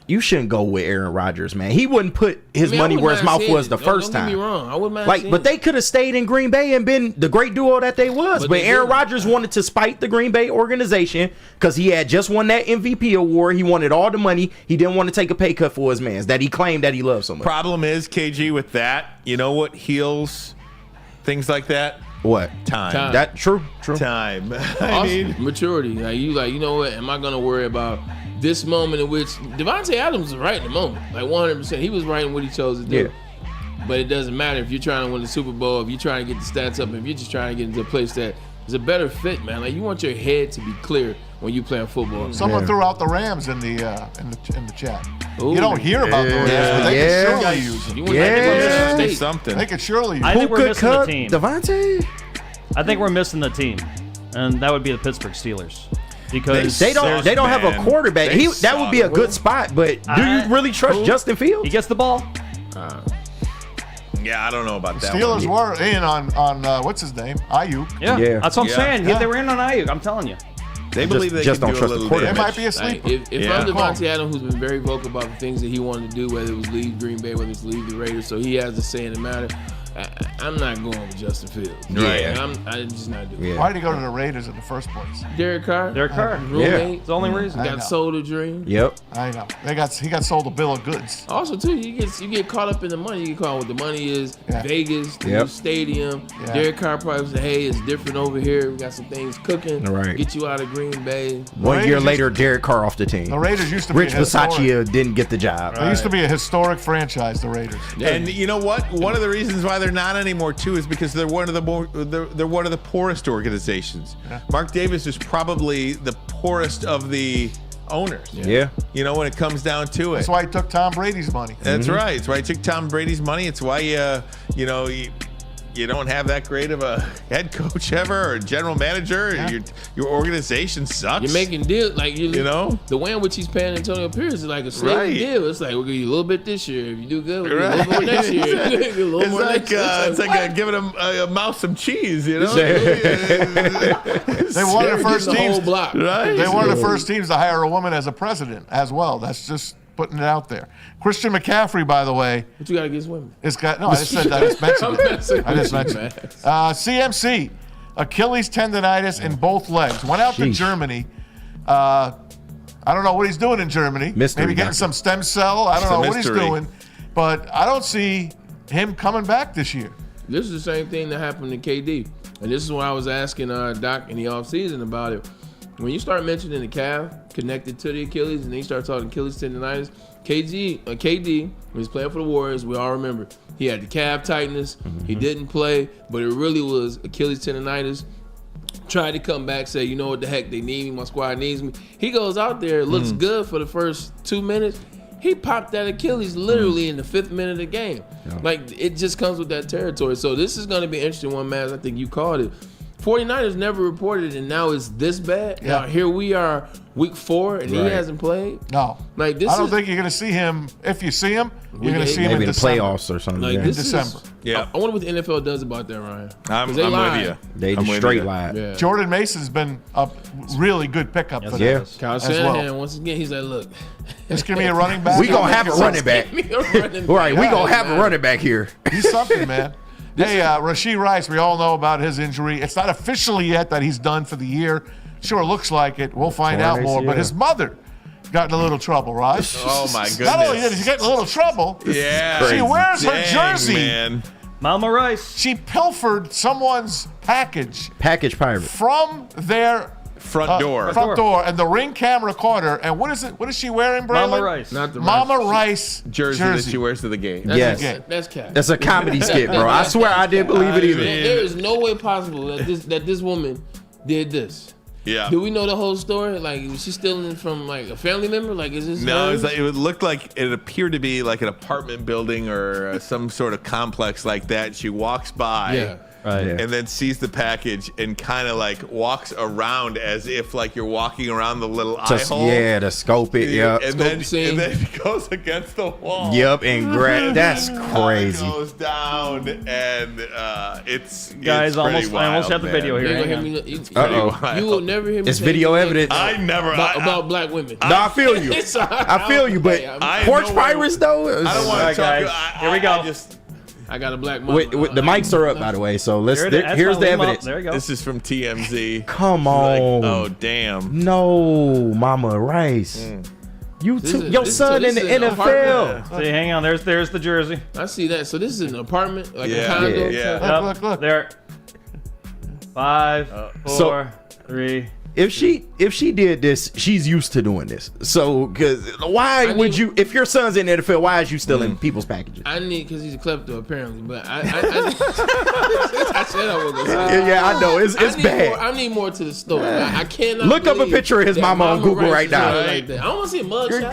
You shouldn't go with Aaron Rodgers, man. He wouldn't put his money where his mouth was the first Don't time. get me wrong. I wouldn't mind Like, seeing but they could have stayed in Green Bay and been the great duo that they was. But But they Aaron didn't. Rodgers wanted to spite the Green Bay organization because he had just won that MVP award. He wanted all the money. He didn't want to take a pay cut for his mans that he claimed that he loved so much. Problem is, KG, with that, you know what heals things like that? What? Time. That true. Time. I Also, mean, maturity. You know what? Am I gonna worry about this moment in which Devontae Adams was right in the moment, like 100%. He was right in what he chose to do. Yeah. But it doesn't matter if you're trying to win the Super Bowl, if you're trying to get the stats up, if you're just trying to get into a place that is a better fit, man. Like, you want your head to be clear when you playing football. Someone threw out the Rams in the chat. Ooh. You don't hear about the Rams, but they Yeah. could surely use them. You want that Yeah. State. something. They could surely use I them. think we're Who could missing the cut team. Devontae? I think we're missing the team, and that would be the Pittsburgh Steelers, because They don't have a Man, quarterback. they That would be a suck. good spot, but do you really trust Justin he Fields? gets the ball. Yeah, I don't know about that Steelers one. were in on what's his name? Ayuk. Yeah, Yeah. that's what I'm Yeah. saying. Yeah. They were in on Ayuk. I'm telling you. They believe they just can don't do trust a the little quarterback. They damage. might be a Like, sleeper. if Yeah. I'm Devontae Adams, who's been very vocal about the things that he wanted to do, whether it was leave Green Bay, whether it's leave the Raiders, so he has a say in the matter. I'm not going with Justin Fields. Right. I'm just not doing it. Yeah. Why did he go to the Raiders in the first place? Derek Carr. Derek Carr. Roommate. It's the only reason. I Got know. sold a dream. Yep. I know. He got sold a bill of goods. Also, too, you get caught up in the money. You get caught what the money is. Yeah. Vegas, the Yep. new stadium. Yeah. Derek Carr probably said, "Hey, it's different over here. We got some things cooking. Right. Get you out of Green Bay." One year Raiders later, Derek Carr off the team. The Raiders used to be Rich a historic. Bisaccia didn't get the job. They used to be a historic franchise, the Raiders. And you know what? One of the reasons why they're not anymore too is because they're one of the poorest organizations. Mark Davis is probably the poorest of the owners. Yeah. You know, when it comes down to it. That's why he took Tom Brady's money. That's right. It's why he took Tom Brady's money. It's why you don't have that great of a head coach ever or a general manager. Yeah. Your organization sucks. You're making deals like You know? the way in which he's paying Antonio Pierce is like a slave Right. deal. It's like we'll give you a little bit this year. If you do good, we'll give you a Right. little more next year. We'll give you a little It's more like next year. it's like giving a mouse some cheese, you know. They were one of the first the whole teams. block. Right? They were one of the first teams to hire a woman as a president as well. That's just putting it out there. Christian McCaffrey, by the way, What you got against women? is got. No, I just said that. I just mentioned it. I just mentioned it. CMC, Achilles tendonitis in both legs. Went out to Sheesh. Germany. I don't know what he's doing in Germany. Mystery Maybe getting doctor. some stem cell. I don't It's a know what he's mystery. doing. But I don't see him coming back this year. This is the same thing that happened to KD. And this is what I was asking Doc in the offseason about it. When you start mentioning the calf connected to the Achilles and then you start talking Achilles tendonitis, KD, when he was playing for the Warriors, we all remember, he had the calf tightness. He didn't play, but it really was Achilles tendonitis. Tried to come back, say, you know what the heck, they need me, my squad needs me. He goes out there, looks good for the first 2 minutes. He popped that Achilles literally in the 5th minute of the game. Like, it just comes with that territory. So this is going to be an interesting one, man. I think you called it. 49ers never reported, and now it's this bad. Yeah. Now here we are, week 4, and he hasn't played. No. Like this I don't think you're going to see him. If you see him, you're going to see him maybe in the December. playoffs or something. Like, yeah. this December. Yeah. I wonder what the NFL does about that, Ryan. 'Cause I'm they with lied. you. They I'm just with straight you. lied. Yeah. Jordan Mason's been a really good pickup for them. Yeah. Kyle as Shanahan, well. once again, he's like, look. Just give me a running back. We gonna have a running back. All right, we gonna have a running back here. He's something, man. Hey, Rashee Rice, we all know about his injury. It's not officially yet that he's done for the year. Sure looks like it. We'll find out more. But his mother got in a little trouble, right? Oh, my goodness. Not only did she get in a little trouble, Yeah. she wears her Dang, jersey. man. Mama Rice. She pilfered someone's package Package pirate. from their Front door. Front door, and the Ring camera caught her. And what is it? What is she wearing, Braylon? Mama Rice. Not the Mama Rice Jersey that she wears to the game. That's Yes. That's cap. That's a comedy skit, bro. I swear I didn't believe it either. There is no way possible that this woman did this. Yeah. Do we know the whole story? Like, was she stealing from like a family member? Like, is this? No, hers? it looked like it appeared to be like an apartment building or some sort of complex like that. She walks by. Yeah. Right. And then sees the package and kind of like walks around as if like you're walking around the little eye hole. Yeah, to scope it. Yep. And then it goes against the wall. Yep, and that's crazy. It goes down and it's Guys, it's pretty I almost have the wild, video man. here. You, Hang gonna on. hear me, you will never hear me. It's say video anything evidence. I never about black women. No, I feel you. I feel you, but porch pirates though. I don't want Alright, to talk. guys. Here we go. I got a black mom. With the mics are up, by the way. So let's. That's Here's fine. the Leave 'em up. evidence. There you go. This is from TMZ. Come Like, on. oh damn. No, Mama Rice. You This took is- your this- son so in this the is an NFL. See, hang on. There's the jersey. I see that. So this is an apartment, like a Yeah. condo. Yeah. Look. There. 5, 4, So- 3. If she did this, she's used to doing this. So, because why would you? If your son's in the NFL, why is you stealing people's packages? I need because he's a klepto apparently, but I said I was gonna say. Yeah, I know it's I need bad. More, I need more to the story. I cannot Look up a believe picture of his that mama on Google Rice right is now. Like that. I don't want to see a mugshot.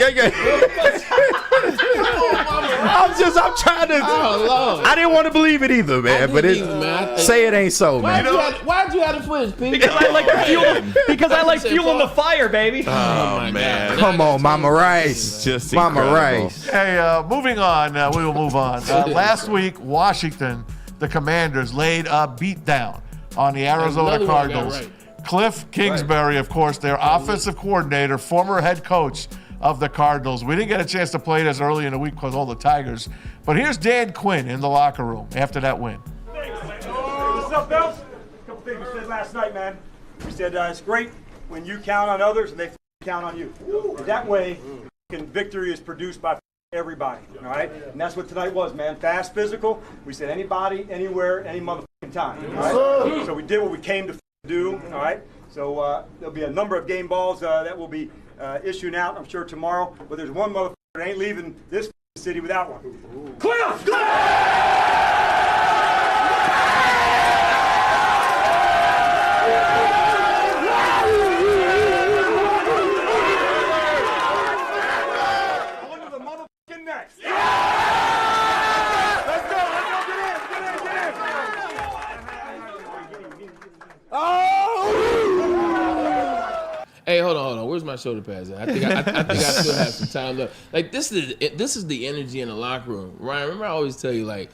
I'm trying to. Oh, Lord. I didn't want to believe it either, man. But it say it ain't so, man. Why'd you have the footage, Pete? Because I like fueling. Because I like fueling the fire, baby. Oh man. Come on, Mama Rice. Just Mama incredible. Rice. Hey, moving on. We will move on. Last week, Washington, the Commanders, laid a beat down on the Arizona Another one I got Cardinals. right. Cliff Kingsbury, of course, their offensive coordinator, former head coach of the Cardinals. We didn't get a chance to play this early in the week because all the Tigers. But here's Dan Quinn in the locker room after that win. What's up, Bells? A couple things we said last night, man. We said it's great when you count on others and they count on you. That way, victory is produced by everybody, all right? And that's what tonight was, man. Fast, physical. We said anybody, anywhere, any motherfucking time, all right? So we did what we came to do, all right? So there'll be a number of game balls that will be issuing out, I'm sure, tomorrow. But there's one motherfucker that ain't leaving this city without one. Cliff! On to the motherfucking next. Let's go, get in. Hey, hold on. Where's my shoulder pads at? I think I still have some time left. Like this is the energy in the locker room, Ryan. Remember, I always tell you, like,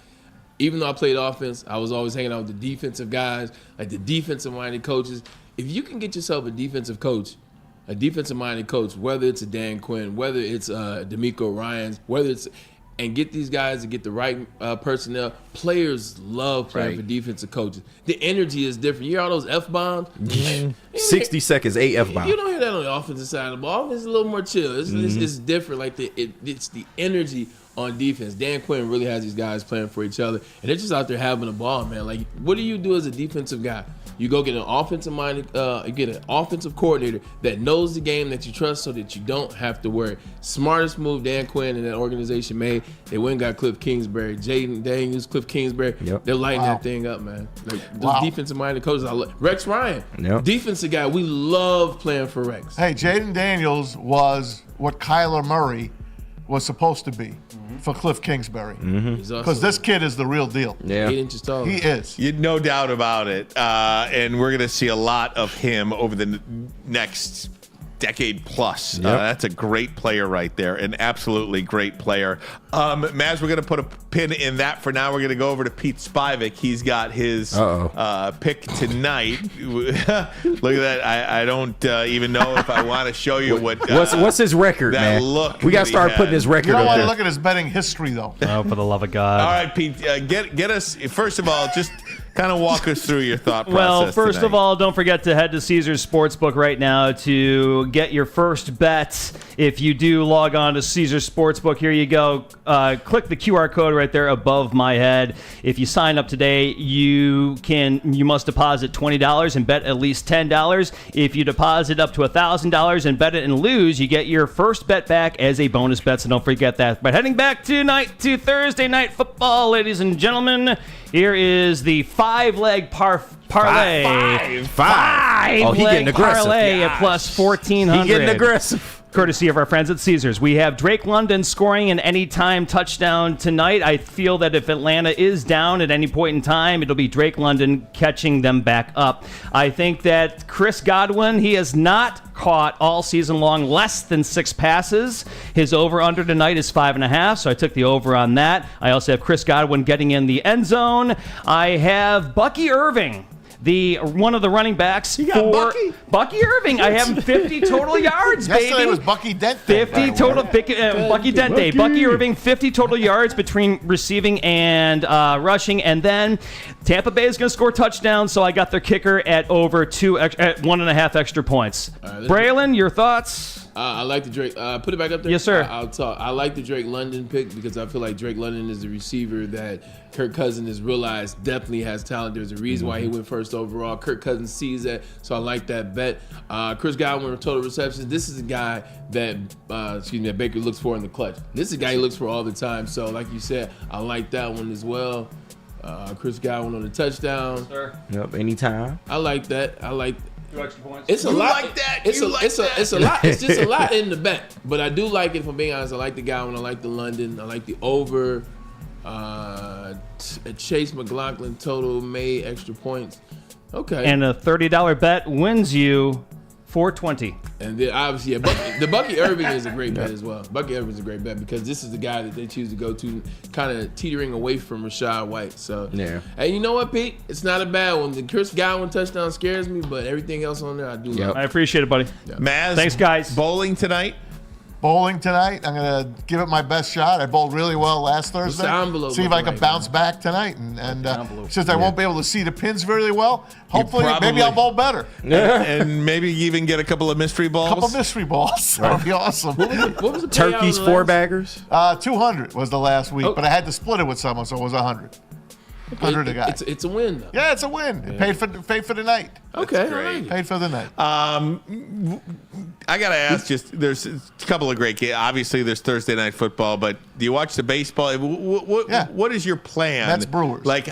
even though I played offense, I was always hanging out with the defensive guys, like the defensive-minded coaches. If you can get yourself a defensive minded coach, whether it's a Dan Quinn, whether it's D'Amico Ryans, whether it's and get these guys to get the right personnel. Players love playing for defensive coaches. The energy is different. You hear all those F-bombs? 60 seconds, 8 F-bombs. You don't hear that on the offensive side of the ball. It's a little more chill. It's different. Like it's the energy on defense. Dan Quinn really has these guys playing for each other, and they're just out there having a ball, man. Like, what do you do as a defensive guy? You go get an offensive-minded, you get an offensive coordinator that knows the game, that you trust, so that you don't have to worry. Smartest move Dan Quinn and that organization made. They went and got Cliff Kingsbury, Jaden Daniels, Cliff Kingsbury. Yep. They're lighting that thing up, man. Like those defensive-minded coaches. Rex Ryan, defensive guy. We love playing for Rex. Hey, Jaden Daniels was what Kyler Murray was supposed to be for Cliff Kingsbury. He's Because also this kid is the real deal. 8 inches tall. He is. No doubt about it. And we're going to see a lot of him over the next decade plus. That's a great player right there, an absolutely great player. Maz, we're going to put a pin in that for now. We're going to go over to Pete Spivak. He's got his pick tonight. Look at that. I don't even know if I want to show you what's his record, man. Look we got to start putting his record You don't up want there. to look at his betting history, though. Oh, for the love of God. All right, Pete, get us, first of all, just kind of walk us through your thought process. Well, first tonight. of all, don't forget to head to Caesars Sportsbook right now to get your first bet. If you do log on to Caesars Sportsbook, here you go. Click the QR code right there above my head. If you sign up today, you must deposit $20 and bet at least $10. If you deposit up to $1,000 and bet it and lose, you get your first bet back as a bonus bet. So don't forget that. But heading back to Thursday night football, ladies and gentlemen, here is the 5-leg parlay. Five. Oh, he getting aggressive. Parlay at plus 1,400. He getting aggressive. Courtesy of our friends at Caesars. We have Drake London scoring an anytime touchdown tonight. I feel that if Atlanta is down at any point in time, it'll be Drake London catching them back up. I think that Chris Godwin, he has not caught all season long less than 6 passes. His over-under tonight is 5.5, so I took the over on that. I also have Chris Godwin getting in the end zone. I have Bucky Irving, one of the running backs for Bucky Irving. I have him 50 total yards, baby. Yesterday was Bucky Dent. 50 total. Bucky Dent Day. Bucky Irving, 50 total yards between receiving and rushing, and then Tampa Bay is going to score touchdowns. So I got their kicker at over 1.5 extra points. Braylon, your thoughts? I like the Drake. Put it back up there. Yes, sir. I'll talk. I like the Drake London pick because I feel like Drake London is the receiver that Kirk Cousins has realized definitely has talent. There's a reason why he went first overall. Kirk Cousins sees that, so I like that bet. Chris Godwin with total receptions. This is a guy that Baker looks for in the clutch. This is a guy he looks for all the time. So, like you said, I like that one as well. Chris Godwin on the touchdown. Sir. Yep, anytime. I like that. I like. 2 extra points. It's a You lot. like that? It's You a like it's that? a it's a lot. It's just a lot in the bet, but I do like it. If I'm being honest, I like the Godwin. I like the London. I like the over. Chase McLaughlin total made extra points. Okay. And a $30 bet wins you $420. And then obviously, the Bucky Irving is a great bet as well. Bucky Irving is a great bet because this is the guy that they choose to go to, kind of teetering away from Rashad White. So, hey, you know what, Pete? It's not a bad one. The Chris Godwin touchdown scares me, but everything else on there, I do love. I appreciate it, buddy. Maz, thanks, guys. Bowling tonight? Bowling tonight. I'm going to give it my best shot. I bowled really well last Thursday. See if I can bounce back tonight. And since I won't be able to see the pins very well, hopefully maybe I'll bowl better. And maybe even get a couple of mystery balls. A couple of mystery balls. That would be awesome. What was the Turkey's 4-baggers? 200 was the last week, but I had to split it with someone, so it was 100. 100 a guy. It's a win, though. Yeah, it's a win. It paid for the night. Okay, great. Paid for the night. I gotta ask, there's a couple of great games. Obviously, there's Thursday night football, but do you watch the baseball? What is your plan? That's Brewers. Like,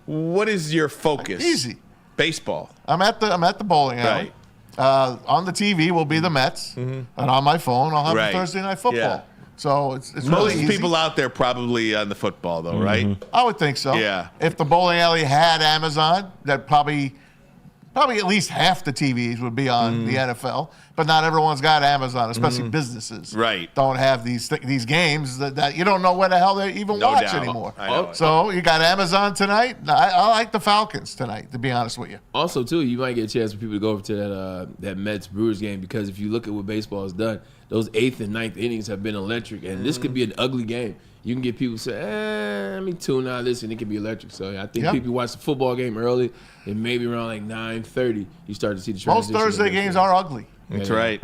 what is your focus? Easy. Baseball. I'm at the bowling alley. Right. On the TV will be the Mets, and on my phone I'll have the Thursday night football. Yeah. So it's most really easy. people out there probably on the football though, right? I would think so. Yeah. If the bowling alley had Amazon, that probably at least half the TVs would be on the NFL. But not everyone's got Amazon, especially businesses. Right. Don't have these games that you don't know where the hell they even watch anymore. So you got Amazon tonight. I like the Falcons tonight, to be honest with you. Also, too, you might get a chance for people to go over to that Mets Brewers game because if you look at what baseball has done, those 8th and 9th innings have been electric, and this could be an ugly game. You can get people say, let me tune out this, and it can be electric. So I think people watch the football game early, and maybe around like 9:30, you start to see the transition. Most Thursday games are ugly. That's right.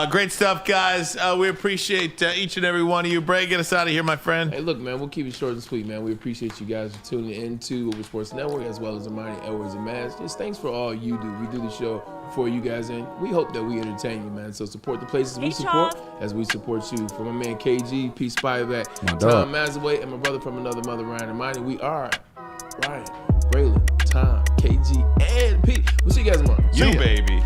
Great stuff, guys. We appreciate each and every one of you. Bray, get us out of here, my friend. Hey, look, man, we'll keep it short and sweet, man. We appreciate you guys for tuning into Woodward Sports Network as well as Ermanni, Edwards, and Maz. Just thanks for all you do. We do the show for you guys, and we hope that we entertain you, man. So support the places we support as we support you. For my man KG, Pete Spivak, Tom Mazaway, and my brother from another mother, Ryan Ermanni. We are Ryan, Braylon, Tom, KG, and Pete. We'll see you guys tomorrow. You, baby.